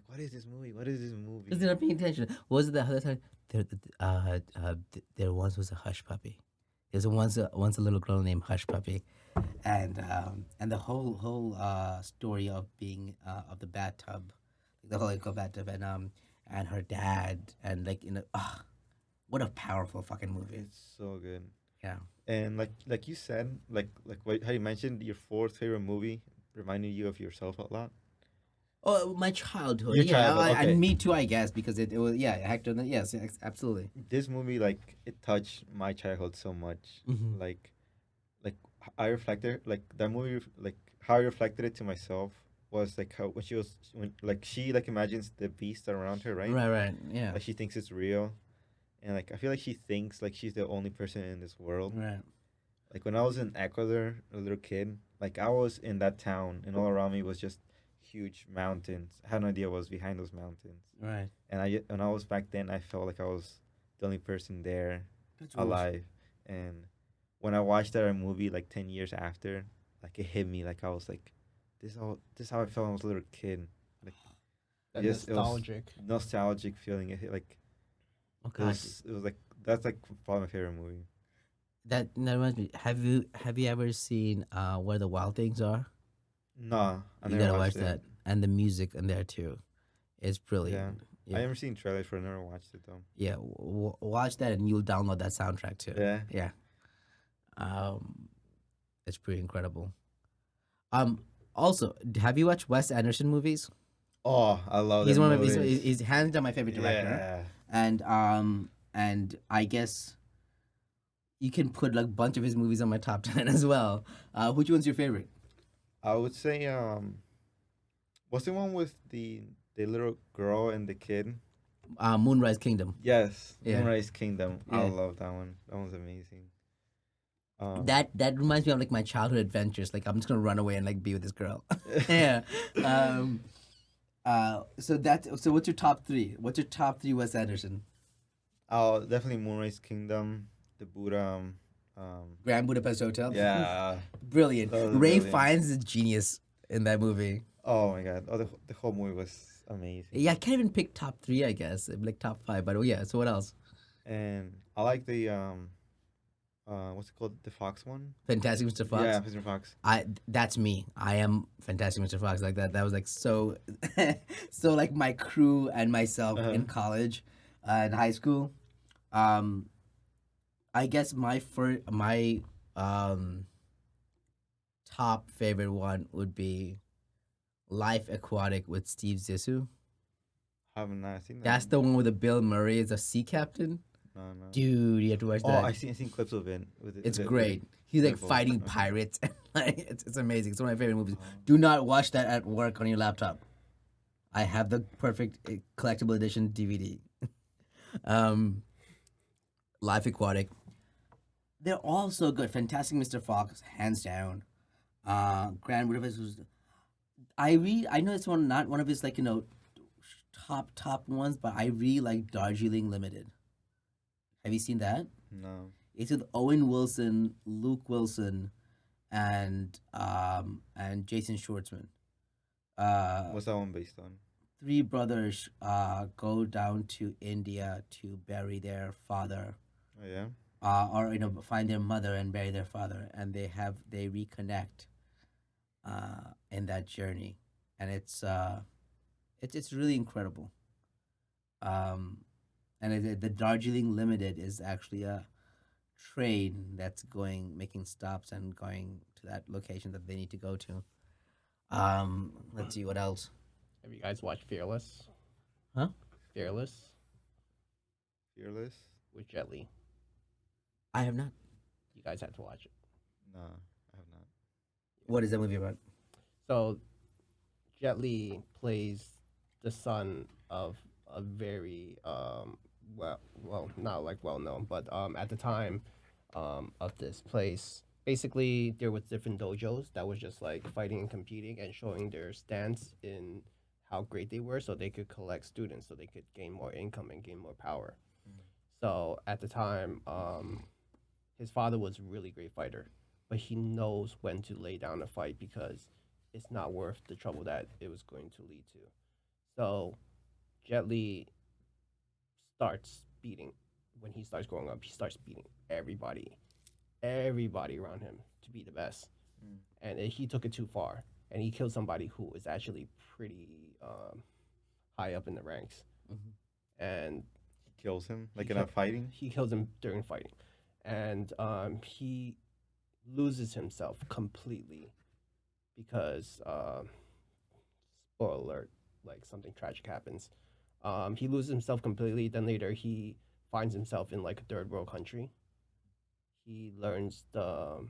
what is this movie? What is this
Because
movie?
they're not paying attention. What was it the other time? There once was a hush puppy. There's once a little girl named Hush Puppy, and the whole story of being of the bathtub, the whole like, bathtub, and her dad, and like what a powerful fucking movie.
It's so good.
Yeah.
And like you said, how you mentioned your fourth favorite movie reminded you of yourself a lot.
Oh, my childhood.
Your
Yeah,
childhood,
and
okay.
me too, I guess, because it was yeah, Hector. Yes, absolutely.
This movie, like, it touched my childhood so much.
Hmm.
Like, I reflected, like, that movie, like, how I reflected it to myself was like how when like she like imagines the beast around her, right?
Right, right. Yeah.
Like she thinks it's real, and like I feel like she thinks like she's the only person in this world.
Right,
Like when I was in Ecuador, a little kid, like I was in that town, and all around me was just huge mountains. I had no idea what was behind those mountains.
right.
And when I was back then, I felt like I was the only person there,
That's awesome.
alive. And when I watched that movie like 10 years after, like it hit me. Like I was like, this is how I felt when I was a little kid. Like
That
it was
nostalgic.
nostalgic feeling. It hit, like
Oh God,
it was like that's like probably my favorite movie.
that reminds me. Have you ever seen Where the Wild Things Are?
Nah, I
You
never
gotta
watched
watch
it.
that, and the music in there too. It's
Yeah,
brilliant.
I
Yeah,
never seen trailers for it. I never watched it though.
yeah. Watch that, and you'll download that soundtrack too.
Yeah.
Yeah. Um, it's pretty incredible. Um, also, have you watched Wes Anderson movies?
Oh, I love
He's
them
one of
movies.
he's hands down my favorite director,
Yeah.
and I guess you can put like a bunch of his movies on my top 10 as well. Which one's your favorite?
I would say what's the one with the little girl and the kid?
Moonrise Kingdom.
Yes,
Yeah,
Moonrise Kingdom. I
yeah.
love that one. That one's amazing.
That reminds me of like my childhood adventures. Like I'm just gonna run away and like be with this girl. Yeah. Um. So what's your top three? What's your top three Wes Anderson?
oh, definitely Moonrise Kingdom, the Buddha.
Grand Budapest Hotel.
Yeah,
Brilliant.
that was
Ray
brilliant.
Fiennes is a genius in that movie.
Oh my god, oh the whole movie was amazing.
Yeah, I can't even pick top three. I guess like top five. But yeah. So what else?
And I like the what's it called? The Fox one.
Fantastic Mr.
Yeah,
Fox.
Mr. Fox.
That's me. I am Fantastic Mr. Fox like that. That was like so so like my crew and myself
Uh-huh.
in college, in high school. Um I guess my um top favorite one would be Life Aquatic with Steve Zissou.
Haven't I seen that
That's
one?
the one with the Bill Murray as a sea captain.
No, no.
Dude, you have to watch
Oh,
that.
I seen clips of it
It's
with
great. He's
the
like
boat.
fighting
Okay.
pirates. Like it's amazing. It's one of my favorite movies.
Oh.
Do not watch that at work on your laptop. I have the perfect collectible edition DVD. Um, Life Aquatic. They're all so good. Fantastic Mr. Fox, hands down. Grand Budapest was. I know it's one not one of his like top ones, but I really like Darjeeling Limited. Have you seen that?
No.
It's with Owen Wilson, Luke Wilson, and Jason Schwartzman. Uh,
What's that one based on?
Three brothers go down to India to bury their father,
Oh yeah.
or find their mother and bury their father, and they reconnect in that journey, and it's really incredible. Um, and the Darjeeling Limited is actually a train that's making stops and going to that location that they need to go to. Let's see what else.
Have you guys watched Fearless?
Huh?
Fearless
Fearless.
with Jet Li.
I have not.
You guys have to watch it.
No, I have not.
What is that movie about?
So Jet Li plays the son of a very not like well known, but at the time of this place, basically there was different dojos that was just like fighting and competing and showing their stance in how great they were, so they could collect students, so they could gain more income and gain more power.
Mm.
So at the time, his father was a really great fighter, but he knows when to lay down a fight because it's not worth the trouble that it was going to lead to. So Jet Li starts beating when he starts growing up. He starts beating everybody around him to be the best,
Mm.
and he took it too far, and he killed somebody who is actually pretty high up in the ranks,
Mhm.
and
He kills him
he
like in a
killed
fighting.
he kills him during fighting, and he loses himself completely because spoiler alert, like something tragic happens. He loses himself completely. Then later he finds himself in like a third world country. He learns the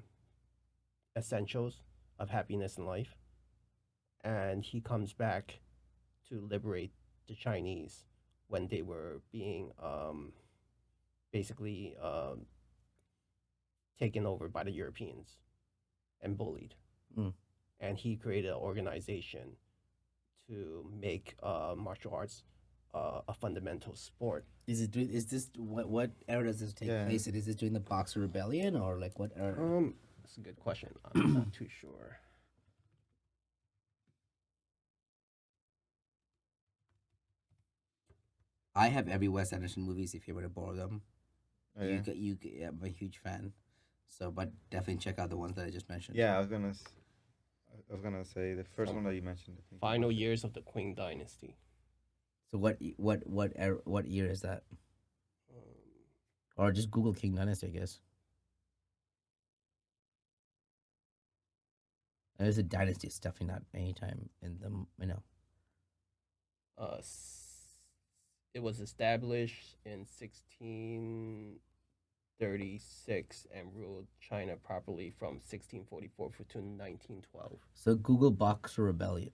essentials of happiness in life, and he comes back to liberate the Chinese when they were being basically taken over by the Europeans and bullied.
Mm.
And he created an organization to make martial arts a fundamental sport.
Is this what era does this take
Yeah.
place in? Is this during the Boxer Rebellion or like what era?
That's a good question. I'm not too sure.
I have every Wes Anderson movies. If you were to borrow them,
Oh yeah.
I'm a huge fan. So, but definitely check out the ones that I just mentioned.
Yeah, I was gonna say the first
Some
one that you mentioned. I think.
final years of the Qing Dynasty.
So what year is that?
Um,
Or just Google King Dynasty, I guess. And there's a dynasty. It's definitely not any time in the
uh, it was established in 1636 and ruled China properly from 1644 to 1912.
So Google Boxer Rebellion.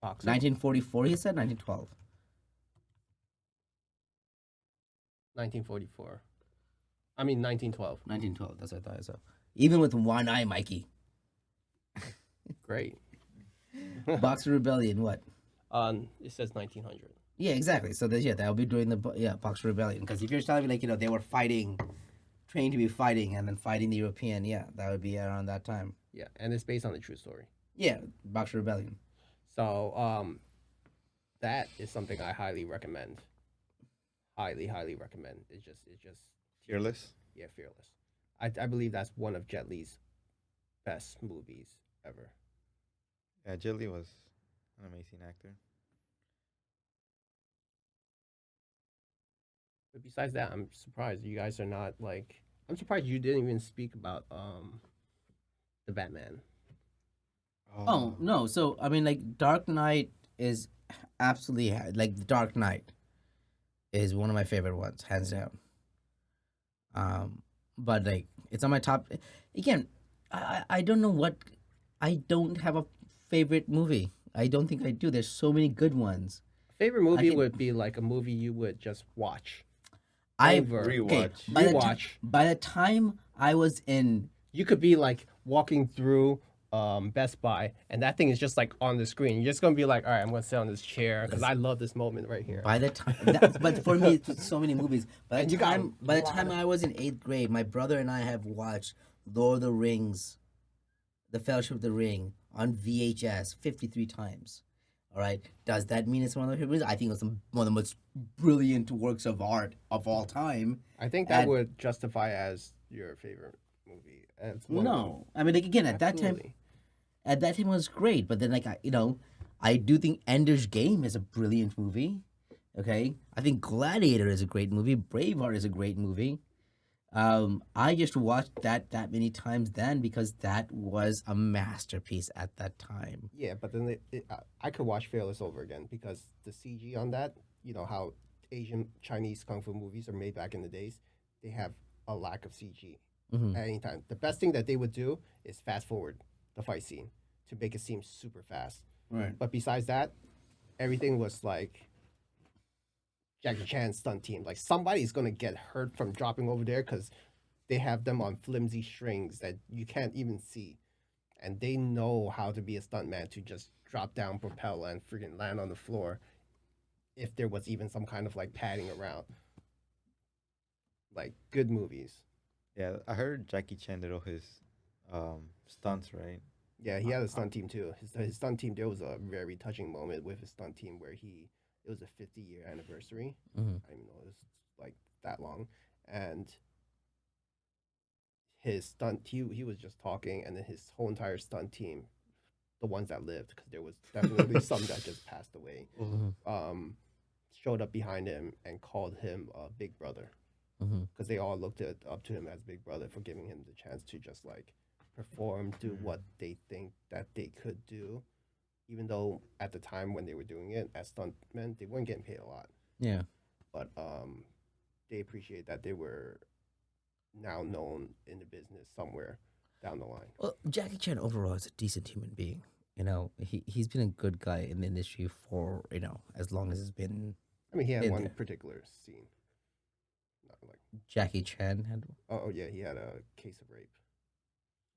Boxer?
1944. He said 1912.
1944. I mean 1912.
1912. That's what I thought I saw. Even with one eye, Mikey.
Great.
Boxer Rebellion. What?
It says 1900.
Yeah, exactly. So that will be during the Boxer Rebellion. Because if you're telling me like they were fighting, trained to be fighting, and then fighting the European, yeah, that would be around that time.
Yeah, and it's based on a true story.
Yeah, Boxer Rebellion.
So that is something I highly recommend. Highly recommend. It's just
Fearless.
yeah, Fearless. I believe that's one of Jet Li's best movies ever.
Yeah, Jet Li was an amazing actor.
But besides that, I'm surprised you guys are not like. I'm surprised you didn't even speak about the Batman.
Oh no! So I mean, like Dark Knight is absolutely like the Dark Knight is one of my favorite ones, hands down. But like it's on my top. Again, I don't know what. I don't have a favorite movie. I don't think I do. There's so many good ones.
Favorite
I
movie
can
would be like a movie you would just watch
I
over.
okay.
Rewatch.
Rewatch.
By the time I was in
You could be like walking through Best Buy, and that thing is just like on the screen. You're just gonna be like, all right, I'm gonna sit on this chair because I love this moment right here.
by the time, but for me, it's so many movies.
And you got
By the
a lot
time
of-
I was in eighth grade, my brother and I have watched Lord of the Rings, The Fellowship of the Ring on VHS 53 times. All right. Does that mean it's one of my favorite movies? I think it's one of the most brilliant works of art of all time.
I think that
And
would justify as your favorite movie. It's one of them.
no, I mean, like again,
Absolutely.
at that time it was great. But then, like I do think Ender's Game is a brilliant movie. Okay, I think Gladiator is a great movie. Braveheart is a great movie. I just watched that many times then because that was a masterpiece at that time.
Yeah, but then I could watch Fearless over again because the CG on that, you know how Asian Chinese kung fu movies are made back in the days, they have a lack of CG
Hmm.
at any time. The best thing that they would do is fast forward the fight scene to make it seem super fast.
Right.
But besides that, everything was like Jackie Chan's stunt team. Like somebody's gonna get hurt from dropping over there because they have them on flimsy strings that you can't even see, and they know how to be a stuntman to just drop down, propel, and freaking land on the floor. If there was even some kind of like padding around, like good movies.
Yeah, I heard Jackie Chan did all his stunts, right?
Yeah, he
Uh,
had a
uh,
stunt team too. His stunt team. There was a very touching moment with his stunt team where he it was a 50-year anniversary.
mhm,
I didn't even know it was like that long, and his stunt he was just talking, and then his whole entire stunt team, the ones that lived, because there was definitely some that just passed away,
Oh,
mhm,
um, showed up behind him and called him Big Brother,
mhm.
because they all looked up to him as Big Brother for giving him the chance to just like perform, do
mm.
what they think that they could do, even though at the time when they were doing it as stuntmen, they weren't getting paid a lot,
Yeah.
but they appreciate that they were now known in the business somewhere down the line.
Well, Jackie Chan overall is a decent human being. He's been a good guy in the industry for as long as he's
I mean, he had
been
one
there.
particular scene, not like
Jackie Chan had.
oh yeah, he had a case of rape.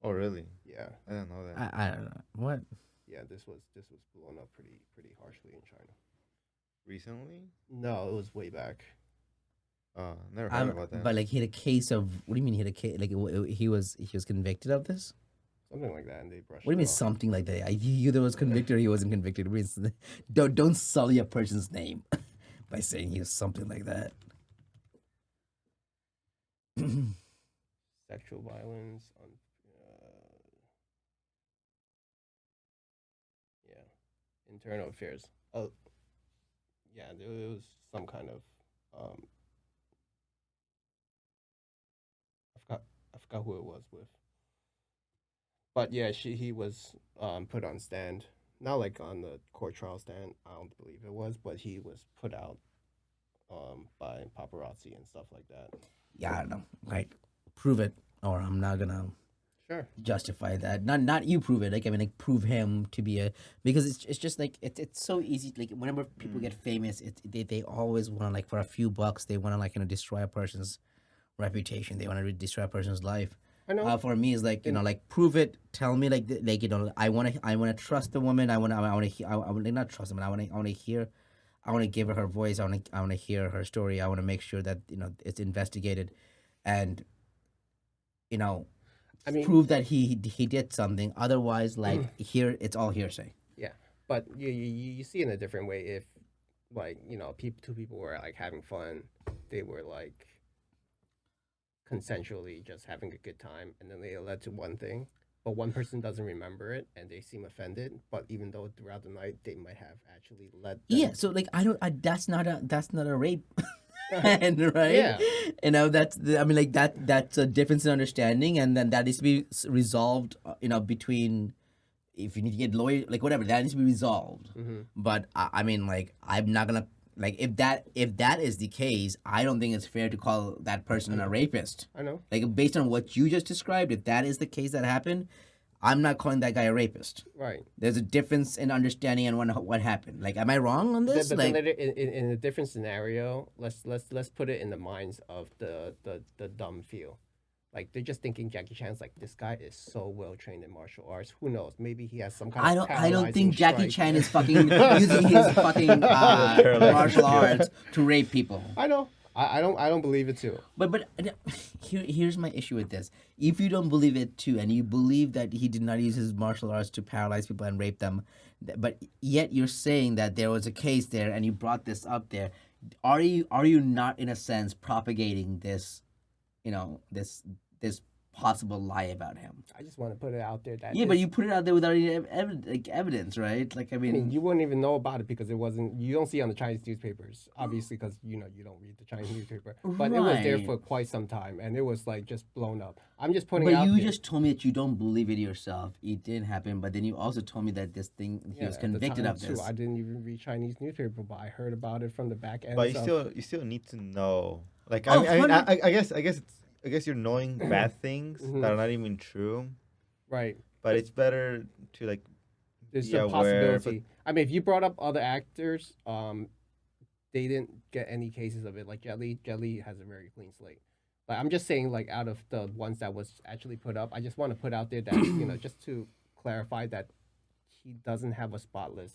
Oh, really?
Yeah,
I didn't know that.
I don't know what.
yeah, this was blown up pretty harshly in China.
Recently?
No, it was way back.
Never heard about that.
But like he had a case of what do you mean he had a case? Like he was convicted of this?
Something like that, and they
What
brushed
do you
it
mean
off.
something like that? You either was convicted or he wasn't convicted. It means, don't sully a person's name by saying he was something like that.
Sexual violence on, yeah, internal affairs. Oh, yeah, there was some kind of, I forgot, I forgot who it was with, but yeah, he was put on stand, not like on the court trial stand. I don't believe it was, but he was put out by paparazzi and stuff like that.
Yeah, I don't know. Like, prove it, or I'm not gonna
Sure.
justify that. Not you prove it. Like I mean, like prove him to be a because it's just like it's so easy. Like whenever people
Mm.
get famous, they always want to like for a few bucks they want to like destroy a person's reputation. They want to destroy a person's life.
I know.
For me, it's like
And
like prove it. Tell me like like I want to trust the woman. I want to not trust them. I want to hear. I want to give her her voice. I want to hear her story. I want to make sure that it's investigated, and you know
I mean,
prove that he did something. Otherwise, like here, it's all hearsay.
yeah, but you see in a different way if like two people were like having fun, they were like consensually just having a good time, and then they led to one thing, but one person doesn't remember it and they seem offended. But even though throughout the night they might have actually led
Yeah.
them.
So like I don't. That's not a rape. And right,
Yeah,
I mean like that's a difference in understanding, and then that needs to be resolved. Between if you need to get lawyer like whatever that needs to be resolved.
hmm
But I mean like I'm not gonna like if that is the case, I don't think it's fair to call that
I
person a
know,
rapist.
I know,
Like based on what you just described, if that is the case that happened, I'm not calling that guy a rapist.
right.
There's a difference in understanding and what happened. Like, am I wrong on this?
But then
Like,
later in a different scenario, let's put it in the minds of the dumb feel. Like they're just thinking Jackie Chan's like this guy is so well trained in martial arts. Who knows? Maybe he has some kind
I
of
don't
paralyzing
think Jackie
strike.
Chan is fucking using his fucking
Paralyzing
martial
skill.
arts to rape people.
I know. I don't believe it too.
But here's my issue with this. If you don't believe it too, and you believe that he did not use his martial arts to paralyze people and rape them, but yet you're saying that there was a case there, and you brought this up there, are you not in a sense propagating this, this possible lie about him?
I just want to put it out there that
Yeah, but
it's.
you put it out there without any evidence, right? Like, I
I mean,
mean,
you wouldn't even know about it because it wasn't. You don't see it on the Chinese newspapers, obviously, because you don't read the Chinese newspaper. But it was there
right.
for quite some time, and it was like just blown up. I'm just putting it
But
out
you
there.
just told me that you don't believe it yourself. It didn't happen. But then you also told me that this thing he
Yeah,
was
at the
convicted
time
of
too,
this.
I didn't even read Chinese newspaper, but I heard about it from the back
But
ends
you
of.
still need to know. Like
Oh,
I mean,
100.
I guess you're knowing bad things that
Mhm,
are not even true.
right.
But it's better to like
There's
be
a
aware. But
possibility. I mean, if you brought up other actors, they didn't get any cases of it. Like Jet Li has a very clean slate. Like I'm just saying, like out of the ones that was actually put up, I just want to put out there that just to clarify that he doesn't have a spotless,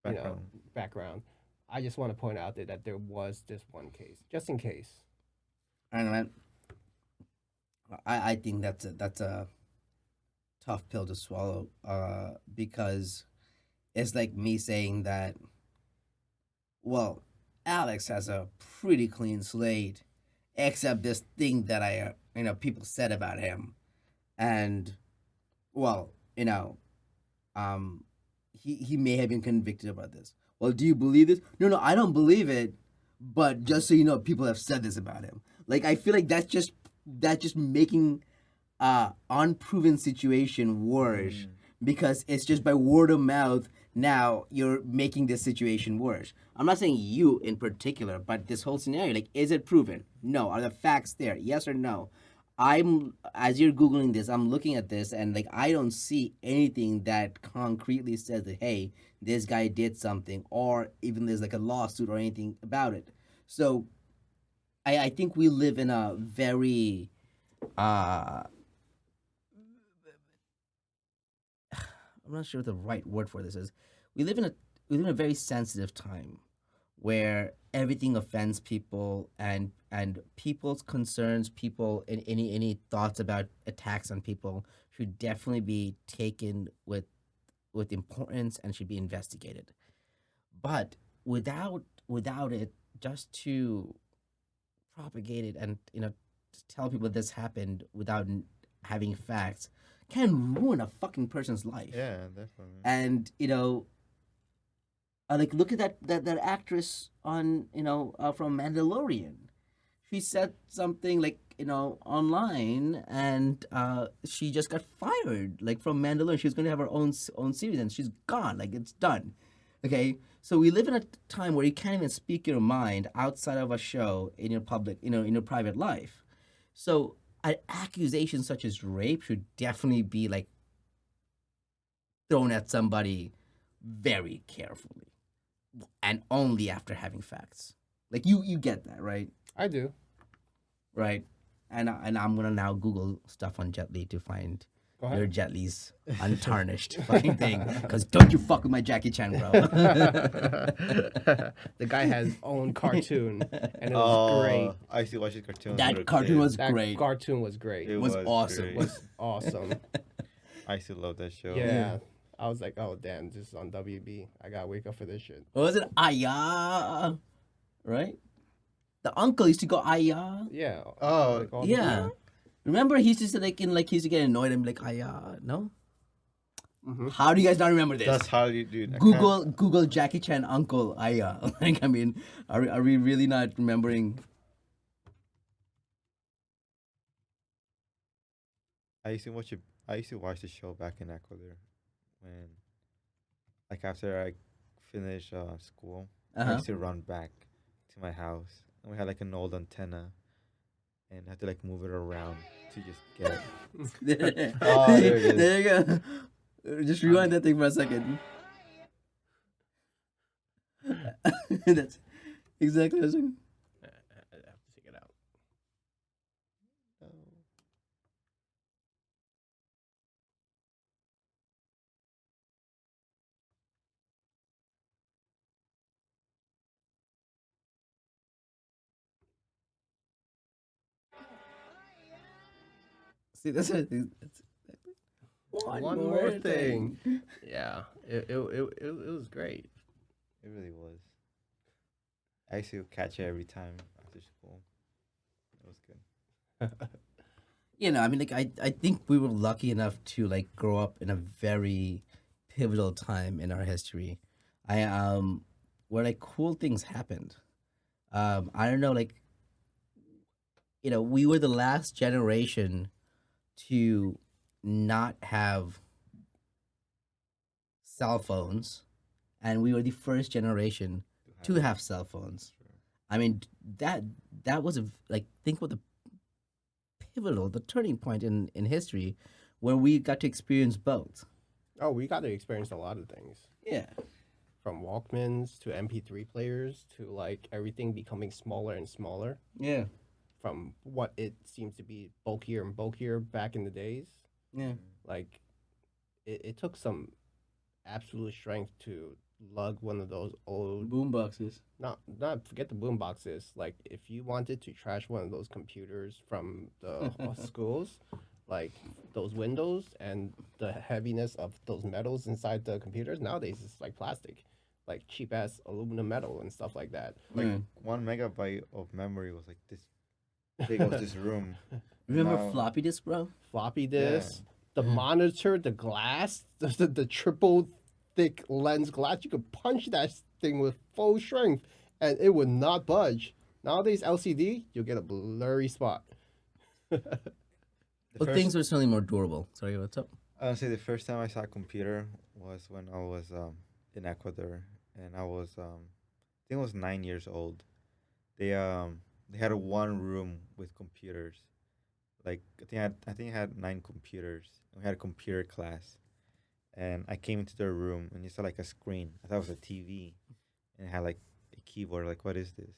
you know,
background.
background. I just want to point out there that there was this one case, just in case.
I don't know. I think that's a tough pill to swallow. Because it's like me saying that, well, Alex has a pretty clean slate, except this thing that people said about him, and well, um, he may have been convicted about this. Well, do you believe this? No, no, I don't believe it. But just so you know, people have said this about him. Like I feel like that's just making unproven situation worse
Mm.
because it's just by word of mouth. Now you're making this situation worse. I'm not saying you in particular, but this whole scenario, like, is it proven? No. Are the facts there? Yes or no? I'm as you're googling this, I'm looking at this, and like I don't see anything that concretely says that hey, this guy did something, or even there's like a lawsuit or anything about it. So I think we live in a very uh I'm not sure what the right word for this is. We live in a we live in a very sensitive time where everything offends people, and people's concerns, people and any thoughts about attacks on people should definitely be taken with importance and should be investigated. But without it, just to propagate it and to tell people this happened without having facts can ruin a fucking person's life.
Yeah, definitely.
And like look at that actress on from Mandalorian. She said something like online, and she just got fired like from Mandalorian. She was going to have her own series, and she's gone. Like it's done. Okay, so we live in a time where you can't even speak your mind outside of a show in your public, in your private life. So an accusation such as rape should definitely be like thrown at somebody very carefully and only after having facts. Like you get that, right?
I do.
Right. And I'm gonna now Google stuff on Jet Li to find
Go
your
ahead.
Jet Li's untarnished fucking thing. Cause don't you fuck with my Jackie Chan, bro.
The guy has his own cartoon, and it was great.
I used to watch his cartoons as a
That
little
cartoon
kid.
was
That
great.
cartoon was great.
It
was awesome.
great.
Was awesome.
I used to love that show.
Yeah. I was like, oh damn, this is on WB. I gotta wake up for this shit.
What was it? Aya, right? The uncle used to go Aya.
Yeah.
Oh,
Like all the
Yeah.
time.
Remember he used to say he used to get annoyed and be like Aya. No?
Mhm.
How do you guys not remember this?
that's how you do.
Google Jackie Chan uncle Aya. Like I mean, are we really not remembering?
I used to watch it. I used to watch the show back in Ecuador when, like, after I finished school, I
Uh-huh.
used to run back to my house, and we had like an old antenna, and I had to like move it around to just get. Oh, there it is.
There you go. Just rewind that thing for a second. That's exactly what I was saying.
I have to take it out.
See, that's one more thing.
Yeah. It was great.
It really was. I used to catch it every time after school. It was good.
I mean, like I think we were lucky enough to like grow up in a very pivotal time in our history. I where like cool things happened. I don't know, like we were the last generation to not have cell phones, and we were the first generation to have cell phones.
Sure.
I mean, that that was like think about the pivotal, the turning point in history, where we got to experience both.
Oh, we got to experience a lot of things.
Yeah,
From Walkmans to MP3 players to like everything becoming smaller and smaller.
yeah,
From what it seems to be bulkier and bulkier back in the days.
yeah.
Like it took some absolute strength to lug one of those old
Boom boxes.
not forget the boom boxes. Like if you wanted to trash one of those computers from the schools, like those windows and the heaviness of those metals inside the computers. Nowadays, it's like plastic, like cheap ass aluminum metal and stuff like that.
Like
Mm.
1 megabyte of memory was like this big of this room, and
Remember
now
floppy disk, bro?
Floppy
yeah,
disk, the
Yeah.
monitor, the glass, the triple thick lens glass. You could punch that thing with full strength, and it would not budge. Nowadays, LCD, you'll get a blurry spot.
the
Well,
first
things were certainly more durable. Sorry, what's up?
I'll say the first time I saw a computer was when I was in Ecuador, and I think I was 9 years old. They had a one room with computers. Like I think I had 9 computers. We had a computer class, and I came into their room and you saw like a screen. I thought it was a TV, and it had like a keyboard. Like, what is this?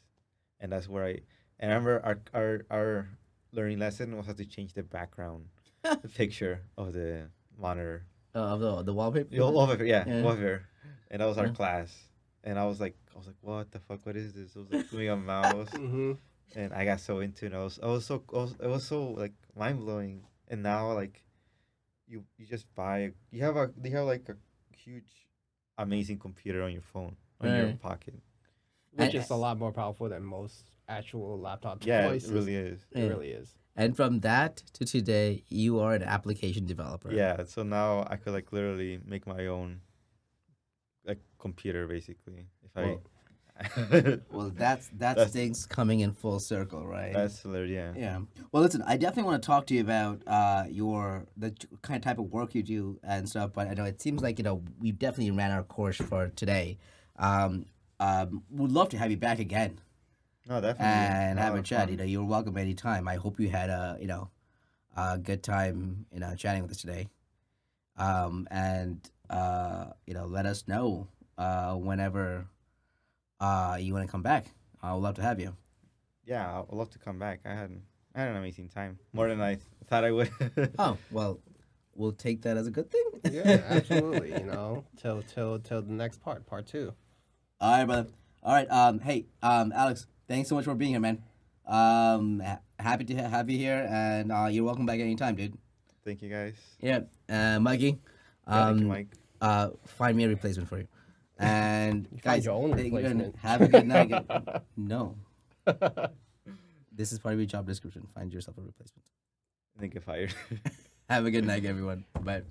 And that's where I remember our learning lesson was how to change the background, the picture of the monitor.
Of the wallpaper.
Wallpaper, yeah,
Yeah.
wallpaper. And that was our
Yeah.
class. And I was like, what the fuck? What is this? I was like doing a mouse,
Mm-hmm.
and I got so into it. It was so like mind blowing. And now like, you just buy. You have like a huge, amazing computer on your phone, on your
Right.
pocket.
Which
And,
is a lot more powerful than most actual laptop
Yeah, it
devices.
really is.
It
Yeah.
really is.
and from that to today, you are an application developer.
Yeah, so now I could like literally make my own like computer basically. If I
Well, that's
That's-
things coming in full circle, right?
that's literally yeah.
Yeah. Well, listen, I definitely want to talk to you about your kind of type of work you do and stuff. But I know it seems like we definitely ran our course for today. Would love to have you back again
No, definitely.
and
A
have
lot
a
of
chat.
fun.
You're welcome anytime. I hope you had a good time chatting with us today. And let us know whenever you want to come back. I would love to have you.
Yeah, I would love to come back. I had an amazing time. More than I thought I would.
Oh, well, we'll take that as a good thing.
Yeah, absolutely. Till the next part 2.
All right, brother. All right. Hey, Alex, thanks so much for being here, man. Happy to have you here, and you're welcome back anytime, dude.
Thank you guys.
Yeah. Mikey,
Yeah, thank you, Mike.
find me a replacement for you. And
You find
guys,
your own
thank you, and
replacement.
have a good night. No, this is part of your job description. Find yourself a replacement.
I think get fired.
Have a good night, everyone. Bye.